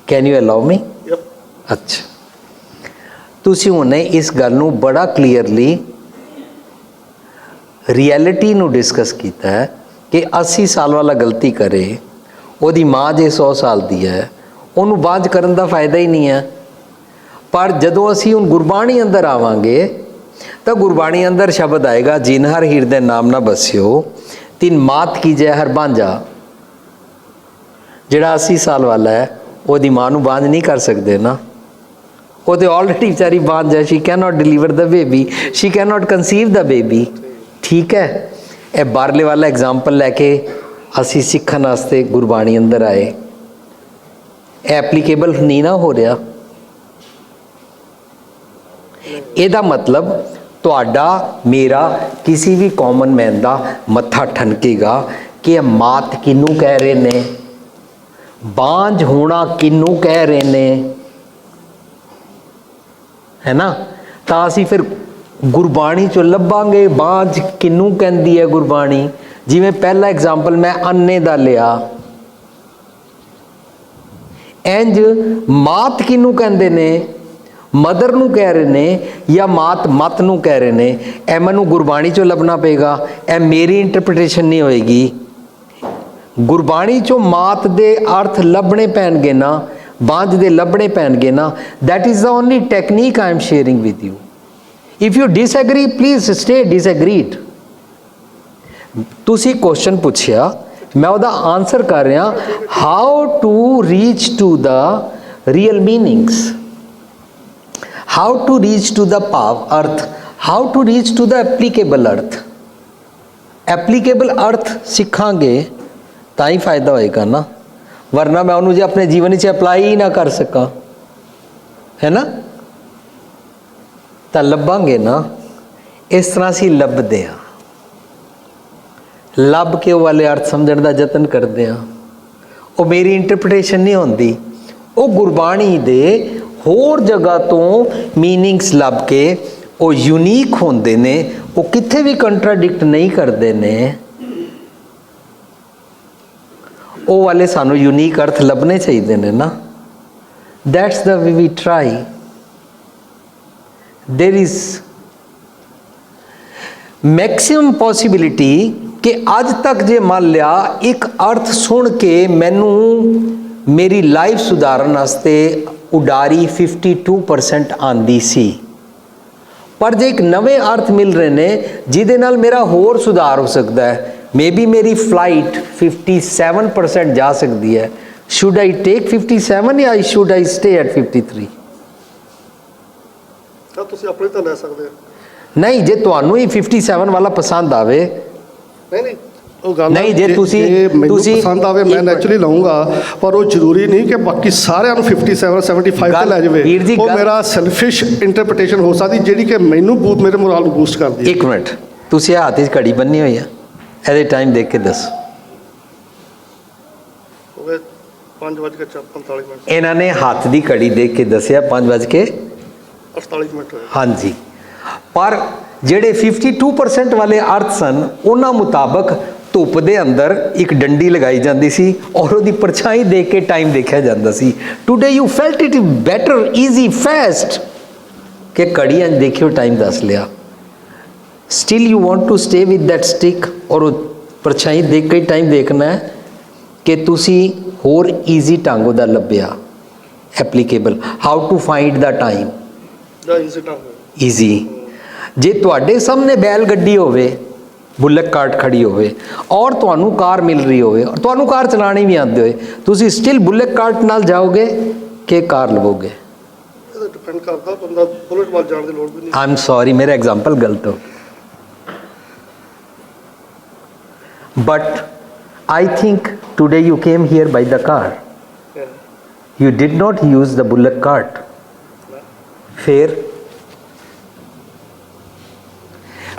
ਕੈਨ ਯੂ ਅਲਾਉ ਮੀ? ਅੱਛਾ, ਤੁਸੀਂ ਹੁਣੇ ਇਸ ਗੱਲ ਨੂੰ ਬੜਾ ਕਲੀਅਰਲੀ ਰਿਐਲਿਟੀ ਨੂੰ ਡਿਸਕਸ ਕੀਤਾ ਹੈ ਕਿ 80 ਸਾਲ ਵਾਲਾ ਗਲਤੀ ਕਰੇ, ਉਹਦੀ ਮਾਂ ਜੇ 100 ਸਾਲ ਦੀ ਹੈ, ਉਹਨੂੰ ਬਾਝ ਕਰਨ ਦਾ ਫਾਇਦਾ ਹੀ ਨਹੀਂ ਹੈ। ਪਰ ਜਦੋਂ ਅਸੀਂ ਹੁਣ ਗੁਰਬਾਣੀ ਅੰਦਰ ਆਵਾਂਗੇ ਤਾਂ ਗੁਰਬਾਣੀ ਅੰਦਰ ਸ਼ਬਦ ਆਏਗਾ, ਜਿਨ ਹਰ ਹਿਰਦੇ ਨਾਮ ਨਾ ਬਸਿਓ ਤਿਨ ਮਾਤ ਕੀਜੈ ਹਰ ਬਾਂਝਾ। ਜਿਹੜਾ 80 ਸਾਲ ਵਾਲਾ ਹੈ ਉਹਦੀ ਮਾਂ ਨੂੰ ਬਾਂਝ ਨਹੀਂ ਕਰ ਸਕਦੇ ਨਾ। ਉਹ ਤੇ ਆਲਰੇਡੀ ਵਿਚਾਰੀ ਬਾਂਝ ਹੈ। Shri can not deliver the baby, Shri can not conceive the baby. ਠੀਕ ਹੈ, ਇਹ ਬਾਹਰਲੇ ਵਾਲਾ ਐਗਜ਼ਾਮਪਲ ਲੈ ਕੇ ਅਸੀਂ ਸਿੱਖਣ ਵਾਸਤੇ ਗੁਰਬਾਣੀ ਅੰਦਰ ਆਏ। ਇਹ ਐਪਲੀਕੇਬਲ ਨਹੀਂ ਨਾ ਹੋ ਰਿਹਾ। ਇਹਦਾ ਮਤਲਬ ਤੁਹਾਡਾ ਮੇਰਾ ਕਿਸੇ ਵੀ ਕਾਮਨ ਮੈਨ ਦਾ ਮੱਥਾ ਠਣਕੇਗਾ ਕਿ ਇਹ ਮਾਤ ਕਿਹਨੂੰ ਕਹਿ ਰਹੇ ਨੇ, ਬਾਂਝ ਹੋਣਾ ਕਿਹਨੂੰ ਕਹਿ ਰਹੇ ਨੇ, ਹੈ ਨਾ। ਤਾਂ ਅਸੀਂ ਫਿਰ ਗੁਰਬਾਣੀ ਚੋਂ ਲੱਭਾਂਗੇ ਬਾਂਝ ਕਿਹਨੂੰ ਕਹਿੰਦੀ ਹੈ ਗੁਰਬਾਣੀ। ਜਿਵੇਂ ਪਹਿਲਾ ਐਗਜ਼ਾਮਪਲ ਮੈਂ ਅੰਨੇ ਦਾ ਲਿਆ, ਇੰਜ ਮਾਤ ਕਿਹਨੂੰ ਕਹਿੰਦੇ ਨੇ, ਮਦਰ ਨੂੰ ਕਹਿ ਰਹੇ ਨੇ ਜਾਂ ਮਾਤ ਮਤ ਨੂੰ ਕਹਿ ਰਹੇ ਨੇ। ਇਹ ਮੈਨੂੰ ਗੁਰਬਾਣੀ ਚੋਂ ਲੱਭਣਾ ਪਏਗਾ। ਇਹ ਮੇਰੀ ਇੰਟਰਪ੍ਰੀਟੇਸ਼ਨ ਨਹੀਂ ਹੋਏਗੀ। ਗੁਰਬਾਣੀ ਚੋਂ ਮਾਤ ਦੇ ਅਰਥ ਲੱਭਣੇ ਪੈਣਗੇ ਨਾ, ਬਾਂਝ ਦੇ ਲੱਭਣੇ ਪੈਣਗੇ ਨਾ। That is the only technique I am sharing with you. If you disagree please stay disagreed. ਤੁਸੀਂ ਕੁਐਸਚਨ ਪੁੱਛਿਆ, ਮੈਂ ਉਹਦਾ ਆਨਸਰ ਕਰ ਰਿਹਾ। How to reach to the real meanings, how to reach to the ਭਾਵ ਅਰਥ, how to reach to the applicable ਅਰਥ। Applicable ਅਰਥ ਸਿੱਖਾਂਗੇ ਤਾਂ ਹੀ ਫਾਇਦਾ ਹੋਏਗਾ ਨਾ, ਵਰਨਾ ਮੈਂ ਉਹਨੂੰ ਜੇ ਆਪਣੇ ਜੀਵਨ ਵਿੱਚ ਅਪਲਾਈ ਹੀ ਨਾ ਕਰ ਸਕਾਂ, ਹੈ ਨਾ। ਤਾਂ ਲੱਭਾਂਗੇ ਨਾ, ਇਸ ਤਰ੍ਹਾਂ ਅਸੀਂ ਲੱਭਦੇ ਹਾਂ। ਲੱਭ ਕੇ ਉਹ ਵਾਲੇ ਅਰਥ ਸਮਝਣ ਦਾ ਯਤਨ ਕਰਦੇ ਹਾਂ। ਉਹ ਮੇਰੀ ਇੰਟਰਪ੍ਰੀਟੇਸ਼ਨ ਨਹੀਂ ਹੁੰਦੀ, ਉਹ ਗੁਰਬਾਣੀ ਦੇ ਹੋਰ ਜਗ੍ਹਾ ਤੋਂ ਮੀਨਿੰਗਸ ਲੱਭ ਕੇ ਉਹ ਯੂਨੀਕ ਹੁੰਦੇ ਨੇ। ਉਹ ਕਿੱਥੇ ਵੀ ਕੰਟਰਾਡਿਕਟ ਨਹੀਂ ਕਰਦੇ ਨੇ। ਉਹ ਵਾਲੇ ਸਾਨੂੰ ਯੂਨੀਕ ਅਰਥ ਲੱਭਣੇ ਚਾਹੀਦੇ ਨੇ ਨਾ। That's the way we try. There is maximum possibility ਕਿ ਅੱਜ ਤੱਕ ਜੇ ਮੰਨ ਲਿਆ ਇੱਕ ਅਰਥ ਸੁਣ ਕੇ ਮੈਨੂੰ ਮੇਰੀ ਲਾਈਫ ਸੁਧਾਰਨ ਵਾਸਤੇ ਉਡਾਰੀ 52% ਆਂਦੀ ਸੀ, ਪਰ ਜੇ ਇੱਕ ਨਵੇਂ ਅਰਥ ਮਿਲ ਰਹੇ ਨੇ ਜਿਹਦੇ ਨਾਲ ਮੇਰਾ ਹੋਰ ਸੁਧਾਰ ਹੋ ਸਕਦਾ ਹੈ, ਮੇਬੀ ਮੇਰੀ ਫਲਾਈਟ 57% ਜਾ ਸਕਦੀ ਹੈ, ਸ਼ੁੱਡ ਆਈ ਟੇਕ 57 ਜਾਂ ਸ਼ੁੱਡ ਆਈ ਸਟੇ ਐਟ 53? ਤਾਂ ਤੁਸੀਂ ਆਪਣੇ ਤਾਂ ਲੈ ਸਕਦੇ ਹੋ। ਨਹੀਂ, ਜੇ ਤੁਹਾਨੂੰ ਹੀ 57 ਵਾਲਾ ਪਸੰਦ ਆਵੇ, ਨਹੀਂ ਉਹ ਗੱਲ ਨਹੀਂ, ਜੇ ਤੁਸੀਂ ਪਸੰਦ ਆਵੇ ਮੈਂ ਨੈਚੁਰਲੀ ਲਵਾਂਗਾ, ਪਰ ਉਹ ਜ਼ਰੂਰੀ ਨਹੀਂ ਕਿ ਬਾਕੀ ਸਾਰਿਆਂ ਨੂੰ 57 75 ਤੇ ਲੈ ਜਾਵੇ। ਉਹ ਮੇਰਾ ਸੈਲਫਿਸ਼ ਇੰਟਰਪ੍ਰੀਟੇਸ਼ਨ ਹੋ ਸਕਦੀ ਜਿਹੜੀ ਕਿ ਮੈਨੂੰ ਮੇਰੇ ਮੋਰਲ ਨੂੰ ਬੂਸਟ ਕਰਦੀ ਹੈ। ਇੱਕ ਮਿੰਟ, ਤੁਸੀਂ ਹੱਥ 'ਚ ਘੜੀ ਬੰਨੀ ਹੋਈ ਆ, ਇਹਦੇ ਟਾਈਮ ਦੇਖ ਕੇ ਦੱਸੋ। 5:45 ਇਹਨਾਂ ਨੇ ਹੱਥ ਦੀ ਘੜੀ ਦੇਖ ਕੇ ਦੱਸਿਆ 5:48 ਹਾਂਜੀ। ਪਰ ਜਿਹੜੇ 52% ਵਾਲੇ ਅਰਥ ਸਨ ਉਹਨਾਂ ਮੁਤਾਬਕ ਧੁੱਪ ਦੇ ਅੰਦਰ ਇੱਕ ਡੰਡੀ ਲਗਾਈ ਜਾਂਦੀ ਸੀ ਔਰ ਉਹਦੀ ਪਰਛਾਈ ਦੇਖ ਕੇ ਟਾਈਮ ਦੇਖਿਆ ਜਾਂਦਾ ਸੀ। Today you felt it better easy fast ਕਿ ਘੜੀਆਂ ਦੇਖਿਓ ਟਾਈਮ ਦੱਸ ਲਿਆ। Still you want to stay with that stick ਔਰ ਉਹ ਪਰਛਾਈ ਦੇਖ ਕੇ ਟਾਈਮ ਦੇਖਣਾ ਹੈ ਕਿ ਤੁਸੀਂ ਹੋਰ ਈਜ਼ੀ ਢੰਗ ਉਹਦਾ ਲੱਭਿਆ applicable. How to find the time easy. ਜੇ ਤੁਹਾਡੇ ਸਾਹਮਣੇ ਬੈਲ ਗੱਡੀ ਹੋਵੇ, ਬੁਲਕ ਕਾਰਟ ਖੜੀ ਹੋਵੇ ਔਰ ਤੁਹਾਨੂੰ ਕਾਰ ਮਿਲ ਰਹੀ ਹੋਵੇ ਔਰ ਤੁਹਾਨੂੰ ਕਾਰ ਚਲਾਣੀ ਵੀ ਆਉਂਦੇ ਹੋਏ, ਤੁਸੀਂ ਸਟਿਲ ਬੁਲਕ ਕਾਰਟ ਨਾਲ ਜਾਓਗੇ ਕਿ ਕਾਰ ਲਵੋਗੇ? ਡਿਪੈਂਡ ਕਰਦਾ, ਬੰਦਾ ਬੁਲਟ ਵੱਲ ਜਾਣ ਦੀ ਲੋੜ ਵੀ ਨਹੀਂ। ਆਈ ਐਮ ਸੌਰੀ, ਮੇਰਾ ਐਗਜ਼ਾਮਪਲ ਗਲਤ ਹੋ। But I think today you came here by the car. Yeah. You did not use the bullock cart. ਫਿਰ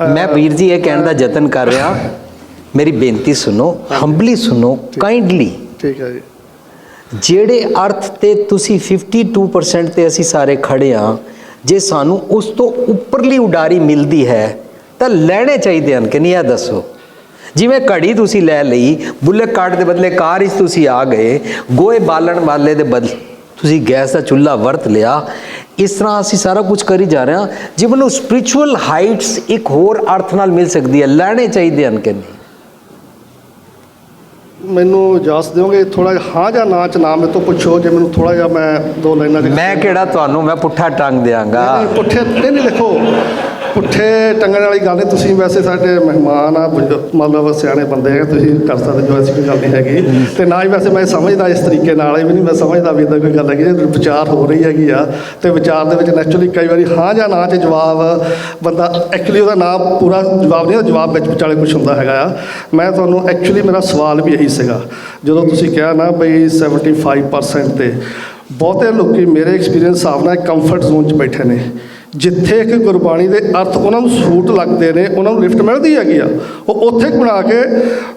ਮੈਂ ਵੀਰ ਜੀ ਇਹ ਕਹਿਣ ਦਾ ਯਤਨ ਕਰ ਰਿਹਾ, ਮੇਰੀ ਬੇਨਤੀ ਸੁਣੋ, ਹੰਬਲੀ ਸੁਣੋ, ਕਾਈਂਡਲੀ। ਠੀਕ ਹੈ ਜੀ। ਜਿਹੜੇ ਅਰਥ ਤੇ ਤੁਸੀਂ 52% ਤੇ ਅਸੀਂ ਸਾਰੇ ਖੜੇ ਹਾਂ, ਜੇ ਸਾਨੂੰ ਉਸ ਤੋਂ ਉੱਪਰਲੀ ਉਡਾਰੀ ਮਿਲਦੀ ਹੈ ਤਾਂ ਲੈਣੇ ਚਾਹੀਦੇ ਹਨ ਕਿ ਨਹੀਂ? ਇਹ ਦੱਸੋ। ਜਿਵੇਂ ਘੜੀ ਤੁਸੀਂ ਲੈ ਲਈ, ਬੁਲਕ ਕਾਰਟ ਦੇ ਬਦਲੇ ਕਾਰ ਵਿੱਚ ਤੁਸੀਂ ਆ ਗਏ, ਗੋਹੇ ਬਾਲਣ ਵਾਲੇ ਦੇ ਬਦਲੇ ਤੁਸੀਂ ਗੈਸ ਦਾ ਚੁੱਲ੍ਹਾ ਵਰਤ ਲਿਆ। ਇਸ ਤਰ੍ਹਾਂ ਅਸੀਂ ਸਾਰਾ ਕੁਝ ਕਰੀ ਜਾ ਰਹੇ ਹਾਂ। ਜੀਵਨ ਨੂੰ ਸਪਿਰਿਚੁਅਲ ਹਾਈਟਸ ਇੱਕ ਹੋਰ ਅਰਥ ਨਾਲ ਮਿਲ ਸਕਦੀ ਹੈ, ਲੈਣੇ ਚਾਹੀਦੇ ਹਨ ਕਿ ਨਹੀਂ? ਮੈਨੂੰ ਇਜਾਜ਼ਤ ਦਿਓਗੇ ਥੋੜਾ ਜਿਹਾ ਹਾਂ ਜਾਂ ਨਾ ਚ ਨਾਮ ਮੇਰੇ ਤੋਂ ਪੁੱਛੋ, ਜੇ ਮੈਨੂੰ ਥੋੜਾ ਜਿਹਾ ਮੈਂ ਦੋ ਲਾਈਨਾਂ ਮੈਂ ਕਿਹੜਾ ਤੁਹਾਨੂੰ ਮੈਂ ਪੁੱਠਾ ਟੰਗ ਦਿਆਂਗਾ। ਪੁੱਠੇ ਨਹੀਂ ਦੇਖੋ, ਪੁੱਠੇ ਟੰਗਣ ਵਾਲੀ ਗੱਲ ਨਹੀਂ। ਤੁਸੀਂ ਵੈਸੇ ਸਾਡੇ ਮਹਿਮਾਨ ਆ, ਮਤਲਬ ਸਿਆਣੇ ਬੰਦੇ ਹੈ, ਤੁਸੀਂ ਕਰ ਸਕਦੇ ਜੋ ਐਸੀ ਕੋਈ ਗੱਲ ਨਹੀਂ ਹੈਗੀ। ਤੇ ਨਾ ਹੀ ਵੈਸੇ ਮੈਂ ਸਮਝਦਾ ਇਸ ਤਰੀਕੇ ਨਾਲ ਹੀ ਵੀ ਨਹੀਂ, ਮੈਂ ਸਮਝਦਾ ਵੀ ਇੱਦਾਂ ਕੋਈ ਗੱਲ ਹੈਗੀ। ਜੇ ਵਿਚਾਰ ਹੋ ਰਹੀ ਹੈਗੀ ਆ ਤੇ ਵਿਚਾਰ ਦੇ ਵਿੱਚ ਨੈਚੁਰਲੀ ਕਈ ਵਾਰੀ ਹਾਂ ਜਾਂ ਨਾ 'ਚ ਜਵਾਬ ਬੰਦਾ ਐਕਚੁਅਲੀ ਉਹਦਾ ਨਾ ਪੂਰਾ ਜਵਾਬ ਨਹੀਂ, ਜਵਾਬ ਵਿੱਚ ਵਿਚਾਲੇ ਕੁਛ ਹੁੰਦਾ ਹੈਗਾ ਆ। ਮੈਂ ਤੁਹਾਨੂੰ ਐਕਚੁਅਲੀ ਮੇਰਾ ਸਵਾਲ ਵੀ ਇਹੀ ਸੀਗਾ ਜਦੋਂ ਤੁਸੀਂ ਕਿਹਾ ਨਾ ਬਈ 75% ਤੇ ਬਹੁਤੇ ਲੋਕੀ ਮੇਰੇ ਐਕਸਪੀਰੀਅੰਸ ਹਿਸਾਬ ਨਾਲ ਕੰਫਰਟ ਜ਼ੋਨ 'ਚ ਬੈਠੇ ਨੇ, ਜਿੱਥੇ ਕਿ ਗੁਰਬਾਣੀ ਦੇ ਅਰਥ ਉਹਨਾਂ ਨੂੰ ਸੂਟ ਲੱਗਦੇ ਨੇ, ਉਹਨਾਂ ਨੂੰ ਲਿਫਟ ਮਿਲਦੀ ਹੈਗੀ ਆ, ਉਹ ਉੱਥੇ ਬਣਾ ਕੇ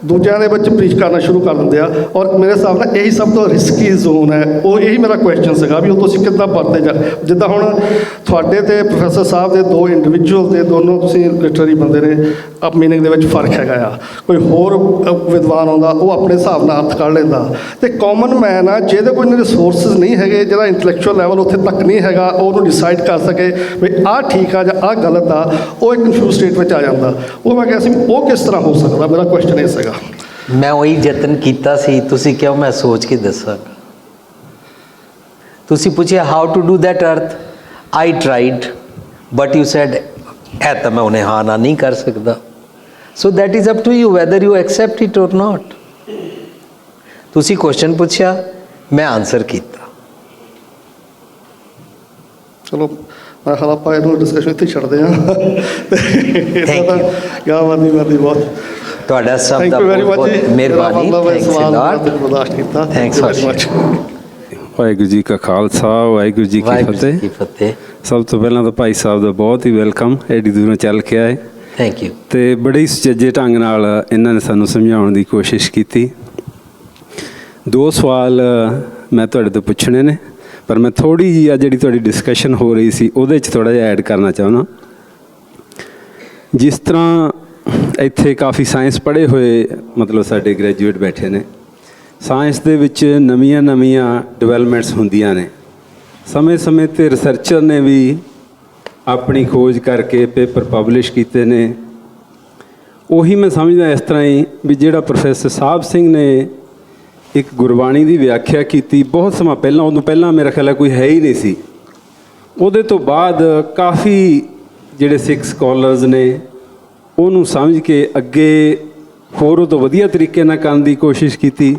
ਦੂਜਿਆਂ ਦੇ ਵਿੱਚ ਪ੍ਰੀਚ ਕਰਨਾ ਸ਼ੁਰੂ ਕਰ ਦਿੰਦੇ ਆ। ਔਰ ਮੇਰੇ ਹਿਸਾਬ ਨਾਲ ਇਹੀ ਸਭ ਤੋਂ ਰਿਸਕੀ ਜ਼ੋਨ ਹੈ। ਉਹ ਇਹੀ ਮੇਰਾ ਕੁਐਸਚਨ ਸੀਗਾ ਵੀ ਉਹ ਤੁਸੀਂ ਕਿੱਦਾਂ ਵਰਤੇ ਜਾ, ਜਿੱਦਾਂ ਹੁਣ ਤੁਹਾਡੇ ਤੇ ਪ੍ਰੋਫੈਸਰ ਸਾਹਿਬ ਦੇ ਦੋ ਇੰਡੀਵਿਜੂਅਲ ਤੇ ਦੋਨੋਂ ਤੁਸੀਂ ਲਿਟਰਰੀ ਬੰਦੇ ਨੇ, ਅਪ ਮੀਨਿੰਗ ਦੇ ਵਿੱਚ ਫਰਕ ਹੈਗਾ ਆ। ਕੋਈ ਹੋਰ ਵਿਦਵਾਨ ਆਉਂਦਾ ਉਹ ਆਪਣੇ ਹਿਸਾਬ ਨਾਲ ਅਰਥ ਕੱਢ ਲੈਂਦਾ, ਤੇ ਕਾਮਨ ਮੈਨ ਆ ਜਿਹਦੇ ਕੋਲ ਇੰਨੇ ਰਿਸੋਰਸਿਸ ਨਹੀਂ ਹੈਗੇ, ਜਿਹਦਾ ਇੰਟੈਲੈਕਚੁਅਲ ਲੈਵਲ ਉੱਥੇ ਤੱਕ ਨਹੀਂ ਹੈਗਾ, ਉਹ ਉਹਨੂੰ ਡਿਸਾਈਡ ਕਰ ਸਕੇ ਵੀ ਆਹ ਠੀਕ ਆ ਜਾਂ ਆਹ ਗਲਤ ਆ, ਉਹ ਇੱਕ ਕਨਫਿਊਜ਼ ਸਟੇਟ ਵਿੱਚ ਆ ਜਾਂਦਾ। ਉਹ ਮੈਂ ਕਿਹਾ ਸੀ ਉਹ ਕਿਸ ਤਰ੍ਹਾਂ ਹੋ ਸਕਦਾ, ਮੇਰਾ ਕੁਐਸਚਨ ਇਹ ਸੀਗਾ। ਮੈਂ ਉਹੀ ਯਤਨ ਕੀਤਾ ਸੀ, ਤੁਸੀਂ ਕਿਉਂ ਮੈਂ ਸੋਚ ਕੇ ਦੱਸਾਂਗਾ। ਤੁਸੀਂ ਪੁੱਛਿਆ ਹਾਊ ਟੂ ਡੂ ਦੈਟ ਅਰਥ, I tried but you said ਇਹ ਤਾਂ ਮੈਂ ਉਹਨੇ ਹਾਂ ਨਾ ਨਹੀਂ ਕਰ ਸਕਦਾ। So that is up to you whether you accept it or not. ਤੁਸੀਂ ਕੁਐਸਚਨ ਪੁੱਛਿਆ, ਮੈਂ ਆਨਸਰ ਕੀਤਾ। ਚਲੋ ਮੈਂ ਖਿਆਲ ਆਪਾਂ ਇਹਨੂੰ ਡਿਸਕਸ਼ਨ ਇੱਥੇ ਛੱਡਦੇ ਹਾਂ। ਗਾਵਾਦੀ ਬਹੁਤ ਤੁਹਾਡਾ ਸਭ ਦਾ ਬਹੁਤ ਮਿਹਰਬਾਨੀ। Thanks very much. Waheguru ji ਕਾ ਖਾਲਸਾ, ਵਾਹਿਗੁਰੂ ਜੀ ਕੀ ਫਤਿਹ। ਸਭ ਤੋਂ ਪਹਿਲਾਂ ਤਾਂ ਭਾਈ ਸਾਹਿਬ ਦਾ ਬਹੁਤ ਹੀ ਵੈਲਕਮ, ਐਡੀ ਦੂਰੋਂ ਚੱਲ ਕੇ ਆਏ। Thank you. ਤੇ ਬੜੇ ਹੀ ਸੁਚੱਜੇ ਢੰਗ ਨਾਲ ਇਹਨਾਂ ਨੇ ਸਾਨੂੰ ਸਮਝਾਉਣ ਦੀ ਕੋਸ਼ਿਸ਼ ਕੀਤੀ। ਦੋ ਸਵਾਲ ਮੈਂ ਤੁਹਾਡੇ ਤੋਂ ਪੁੱਛਣੇ ਨੇ, ਪਰ ਮੈਂ ਥੋੜ੍ਹੀ ਜਿਹੀ ਆ ਜਿਹੜੀ ਤੁਹਾਡੀ ਡਿਸਕਸ਼ਨ ਹੋ ਰਹੀ ਸੀ ਉਹਦੇ 'ਚ ਥੋੜ੍ਹਾ ਜਿਹਾ ਐਡ ਕਰਨਾ ਚਾਹੁੰਦਾ। ਜਿਸ ਤਰ੍ਹਾਂ ਇੱਥੇ ਕਾਫੀ ਸਾਇੰਸ ਪੜ੍ਹੇ ਹੋਏ ਮਤਲਬ ਸਾਡੇ ਗ੍ਰੈਜੂਏਟ ਬੈਠੇ ਨੇ, ਸਾਇੰਸ ਦੇ ਵਿੱਚ ਨਵੀਆਂ ਡਿਵੈਲਪਮੈਂਟਸ ਹੁੰਦੀਆਂ ਨੇ। ਸਮੇਂ-ਸਮੇਂ 'ਤੇ ਰਿਸਰਚਰ ਨੇ ਵੀ ਆਪਣੀ ਖੋਜ ਕਰਕੇ ਪੇਪਰ ਪਬਲਿਸ਼ ਕੀਤੇ ਨੇ। ਉਹੀ ਮੈਂ ਸਮਝਦਾ ਇਸ ਤਰ੍ਹਾਂ ਹੀ ਵੀ ਜਿਹੜਾ ਪ੍ਰੋਫੈਸਰ ਸਾਹਿਬ ਸਿੰਘ ਨੇ ਇੱਕ ਗੁਰਬਾਣੀ ਦੀ ਵਿਆਖਿਆ ਕੀਤੀ ਬਹੁਤ ਸਮਾਂ ਪਹਿਲਾਂ, ਉਦੋਂ ਪਹਿਲਾਂ ਮੇਰਾ ਖਿਆਲ ਹੈ ਕੋਈ ਹੈ ਹੀ ਨਹੀਂ ਸੀ। ਉਹਦੇ ਤੋਂ ਬਾਅਦ ਕਾਫੀ ਜਿਹੜੇ ਸਿੱਖ ਸਕਾਲਰਸ ਨੇ ਉਹਨੂੰ ਸਮਝ ਕੇ ਅੱਗੇ ਹੋਰ ਉਹ ਤੋਂ ਵਧੀਆ ਤਰੀਕੇ ਨਾਲ ਕਰਨ ਦੀ ਕੋਸ਼ਿਸ਼ ਕੀਤੀ।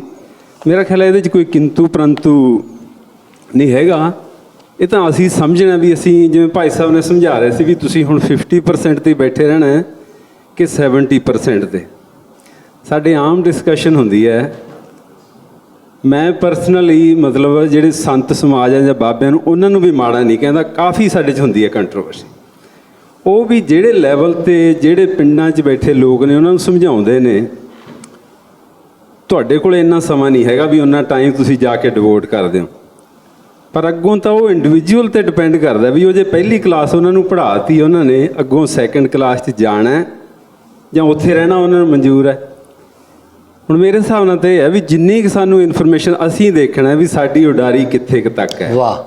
ਮੇਰਾ ਖਿਆਲ ਹੈ ਇਹਦੇ 'ਚ ਕੋਈ ਕਿੰਤੂ ਪਰੰਤੂ ਨਹੀਂ ਹੈਗਾ। ਇਹ ਤਾਂ ਅਸੀਂ ਸਮਝਣਾ ਵੀ ਅਸੀਂ ਜਿਵੇਂ ਭਾਈ ਸਾਹਿਬ ਨੇ ਸਮਝਾ ਰਹੇ ਸੀ ਵੀ ਤੁਸੀਂ ਹੁਣ 50% 'ਤੇ ਬੈਠੇ ਰਹਿਣਾ ਕਿ 70% 'ਤੇ। ਸਾਡੇ ਆਮ ਡਿਸਕਸ਼ਨ ਹੁੰਦੀ ਹੈ। ਮੈਂ ਪਰਸਨਲੀ ਮਤਲਬ ਜਿਹੜੇ ਸੰਤ ਸਮਾਜ ਆ ਜਾਂ ਬਾਬਿਆਂ ਨੂੰ ਉਹਨਾਂ ਨੂੰ ਵੀ ਮਾੜਾ ਨਹੀਂ ਕਹਿੰਦਾ, ਕਾਫੀ ਸਾਡੇ 'ਚ ਹੁੰਦੀ ਹੈ ਕੰਟਰੋਵਰਸੀ। ਉਹ ਵੀ ਜਿਹੜੇ ਲੈਵਲ 'ਤੇ ਜਿਹੜੇ ਪਿੰਡਾਂ 'ਚ ਬੈਠੇ ਲੋਕ ਨੇ ਉਹਨਾਂ ਨੂੰ ਸਮਝਾਉਂਦੇ ਨੇ। ਤੁਹਾਡੇ ਕੋਲ ਇੰਨਾ ਸਮਾਂ ਨਹੀਂ ਹੈਗਾ ਵੀ ਉਹਨਾਂ ਟਾਈਮ ਤੁਸੀਂ ਜਾ ਕੇ ਡਿਵੋਟ ਕਰ ਦਿਓ, ਪਰ ਅੱਗੋਂ ਤਾਂ ਉਹ ਇੰਡੀਵਿਜੂਅਲ 'ਤੇ ਡਿਪੈਂਡ ਕਰਦਾ ਵੀ ਉਹ ਜੇ ਪਹਿਲੀ ਕਲਾਸ ਉਹਨਾਂ ਨੂੰ ਪੜ੍ਹਾਤੀ ਉਹਨਾਂ ਨੇ, ਅੱਗੋਂ ਸੈਕੰਡ ਕਲਾਸ 'ਚ ਜਾਣਾ ਜਾਂ ਉੱਥੇ ਰਹਿਣਾ ਉਹਨਾਂ ਨੂੰ ਮਨਜ਼ੂਰ ਹੈ। ਹੁਣ ਮੇਰੇ ਹਿਸਾਬ ਨਾਲ ਤਾਂ ਇਹ ਹੈ ਵੀ ਜਿੰਨੀ ਕੁ ਸਾਨੂੰ ਇਨਫੋਰਮੇਸ਼ਨ ਅਸੀਂ ਦੇਖਣਾ ਵੀ ਸਾਡੀ ਉਡਾਰੀ ਕਿੱਥੇ ਕੁ ਤੱਕ ਹੈ। ਵਾਹ।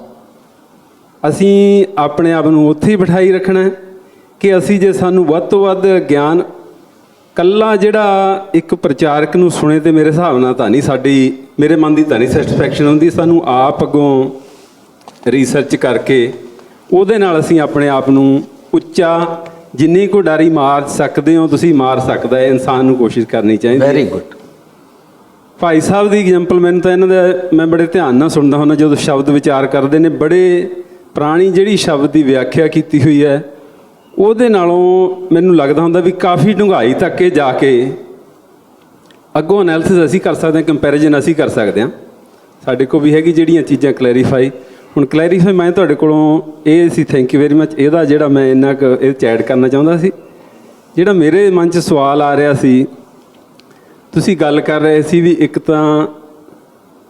ਅਸੀਂ ਆਪਣੇ ਆਪ ਨੂੰ ਉੱਥੇ ਹੀ ਬਿਠਾਈ ਰੱਖਣਾ ਹੈ ਕਿ ਅਸੀਂ ਜੇ ਸਾਨੂੰ ਵੱਧ ਤੋਂ ਵੱਧ ਗਿਆਨ ਕੱਲਾ ਜਿਹੜਾ ਇੱਕ ਪ੍ਰਚਾਰਕ ਨੂੰ ਸੁਣੇ ਤੇ ਮੇਰੇ ਹਿਸਾਬ ਨਾਲ ਤਾਂ ਨਹੀਂ ਸਾਡੀ, ਮੇਰੇ ਮਨ ਦੀ ਤਾਂ ਨਹੀਂ ਸੈਟੀਸਫੈਕਸ਼ਨ ਹੁੰਦੀ। ਸਾਨੂੰ ਆਪ ਅੱਗੋਂ ਰਿਸਰਚ ਕਰਕੇ ਉਹਦੇ ਨਾਲ ਅਸੀਂ ਆਪਣੇ ਆਪ ਨੂੰ ਉੱਚਾ, ਜਿੰਨੀ ਕੁ ਉਡਾਰੀ ਮਾਰ ਸਕਦੇ ਹੋ ਤੁਸੀਂ ਮਾਰ ਸਕਦਾ ਹੈ ਇਨਸਾਨ ਨੂੰ ਕੋਸ਼ਿਸ਼ ਕਰਨੀ ਚਾਹੀਦੀ। Very good. ਭਾਈ ਸਾਹਿਬ ਦੀ ਐਗਜ਼ਾਮਪਲ ਮੈਨੂੰ ਤਾਂ ਇਹਨਾਂ ਦਾ ਮੈਂ ਬੜੇ ਧਿਆਨ ਨਾਲ ਸੁਣਦਾ ਹੁੰਦਾ ਜਦੋਂ ਸ਼ਬਦ ਵਿਚਾਰ ਕਰਦੇ ਨੇ। ਬੜੇ ਪੁਰਾਣੀ ਜਿਹੜੀ ਸ਼ਬਦ ਦੀ ਵਿਆਖਿਆ ਕੀਤੀ ਹੋਈ ਹੈ ਉਹਦੇ ਨਾਲੋਂ ਮੈਨੂੰ ਲੱਗਦਾ ਹੁੰਦਾ ਵੀ ਕਾਫੀ ਡੂੰਘਾਈ ਤੱਕ ਇਹ ਜਾ ਕੇ ਅੱਗੋਂ ਐਨਾਲਿਸਿਸ ਅਸੀਂ ਕਰ ਸਕਦੇ ਹਾਂ, ਕੰਪੈਰੀਜ਼ਨ ਅਸੀਂ ਕਰ ਸਕਦੇ ਹਾਂ। ਸਾਡੇ ਕੋਲ ਵੀ ਹੈਗੀ ਜਿਹੜੀਆਂ ਚੀਜ਼ਾਂ ਕਲੈਰੀਫਾਈ। ਹੁਣ ਕਲੈਰੀਫਾਈ ਮੈਂ ਤੁਹਾਡੇ ਕੋਲੋਂ ਇਹ ਸੀ, ਥੈਂਕ ਯੂ ਵੈਰੀ ਮੱਚ। ਇਹਦਾ ਜਿਹੜਾ ਮੈਂ ਇੰਨਾ ਕੁ ਇਹ 'ਚ ਐਡ ਕਰਨਾ ਚਾਹੁੰਦਾ ਸੀ, ਜਿਹੜਾ ਮੇਰੇ ਮਨ 'ਚ ਸਵਾਲ ਆ ਰਿਹਾ ਸੀ, ਤੁਸੀਂ ਗੱਲ ਕਰ ਰਹੇ ਸੀ ਵੀ ਇੱਕ ਤਾਂ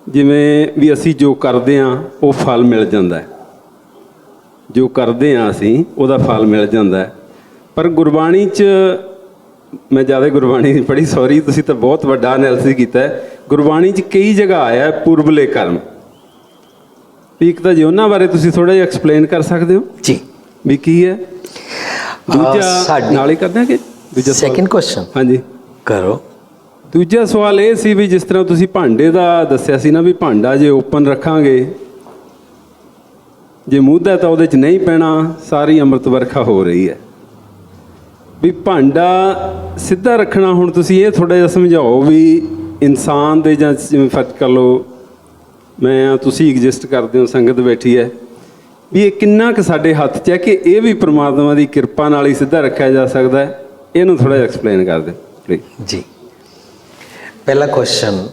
ਜਿਵੇਂ ਵੀ ਅਸੀਂ ਜੋ ਕਰਦੇ ਹਾਂ ਉਹ ਫਲ ਮਿਲ ਜਾਂਦਾ ਹੈ, ਜੋ ਕਰਦੇ ਹਾਂ ਅਸੀਂ ਉਹਦਾ ਫਲ ਮਿਲ ਜਾਂਦਾ ਹੈ। ਪਰ ਗੁਰਬਾਣੀ 'ਚ ਮੈਂ ਜ਼ਿਆਦਾ ਗੁਰਬਾਣੀ ਨਹੀਂ ਪੜ੍ਹੀ, ਸੌਰੀ, ਤੁਸੀਂ ਤਾਂ ਬਹੁਤ ਵੱਡਾ ਐਨਾਲਿਸਿਸ ਕੀਤਾ ਹੈ। ਗੁਰਬਾਣੀ 'ਚ ਕਈ ਜਗ੍ਹਾ ਆਇਆ ਪੂਰਬਲੇ ਕਰਮ, ਵੀ ਇੱਕ ਤਾਂ ਜੀ ਉਹਨਾਂ ਬਾਰੇ ਤੁਸੀਂ ਥੋੜ੍ਹਾ ਜਿਹਾ ਐਕਸਪਲੇਨ ਕਰ ਸਕਦੇ ਹੋ ਜੀ ਵੀ ਕੀ ਹੈ। ਦੂਜਾ ਨਾਲ ਹੀ ਕਰਦੇ ਹਾਂ ਕਿ ਦੂਜਾ ਸੈਕਿੰਡ ਕੁਐਸਚਨ? ਹਾਂਜੀ ਕਰੋ। ਦੂਜਾ ਸਵਾਲ ਇਹ ਸੀ ਵੀ ਜਿਸ ਤਰ੍ਹਾਂ ਤੁਸੀਂ ਭਾਂਡੇ ਦਾ ਦੱਸਿਆ ਸੀ ਨਾ, ਵੀ ਭਾਂਡਾ ਜੇ ਓਪਨ ਰੱਖਾਂਗੇ, ਜੇ ਮੂਧਾ ਤਾਂ ਉਹਦੇ 'ਚ ਨਹੀਂ ਪੈਣਾ, ਸਾਰੀ ਅੰਮ੍ਰਿਤ ਵਰਖਾ ਹੋ ਰਹੀ ਹੈ। ਵੀ ਭਾਂਡਾ ਸਿੱਧਾ ਰੱਖਣਾ, ਹੁਣ ਤੁਸੀਂ ਇਹ ਥੋੜ੍ਹਾ ਜਿਹਾ ਸਮਝਾਓ ਵੀ ਇਨਸਾਨ ਦੇ, ਜਾਂ ਜਿਵੇਂ ਫਰਜ਼ ਕਰ ਲਓ ਮੈਂ ਤੁਸੀਂ ਐਗਜ਼ਿਸਟ ਕਰਦੇ ਹੋ, ਸੰਗਤ ਬੈਠੀ ਹੈ, ਵੀ ਇਹ ਕਿੰਨਾ ਕੁ ਸਾਡੇ ਹੱਥ 'ਚ ਹੈ ਕਿ ਇਹ ਵੀ ਪ੍ਰਮਾਤਮਾ ਦੀ ਕਿਰਪਾ ਨਾਲ ਹੀ ਸਿੱਧਾ ਰੱਖਿਆ ਜਾ ਸਕਦਾ ਹੈ। ਇਹਨੂੰ ਥੋੜ੍ਹਾ ਜਿਹਾ ਐਕਸਪਲੇਨ ਕਰ ਦਿਓ ਪਲੀਜ਼। ਜੀ, ਪਹਿਲਾ ਕੁਐਸਚਨ,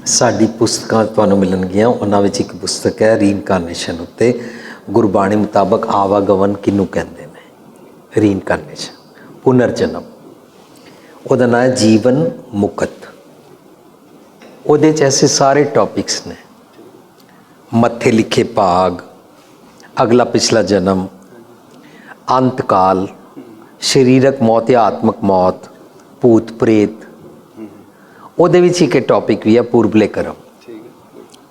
ਸਾਡੀ ਪੁਸਤਕਾਂ ਤੁਹਾਨੂੰ ਮਿਲਣਗੀਆਂ, ਉਹਨਾਂ ਵਿੱਚ ਇੱਕ ਪੁਸਤਕ ਹੈ ਰੀਇਨਕਾਰਨੇਸ਼ਨ ਉੱਤੇ। ਗੁਰਬਾਣੀ ਮੁਤਾਬਕ ਆਵਾਗਮਨ ਕਿਹਨੂੰ ਕਹਿੰਦੇ ਨੇ? ਰੀਇਨਕਾਰਨੇਸ਼ਨ, ਪੁਨਰ ਜਨਮ। ਉਹਦਾ ਨਾਂ ਹੈ ਜੀਵਨ ਮੁਕਤ। ਉਹਦੇ 'ਚ ਐਸੇ ਸਾਰੇ ਟੌਪਿਕਸ ਨੇ, ਮੱਥੇ ਲਿਖੇ ਭਾਗ, ਅਗਲਾ ਪਿਛਲਾ ਜਨਮ, ਅੰਤਕਾਲ, ਸਰੀਰਕ ਮੌਤ ਜਾਂ ਆਤਮਕ ਮੌਤ, ਭੂਤ ਪ੍ਰੇਤ। ਉਹਦੇ ਵਿੱਚ ਇੱਕ ਟੌਪਿਕ ਵੀ ਹੈ ਪੂਰਬਲੇ ਕਰਮ।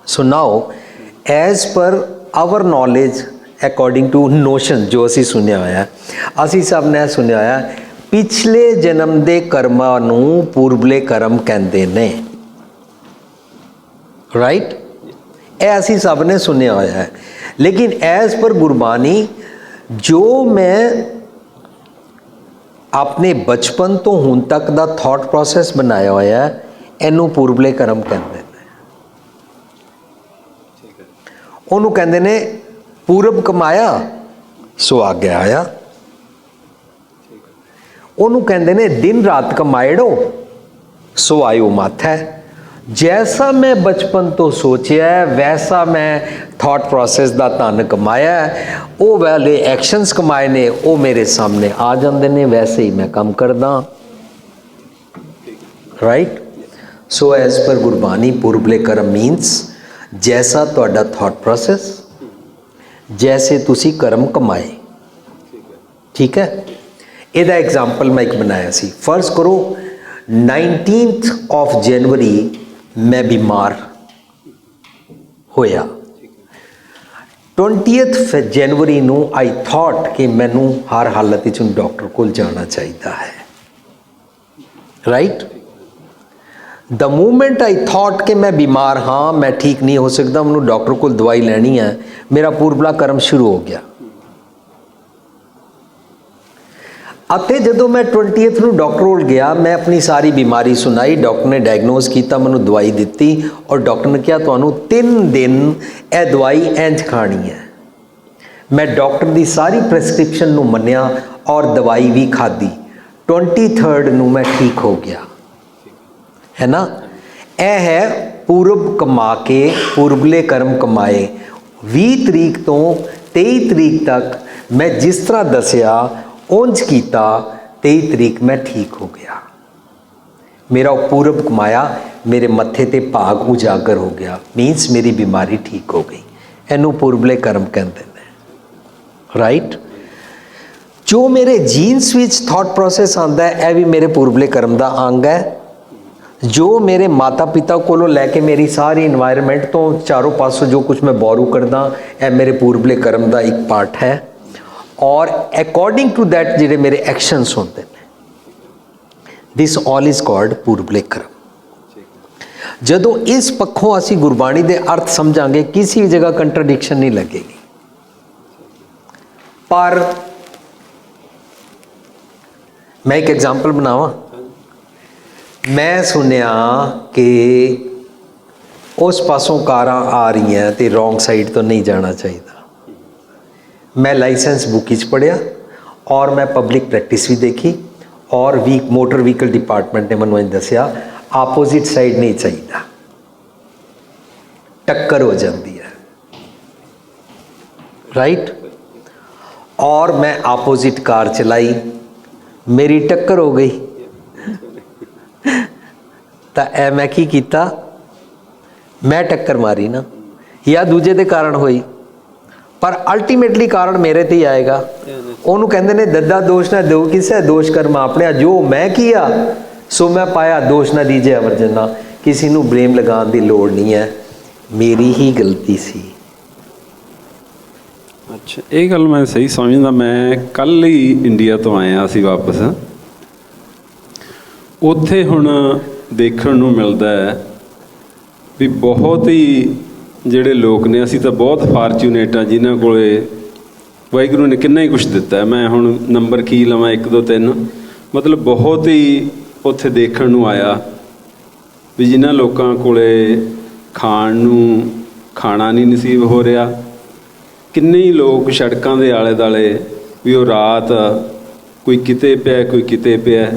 So now as per our knowledge, according to notion ਜੋ ਅਸੀਂ ਸੁਣਿਆ ਹੋਇਆ, ਅਸੀਂ ਸਭ ਨੇ ਸੁਣਿਆ ਹੋਇਆ ਪਿਛਲੇ ਜਨਮ ਦੇ ਕਰਮਾਂ ਨੂੰ ਪੂਰਬਲੇ ਕਰਮ ਕਹਿੰਦੇ ਨੇ, ਰਾਈਟ? ਇਹ ਅਸੀਂ ਸਭ ਨੇ ਸੁਣਿਆ ਹੋਇਆ ਹੈ। ਲੇਕਿਨ ਐਜ਼ ਪਰ ਗੁਰਬਾਣੀ, ਜੋ ਮੈਂ ਆਪਣੇ ਬਚਪਨ ਤੋਂ ਹੁਣ ਤੱਕ ਦਾ ਥਾਟ ਪ੍ਰੋਸੈਸ ਬਣਾਇਆ ਹੋਇਆ ਹੈ, ਇਹਨੂੰ ਪੂਰਬਲੇ ਕਰਮ ਕਹਿੰਦੇ ਨੇ। ਉਹਨੂੰ ਕਹਿੰਦੇ ਨੇ ਪੂਰਬ ਕਮਾਇਆ ਸੋ ਆਗੇ ਆਇਆ। ਉਹਨੂੰ ਕਹਿੰਦੇ ਨੇ ਦਿਨ ਰਾਤ ਕਮਾਇੜੋ ਸੋ ਆਇਓ ਮਾਥੈ। ਜੈਸਾ ਮੈਂ ਬਚਪਨ ਤੋਂ ਸੋਚਿਆ ਵੈਸਾ ਮੈਂ ਥਾਟ ਪ੍ਰੋਸੈਸ ਦਾ ਧਨ ਕਮਾਇਆ, ਉਹ ਵਾਲੇ ਐਕਸ਼ਨਸ ਕਮਾਏ ਨੇ, ਉਹ ਮੇਰੇ ਸਾਹਮਣੇ ਆ ਜਾਂਦੇ ਨੇ, ਵੈਸੇ ਹੀ ਮੈਂ ਕੰਮ ਕਰਦਾ, right? So as per Gurbani, ਪੂਰਬਲੇ ਕਰਮ ਮੀਨਸ ਜੈਸਾ ਤੁਹਾਡਾ ਥਾਟ ਪ੍ਰੋਸੈਸ, ਜੈਸੇ ਤੁਸੀਂ ਕਰਮ ਕਮਾਏ। ਠੀਕ ਹੈ? ਇਹਦਾ ਐਗਜ਼ਾਮਪਲ ਮੈਂ ਇੱਕ ਬਣਾਇਆ ਸੀ। ਫਰਜ਼ ਕਰੋ 19th of January ਮੈਂ ਬਿਮਾਰ ਹੋਇਆ। 20th January ਨੂੰ ਆਈ ਥਾਟ ਕਿ ਮੈਨੂੰ ਹਰ ਹਾਲਤ ਵਿੱਚ ਡਾਕਟਰ ਕੋਲ ਜਾਣਾ ਚਾਹੀਦਾ ਹੈ, ਰਾਈਟ? ਦ ਮੂਮੈਂਟ ਆਈ ਥਾਟ ਕਿ ਮੈਂ ਬਿਮਾਰ ਹਾਂ, ਮੈਂ ਠੀਕ ਨਹੀਂ ਹੋ ਸਕਦਾ, ਮੈਨੂੰ ਡਾਕਟਰ ਕੋਲ ਦਵਾਈ ਲੈਣੀ ਹੈ, ਮੇਰਾ ਪੂਰਬਲਾ ਕਰਮ ਸ਼ੁਰੂ ਹੋ ਗਿਆ। ਅਤੇ ਜਦੋਂ ਮੈਂ 20th ਨੂੰ ਡਾਕਟਰ ਕੋਲ ਗਿਆ, ਮੈਂ ਆਪਣੀ ਸਾਰੀ ਬਿਮਾਰੀ ਸੁਣਾਈ, ਡਾਕਟਰ ਨੇ ਡਾਇਗਨੋਸ ਕੀਤਾ, ਮੈਨੂੰ ਦਵਾਈ ਦਿੱਤੀ, ਔਰ ਡਾਕਟਰ ਨੇ ਕਿਹਾ ਤੁਹਾਨੂੰ 3 ਦਿਨ ਇਹ ਦਵਾਈ ਇੰਝ ਖਾਣੀ ਹੈ। ਮੈਂ ਡਾਕਟਰ ਦੀ ਸਾਰੀ ਪ੍ਰੈਸਕ੍ਰਿਪਸ਼ਨ ਨੂੰ ਮੰਨਿਆ ਔਰ ਦਵਾਈ ਵੀ ਖਾਧੀ। 23rd ਨੂੰ ਮੈਂ ਠੀਕ ਹੋ ਗਿਆ, ਹੈ ਨਾ? ਇਹ ਹੈ ਪੂਰਬ ਕਮਾ ਕੇ, ਪੂਰਬਲੇ ਕਰਮ ਕਮਾਏ। 20 ਤਰੀਕ ਤੋਂ 23 ਤਰੀਕ ਤੱਕ ਮੈਂ ਜਿਸ ਤਰ੍ਹਾਂ ਦੱਸਿਆ ਉਂਝ ਕੀਤਾ, 23 ਤਰੀਕ ਮੈਂ ਠੀਕ ਹੋ ਗਿਆ। ਮੇਰਾ ਪੂਰਬ ਕਮਾਇਆ, ਮੇਰੇ ਮੱਥੇ ਤੇ ਭਾਗ ਉਜਾਗਰ ਹੋ ਗਿਆ, ਮੀਨਸ ਮੇਰੀ ਬਿਮਾਰੀ ਠੀਕ ਹੋ ਗਈ। ਇਹਨੂੰ ਪੂਰਬਲੇ ਕਰਮ ਕਹਿੰਦੇ ਨੇ, ਰਾਈਟ? ਜੋ ਮੇਰੇ ਜੀਨਸ ਵਿੱਚ ਥਾਟ ਪ੍ਰੋਸੈਸ ਆਉਂਦਾ ਹੈ, ਇਹ ਵੀ ਮੇਰੇ ਪੂਰਬਲੇ ਕਰਮ ਦਾ ਅੰਗ ਹੈ। जो मेरे माता पिता कोलों लैके मेरी सारी इन्वायरमेंट तो चारों पासों जो कुछ मैं बोरू करदा यह मेरे पूर्वले कर्म का एक पार्ट है और अकॉर्डिंग टू दैट जिहड़े मेरे एक्शनस होंदे ने दिस ऑल इज कॉल्ड पूर्वले कर्म। जदों इस पक्षों असी गुरबाणी के अर्थ समझांगे किसी जगह कंट्राडिक्शन नहीं लगेगी। पर मैं एक एग्जाम्पल बनावा, मैं सुनिया कि उस पासों कारां आ रही हैं तो रोंग साइड तो नहीं जाना चाहिए। मैं लाइसेंस बुक पढ़िया और मैं पब्लिक प्रैक्टिस भी देखी और मोटर व्हीकल डिपार्टमेंट ने मैनूं दसिया आपोजिट साइड नहीं चाहिए, टक्कर हो जाती है, राइट। और मैं आपोजिट कार चलाई, मेरी टक्कर हो गई तो ए मैं की कीता, मैं टक्कर मारी ना या दूजे के कारण हुई, पर अल्टीमेटली कारण मेरे ते ही आएगा। उन्होंने कहते ने दद्दा दोष ना दो किसे, दोष कर्म अपने, जो मैं किया सो मैं पाया, दोष ना दीजिए अवरजना। किसी को ब्लेम लगाने की लोड़ नहीं है, मेरी ही गलती सी। अच्छा, ये गल मैं सही समझदा। मैं कल ही इंडिया तो आया सी वापस, उत्थे हुण देखण नूं मिलदा है भी बहुत ही ਜਿਹੜੇ ਲੋਕ ਨੇ, ਅਸੀਂ ਤਾਂ ਬਹੁਤ ਫਾਰਚੂਨੇਟ ਆ ਜਿਨ੍ਹਾਂ ਕੋਲੇ ਵਾਹਿਗੁਰੂ ਨੇ ਕਿੰਨਾ ਹੀ ਕੁਛ ਦਿੱਤਾ ਹੈ। ਮੈਂ ਹੁਣ ਨੰਬਰ ਕੀ ਲਵਾਂ 1 2 3, ਮਤਲਬ ਬਹੁਤ ਹੀ ਉੱਥੇ ਦੇਖਣ ਨੂੰ ਆਇਆ ਵੀ ਜਿਨ੍ਹਾਂ ਲੋਕਾਂ ਕੋਲੇ ਖਾਣ ਨੂੰ ਖਾਣਾ ਨਹੀਂ ਨਸੀਬ ਹੋ ਰਿਹਾ, ਕਿੰਨੇ ਹੀ ਲੋਕ ਸੜਕਾਂ ਦੇ ਆਲੇ ਦੁਆਲੇ ਵੀ ਉਹ ਰਾਤ ਕੋਈ ਕਿਤੇ ਪਿਆ ਕੋਈ ਕਿਤੇ ਪਿਆ।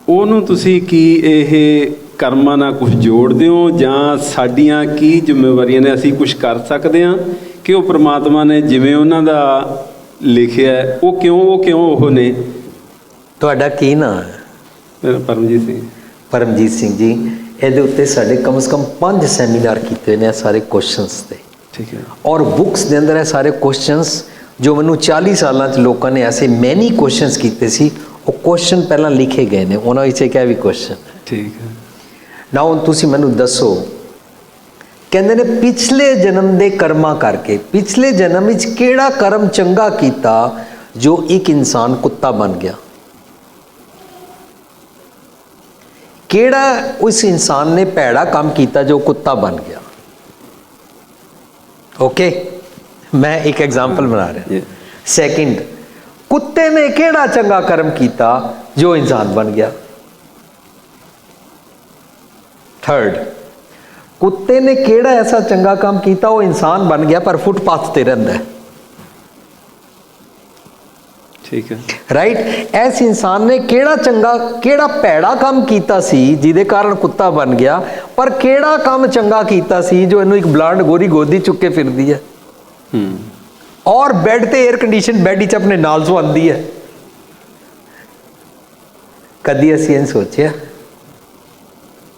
ਉਹਨੂੰ ਤੁਸੀਂ ਕੀ ਇਹ ਕਰਮਾਂ ਨਾਲ ਕੁਝ ਜੋੜਦੇ ਹੋ ਜਾਂ ਸਾਡੀਆਂ ਕੀ ਜ਼ਿੰਮੇਵਾਰੀਆਂ ਨੇ, ਅਸੀਂ ਕੁਝ ਕਰ ਸਕਦੇ ਹਾਂ ਕਿ ਉਹ ਪ੍ਰਮਾਤਮਾ ਨੇ ਜਿਵੇਂ ਉਹਨਾਂ ਦਾ ਲਿਖਿਆ ਉਹ ਕਿਉਂ ਉਹ ਨੇ? ਤੁਹਾਡਾ ਕੀ ਨਾਮ ਹੈ? ਮੇਰਾ ਪਰਮਜੀਤ ਸਿੰਘ। ਪਰਮਜੀਤ ਸਿੰਘ ਜੀ, ਇਹਦੇ ਉੱਤੇ ਸਾਡੇ ਕਮ ਸੇ ਕਮ 5 ਸੈਮੀਨਾਰ ਕੀਤੇ ਨੇ ਸਾਰੇ ਕੁਐਸਚਨਸ ਤੇ, ਠੀਕ ਹੈ। ਔਰ ਬੁੱਕਸ ਦੇ ਅੰਦਰ ਇਹ ਸਾਰੇ ਕੁਐਸਚਨਸ ਜੋ ਮੈਨੂੰ 40 ਸਾਲਾਂ 'ਚ ਲੋਕਾਂ ਨੇ ਐਸੇ ਮੈਨੀ ਕੁਐਸਚਨਸ ਕੀਤੇ ਸੀ, ਉਹ ਕੁਐਸਚਨ ਪਹਿਲਾਂ ਲਿਖੇ ਗਏ ਨੇ, ਉਹਨਾਂ ਵਿੱਚ ਇੱਕ ਇਹ ਵੀ ਕੁਐਸਚਨ ਹੈ। ਠੀਕ ਹੈ। ਨਾ ਹੁਣ ਤੁਸੀਂ ਮੈਨੂੰ ਦੱਸੋ, ਕਹਿੰਦੇ ਨੇ ਪਿਛਲੇ ਜਨਮ ਦੇ ਕਰਮਾਂ ਕਰਕੇ, ਪਿਛਲੇ ਜਨਮ ਵਿੱਚ ਕਿਹੜਾ ਕਰਮ ਚੰਗਾ ਕੀਤਾ ਜੋ ਇੱਕ ਇਨਸਾਨ ਕੁੱਤਾ ਬਣ ਗਿਆ? ਕਿਹੜਾ ਉਸ ਇਨਸਾਨ ਨੇ ਭੈੜਾ ਕੰਮ ਕੀਤਾ ਜੋ ਕੁੱਤਾ ਬਣ ਗਿਆ? ਓਕੇ, ਮੈਂ ਇੱਕ ਐਗਜ਼ਾਮਪਲ ਬਣਾ ਰਿਹਾ। ਸੈਕਿੰਡ, ਕੁੱਤੇ ਨੇ ਕਿਹੜਾ ਚੰਗਾ ਕਰਮ ਕੀਤਾ ਜੋ ਇਨਸਾਨ ਬਣ ਗਿਆ? थर्ड, कुत्ते ने केड़ा ऐसा चंगा काम किया वो इंसान बन गया पर फुटपाथ ते रहिंदा है? ठीक है, राइट। ऐस इंसान ने केड़ा चंगा केड़ा भैड़ा काम किया सी जिदे कारण कुत्ता बन गया, पर केड़ा काम चंगा किया सी जो इन्हू एक ब्लांड गोरी गोदी चुक के फिरदी है और बैड ते एयर कंडीशन बैड च अपने नाल सो आंदी है। कदी असीं इह सोचिया?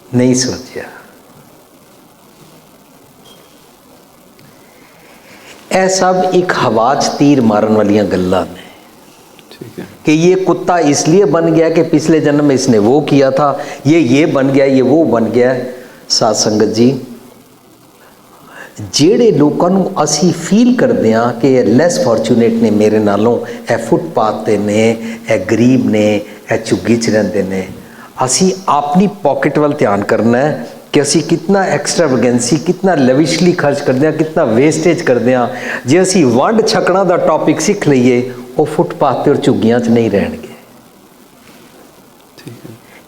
नहीं सोचा। यह सब एक हवा च तीर मारन वाली गल्लां ने। ठीक है। कि ये कुत्ता इसलिए बन गया कि पिछले जन्म में इसने वो किया था, ये बन गया, ये वो बन गया। साध संगत जी, ਜਿਹੜੇ ਲੋਕਾਂ ਨੂੰ ਅਸੀਂ ਫੀਲ ਕਰਦੇ ਹਾਂ ਕਿ ਇਹ ਲੈਸ ਫੋਰਚੂਨੇਟ ਨੇ ਮੇਰੇ ਨਾਲੋਂ, ਇਹ ਫੁੱਟਪਾਥ ਤੇ ਨੇ, ਇਹ ਗਰੀਬ ਨੇ, ਇਹ ਝੁੱਗੀ 'ਚ ਰਹਿੰਦੇ ਨੇ, ਅਸੀਂ ਆਪਣੀ ਪੋਕਟ ਵੱਲ ਧਿਆਨ ਕਰਨਾ ਹੈ ਕਿ ਅਸੀਂ ਕਿੰਨਾ ਐਕਸਟਰਾਵੈਗੈਂਸੀ, ਕਿੰਨਾ ਲਵਿਸ਼ਲੀ ਖਰਚ ਕਰਦੇ ਹਾਂ, ਕਿੰਨਾ ਵੇਸਟੇਜ ਕਰਦੇ ਹਾਂ। ਜੇ ਅਸੀਂ ਵੰਡ ਛਕਣਾ ਦਾ ਟੌਪਿਕ ਸਿੱਖ ਲਈਏ, ਉਹ ਫੁੱਟਪਾਥ ਤੇ ਔਰ ਝੁੱਗੀਆਂ 'ਚ ਨਹੀਂ ਰਹਿਣਗੇ।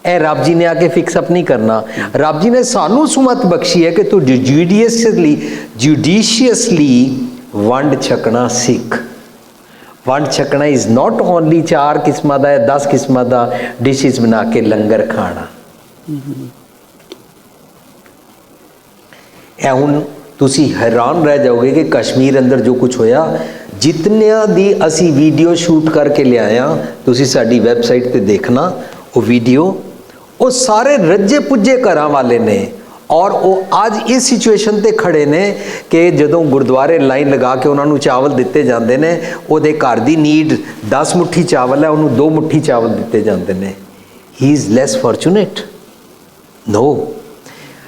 ਇਹ ਰੱਬ ਜੀ ਨੇ ਆ ਕੇ ਫਿਕਸ ਅਪ ਨਹੀਂ ਕਰਨਾ। ਰੱਬ ਜੀ ਨੇ ਸਾਨੂੰ ਸੁਮਤ ਬਖਸ਼ੀ ਹੈ ਕਿ ਤੂੰ ਜੁਡੀਸ਼ੀਅਸਲੀ ਵੰਡ ਛਕਣਾ ਸਿੱਖ। ਵੰਡ ਛਕਣਾ ਇਜ਼ ਨੋਟ ਓਨਲੀ 4 ਕਿਸਮਾਂ ਦਾ, 10 ਕਿਸਮਾਂ ਦਾ ਡਿਸ਼ਿਸ ਬਣਾ ਕੇ ਲੰਗਰ ਖਾਣਾ। ਇਹ ਹੁਣ ਤੁਸੀਂ ਹੈਰਾਨ ਰਹਿ ਜਾਓਗੇ ਕਿ ਕਸ਼ਮੀਰ ਅੰਦਰ ਜੋ ਕੁਝ ਹੋਇਆ, ਜਿਤਨਿਆਂ ਦੀ ਅਸੀਂ ਵੀਡੀਓ ਸ਼ੂਟ ਕਰਕੇ ਲਿਆਇਆ, ਤੁਸੀਂ ਸਾਡੀ ਵੈਬਸਾਈਟ ਤੇ ਦੇਖਣਾ ਉਹ ਵੀਡੀਓ। ਉਹ ਸਾਰੇ ਰੱਜੇ ਪੁੱਜੇ ਘਰਾਂ ਵਾਲੇ ਨੇ ਔਰ ਉਹ ਅੱਜ ਇਸ ਸਿਚੁਏਸ਼ਨ ਤੇ ਖੜੇ ਨੇ ਕਿ ਜਦੋਂ ਗੁਰਦੁਆਰੇ ਲਾਈਨ ਲਗਾ ਕੇ ਉਹਨਾਂ ਨੂੰ ਚਾਵਲ ਦਿੱਤੇ ਜਾਂਦੇ ਨੇ, ਉਹਦੇ ਘਰ ਦੀ ਨੀਡ 10 ਮੁੱਠੀ ਚਾਵਲ ਹੈ, ਉਹਨੂੰ 2 ਮੁੱਠੀ ਚਾਵਲ ਦਿੱਤੇ ਜਾਂਦੇ ਨੇ। He is less fortunate? No.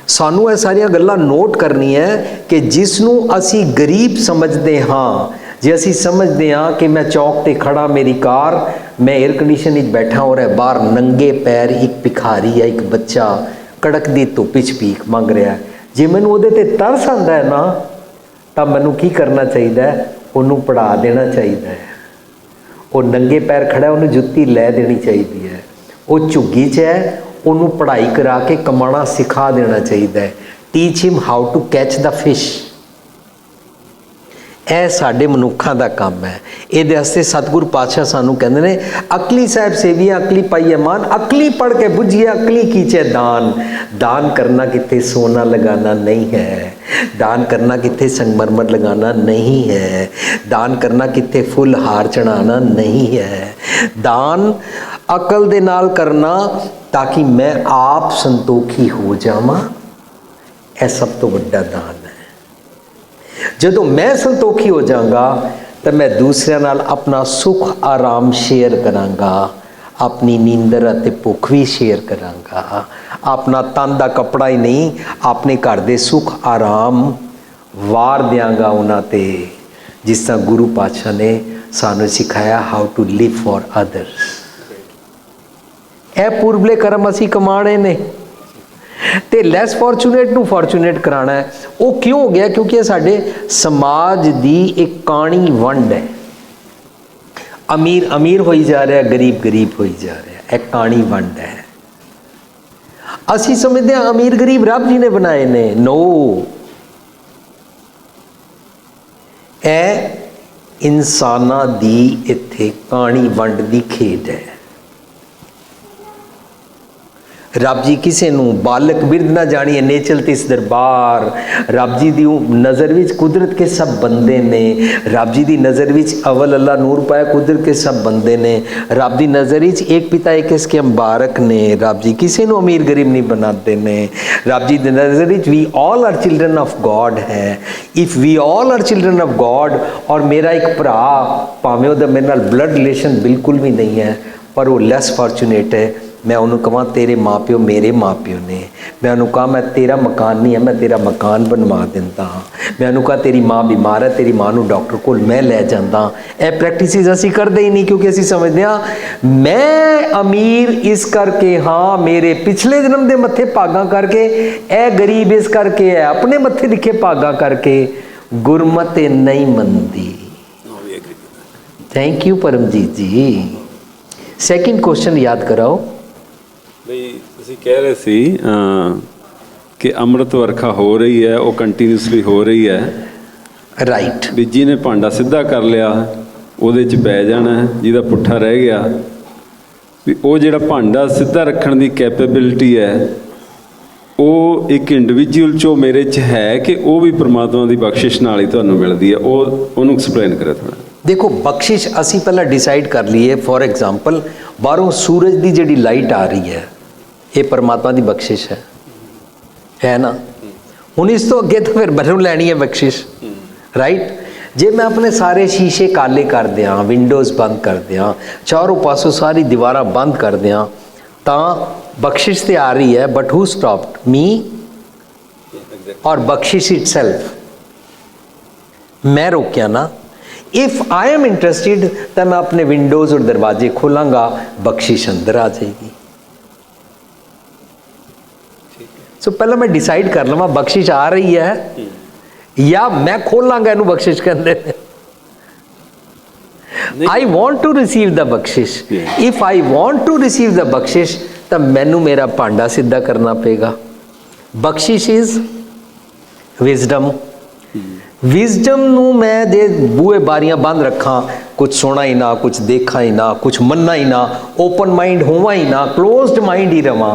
ਸਾਨੂੰ ਇਹ ਸਾਰੀਆਂ ਗੱਲਾਂ ਨੋਟ ਕਰਨੀਆਂ ਕਿ ਜਿਸ ਨੂੰ ਅਸੀਂ ਗਰੀਬ ਸਮਝਦੇ ਹਾਂ, ਜੇ ਅਸੀਂ ਸਮਝਦੇ ਹਾਂ ਕਿ ਮੈਂ ਚੌਕ ਤੇ ਖੜਾ, ਮੇਰੀ ਕਾਰ, ਮੈਂ 에ਅਰ ਕੰਡੀਸ਼ਨ ਵਿੱਚ ਬੈਠਾ ਹੋ ਰਿਹਾ, ਬਾਹਰ ਨੰਗੇ ਪੈਰ ਇੱਕ ਭਿਖਾਰੀ ਹੈ, ਇੱਕ ਬੱਚਾ ਕੜਕਦੀ ਧੁੱਪ ਵਿੱਚ ਭੀਖ ਮੰਗ ਰਿਹਾ, ਜੇ ਮੈਨੂੰ ਉਹਦੇ ਤੇ ਤਰਸ ਆਉਂਦਾ ਹੈ ਨਾ, ਤਾਂ ਮੈਨੂੰ ਕੀ ਕਰਨਾ ਚਾਹੀਦਾ ਹੈ? ਉਹਨੂੰ ਪੜ੍ਹਾ ਦੇਣਾ ਚਾਹੀਦਾ ਹੈ। ਉਹ ਨੰਗੇ ਪੈਰ ਖੜਾ, ਉਹਨੂੰ ਜੁੱਤੀ ਲੈ ਦੇਣੀ ਚਾਹੀਦੀ ਹੈ। ਉਹ ਝੁੱਗੀ 'ਚ ਹੈ, ਉਹਨੂੰ ਪੜ੍ਹਾਈ ਕਰਾ ਕੇ ਕਮਾਉਣਾ ਸਿਖਾ ਦੇਣਾ ਚਾਹੀਦਾ ਹੈ। Teach him how to catch the fish. ਇਹ ਸਾਡੇ ਮਨੁੱਖਾਂ ਦਾ ਕੰਮ ਹੈ। ਇਹਦੇ ਵਾਸਤੇ ਸਤਿਗੁਰੂ ਪਾਤਸ਼ਾਹ ਸਾਨੂੰ ਕਹਿੰਦੇ ਨੇ, ਅਕਲੀ ਸਾਹਿਬ ਸੇਵੀਆ ਅਕਲੀ ਪਾਈਏ ਮਾਨ, ਅਕਲੀ ਪੜ੍ਹ ਕੇ ਬੁੱਝੀਏ ਅਕਲੀ ਕੀਚੇ ਦਾਨ। दान करना कितने सोना लगाना नहीं है, दान करना कितने संगमरमर लगाना नहीं है, दान करना कितने फुल हार चढ़ाना नहीं है। दान अकल दे नाल करना ताकि मैं आप संतोखी हो जावां, यह सब तो बड़ा दान है। जदों मैं संतोखी हो जाऊंगा तो मैं दूसरे नाल अपना सुख आराम शेयर करांगा, अपनी नींदर ਅਤੇ ਭੁੱਖ ਵੀ ਸ਼ੇਅਰ ਕਰਾਂਗਾ। ਆਪਣਾ ਤਨ ਦਾ ਕੱਪੜਾ ਹੀ ਨਹੀਂ, ਆਪਣੇ ਘਰ ਦੇ ਸੁੱਖ ਆਰਾਮ ਵਾਰ ਦਿਆਂਗਾ ਉਹਨਾਂ 'ਤੇ, ਜਿਸ ਤਰ੍ਹਾਂ ਗੁਰੂ ਪਾਤਸ਼ਾਹ ਨੇ ਸਾਨੂੰ ਸਿਖਾਇਆ how to live for others. ਇਹ ਪੂਰਬਲੇ ਕਰਮ ਅਸੀਂ ਕਮਾਣੇ ਨੇ ਤੇ ਲੈਸ ਫੋਰਚੂਨੇਟ ਨੂੰ ਫੋਰਚੂਨੇਟ ਕਰਾਉਣਾ ਹੈ। ਉਹ ਕਿਉਂ ਹੋ ਗਿਆ? ਕਿਉਂਕਿ ਇਹ ਸਾਡੇ ਸਮਾਜ ਦੀ ਇੱਕ ਕਾਣੀ ਵੰਡ ਹੈ। अमीर अमीर होई जा रहा है, गरीब गरीब होई जा रहा है, एक कहानी वंड है। असी समझते हैं अमीर गरीब रब जी ने बनाए ने। नो, ए इंसाना दी इत्थे कहानी वंड दी खेड है। रब जी किसी नूं बालक बिरद ना जानिए, नेचल तिस दरबार। रब जी दी नज़र विच कुदरत के सब बंदे ने, रब जी दी नज़र विच अवल अल्लाह नूर पाया, कुदरत के सब बंदे ने। रब दी नज़र विच एक पिता एक इसके मुबारक ने। रब जी किसी नूं अमीर गरीब नहीं बनाते ने। रब जी दी नज़र विच we all are children of God है। If we all are children of God, और मेरा एक भरा भावें उहदा मेरे नाल ब्लड रिलेशन बिल्कुल भी नहीं है, पर वो लैस फॉर्चूनेट है, मैं उन्होंने कहा तेरे माँ प्यो मेरे माँ प्यो ने, मैं उन्होंने कहा मैं तेरा मकान नहीं है, मैं तेरा मकान बनवा देता हाँ, मैं उन्होंने कहा तेरी माँ बीमार है, तेरी माँ को डॉक्टर को मैं ले जाता। यह प्रैक्टिस असी करते ही नहीं, क्योंकि असी समझते हैं मैं अमीर इस करके हाँ, मेरे पिछले जन्म के मत्थे भागा करके, ए गरीब इस करके है अपने मत्थे लिखे भागा करके, गुरमत नहीं मनती। Thank you Paramjit ji. Second question याद कराओ ਬਈ ਤੁਸੀਂ ਕਹਿ ਰਹੇ ਸੀ ਕਿ ਅੰਮ੍ਰਿਤ ਵਰਖਾ ਹੋ ਰਹੀ ਹੈ, ਉਹ ਕੰਟੀਨਿਊਸਲੀ ਹੋ ਰਹੀ ਹੈ। ਰਾਈਟ। ਵੀ ਜਿਹਨੇ ਭਾਂਡਾ ਸਿੱਧਾ ਕਰ ਲਿਆ ਉਹਦੇ 'ਚ ਪੈ ਜਾਣਾ, ਜਿਹਦਾ ਪੁੱਠਾ ਰਹਿ ਗਿਆ ਵੀ ਉਹ ਜਿਹੜਾ ਭਾਂਡਾ ਸਿੱਧਾ ਰੱਖਣ ਦੀ ਕੈਪੇਬਿਲਿਟੀ ਹੈ ਉਹ ਇੱਕ ਇੰਡੀਵਿਜੂਅਲ 'ਚੋਂ ਮੇਰੇ 'ਚ ਹੈ ਕਿ ਉਹ ਵੀ ਪ੍ਰਮਾਤਮਾ ਦੀ ਬਖਸ਼ਿਸ਼ ਨਾਲ ਹੀ ਤੁਹਾਨੂੰ ਮਿਲਦੀ ਹੈ? ਉਹਨੂੰ ਐਕਸਪਲੇਨ ਕਰਿਓ ਥੋੜ੍ਹਾ। देखो बख्शिश असी पहला डिसाइड कर लीए। फॉर एग्जाम्पल बाहरों सूरज की जी लाइट आ रही है, ये परमात्मा की बख्शिश है ना। हुण इस तो अगे तो फिर बाहरों लैनी है बख्शिश, राइट। जे मैं अपने सारे शीशे काले कर दियाँ, विंडोज़ बंद कर दियाँ, चारों पासों सारी दीवारां बंद कर दियाँ, तो बख्शिश तो आ रही है, बट हू स्टॉप्ड मी? और बख्शिश इटसेल्फ मैं रोकिया ना। इफ़ आई एम इंटरेस्टेड तो मैं अपने विंडोज़ और दरवाजे खोलांगा, बख्शिश अंदर आ जाएगी। सो पहले मैं डिसाइड कर लवां बख्शिश आ रही है या मैं खोलांगा इनू बख्शिश कहंदे ने। I want to receive the बख्शिश। If I want to receive the बख्शिश तो मैनू मेरा भांडा सीधा करना पेगा। बख्शिश इज विजडम। विजडम नू मैं दे बूहे बारियां बंद रखा, कुछ सुना ही ना, कुछ देखा ही ना, कुछ मन्ना ही ना, ओपन माइंड होवा ही ना, क्लोज्ड माइंड ही रवा,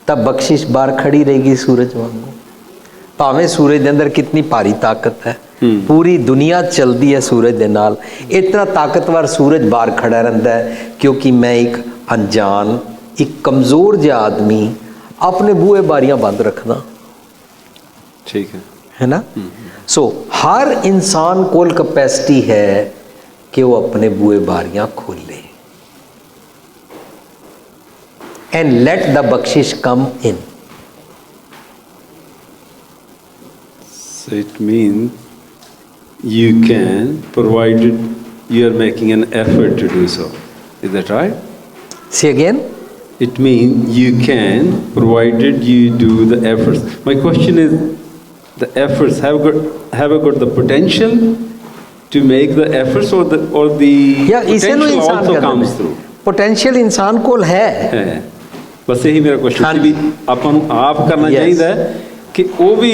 तब बख्शिश बाहर खड़ी रहेगी सूरज वांगू। भावें सूरज के अंदर कितनी भारी ताकत है, पूरी दुनिया चलती है सूरज के नाल, इतना ताकतवर सूरज बाहर खड़ा रहता है क्योंकि मैं एक अनजान, एक कमज़ोर जिहा आदमी अपने बूहे बारियां बंद रखना। ठीक है ना। सो हर इंसान कोल कैपेसिटी है कि वो अपने बूहे बारियां खोले। and let the bakshish come in. So it means you can, provided you are making an effort to do so. Is that right? Say again. It means you can, provided you do the efforts. My question is, the efforts have got the potential to make the efforts, or the ਇਸੇ ਨੂੰ potential ਇਨਸਾਨ also ਕਹਿੰਦੇ comes ਨੇ। through? Potential ਇਨਸਾਨ ਕੋਲ ਹੈ। ਹੈ ਬਸ ਇਹੀ ਮੇਰਾ ਕੁਐਸਚਨ ਸੀ ਵੀ ਆਪਾਂ ਨੂੰ ਆਪ ਕਰਨਾ Yes. ਚਾਹੀਦਾ ਹੈ ਕਿ ਉਹ ਵੀ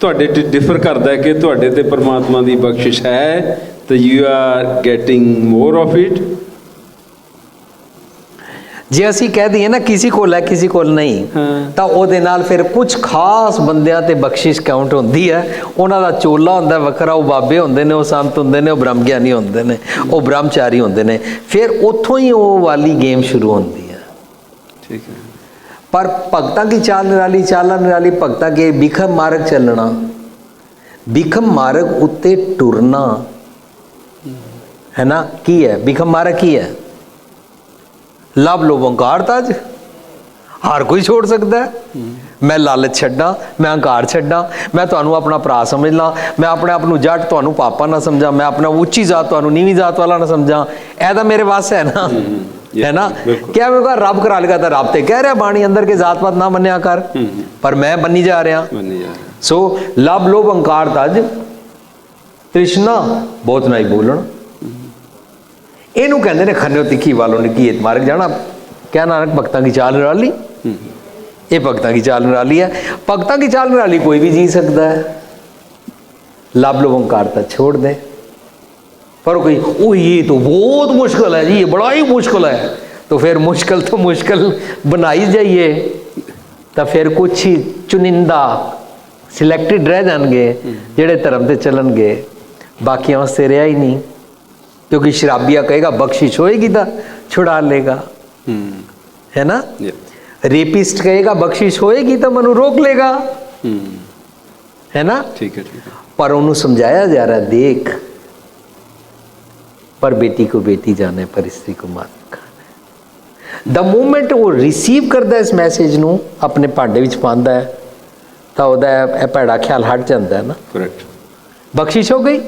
ਤੁਹਾਡੇ ਤੇ ਡਿਫਰ ਕਰਦਾ ਹੈ ਕਿ ਤੁਹਾਡੇ ਤੇ ਪਰਮਾਤਮਾ ਦੀ ਬਖਸ਼ਿਸ਼ ਹੈ ਤੇ you are getting more of it. ਜੇ ਅਸੀਂ ਕਹਿ ਦਈਏ ਨਾ ਕਿਸੇ ਕੋਲ ਹੈ ਕਿਸੇ ਕੋਲ ਨਹੀਂ, ਤਾਂ ਉਹਦੇ ਨਾਲ ਫਿਰ ਕੁਝ ਖਾਸ ਬੰਦਿਆਂ ਤੇ ਬਖਸ਼ਿਸ਼ ਕਾਊਂਟ ਹੁੰਦੀ ਹੈ। ਉਹਨਾਂ ਦਾ ਚੋਲਾ ਹੁੰਦਾ ਵੱਖਰਾ, ਉਹ ਬਾਬੇ ਹੁੰਦੇ ਨੇ, ਉਹ ਸੰਤ ਹੁੰਦੇ ਨੇ, ਉਹ ਬ੍ਰਹਮ ਗਿਆਨੀ ਹੁੰਦੇ ਨੇ, ਉਹ ਬ੍ਰਹਮਚਾਰੀ ਹੁੰਦੇ ਨੇ। ਫਿਰ ਉੱਥੋਂ ਹੀ ਉਹ ਵਾਲੀ ਗੇਮ ਸ਼ੁਰੂ ਹੁੰਦੀ ਹੈ। ਠੀਕ ਹੈ। ਪਰ ਭਗਤਾਂ ਕੀ ਚਾਲ ਨਿਰਾਲੀ, ਚਾਲਾਂ ਨਿਰਾਲੀ ਭਗਤਾਂ ਕੇ ਬਿਖਮ ਮਾਰਗ ਚੱਲਣਾ, ਬਿਖਮ ਮਾਰਗ ਉੱਤੇ ਟੁਰਨਾ ਹੈ ਨਾ। ਕੀ ਹੈ ਬਿਖਮ ਮਾਰਗ? ਕੀ ਹੈ? ਲਵ ਲੋਭ ਅਹੰਕਾਰ ਤਾਜ ਹਰ ਕੋਈ ਛੋੜ ਸਕਦਾ ਹੈ। ਮੈਂ ਲਾਲਚ ਛੱਡਾਂ, ਮੈਂ ਅਹੰਕਾਰ ਛੱਡਾਂ, ਮੈਂ ਤੁਹਾਨੂੰ ਆਪਣਾ ਭਰਾ ਸਮਝ ਲਾਂ, ਮੈਂ ਆਪਣੇ ਆਪ ਨੂੰ ਜੱਟ ਤੁਹਾਨੂੰ ਪਾਪਾ ਨਾ ਸਮਝਾਂ, ਮੈਂ ਆਪਣਾ ਉੱਚੀ ਜ਼ਾਤ ਤੁਹਾਨੂੰ ਨੀਵੀਂ ਜ਼ਾਤ ਵਾਲਾ ਨਾ ਸਮਝਾਂ। ਇਹ ਤਾਂ ਮੇਰੇ ਵਾਸ ਹੈ ਨਾ, ਹੈ ਨਾ। ਕਿਆ ਮੈਂ ਕਹਾਂ ਰੱਬ ਕਰਾ ਲੇਗਾ, ਤਾਂ ਰੱਬ ਤੇ ਕਹਿ ਰਿਹਾ ਬਾਣੀ ਅੰਦਰ ਕੇ ਜ਼ਾਤ ਪਾਤ ਨਾ ਮੰਨਿਆ ਕਰ, ਪਰ ਮੈਂ ਬੰਨੀ ਜਾ ਰਿਹਾ। ਸੋ ਲਵ ਲੋਭ ਅਹੰਕਾਰ ਤਜ ਤ੍ਰਿਸ਼ਨਾ ਬਹੁਤ ਨਹੀਂ ਬੋਲਣ। ਇਹਨੂੰ ਕਹਿੰਦੇ ਨੇ ਖੰਨਿਓ ਤਿੱਖੀ ਵਾਲੋਂ ਨੇ ਕੀ ਮਾਰਗ ਜਾਣਾ। ਕਿਆ ਨਾਨਕ ਭਗਤਾਂ की चाल निराली, ये भगतां की चाल निराली है। भगतां की चाल निराली कोई भी जी सकता है। लव लोभ अहंकार तो छोड़ दे। पर कोई ओ ये तो बहुत मुश्किल है जी, ये बड़ा ही मुश्किल है, तो फिर मुश्किल बनाई जाइए, तो फिर कुछ ही चुनिंदा सिलेक्टेड रह जाएंगे जेड़े धर्म से चलनगे, बाकियों वास्ते रहा ही नहीं। क्योंकि शराबिया कहेगा बख्शिश होएगी तो छुड़ा लेगा, है ना। रेपिस्ट कहेगा बख्शिश होएगी तो मनु रोक लेगा, है ना। ठीक है, ठीक है। पर उन्होंने समझाया जा रहा, देख पर बेटी को बेटी जाने, पर स्त्री को मात खाना। द मोमेंट वो रिसीव करता है इस मैसेज नू, अपने भांडे विच पांदा है, तो ਉਹਦਾ ਭੈੜਾ ख्याल हट जाता है ना। करेक्ट। बख्शिश हो गई,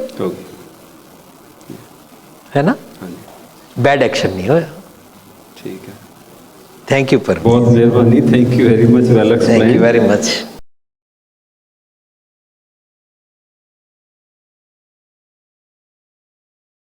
है ना। हाँ जी। बैड एक्शन नहीं होया। ठीक है। थैंक यू पर बहुत मेहरबानी। Thank you very much, well explained. Thank you very much.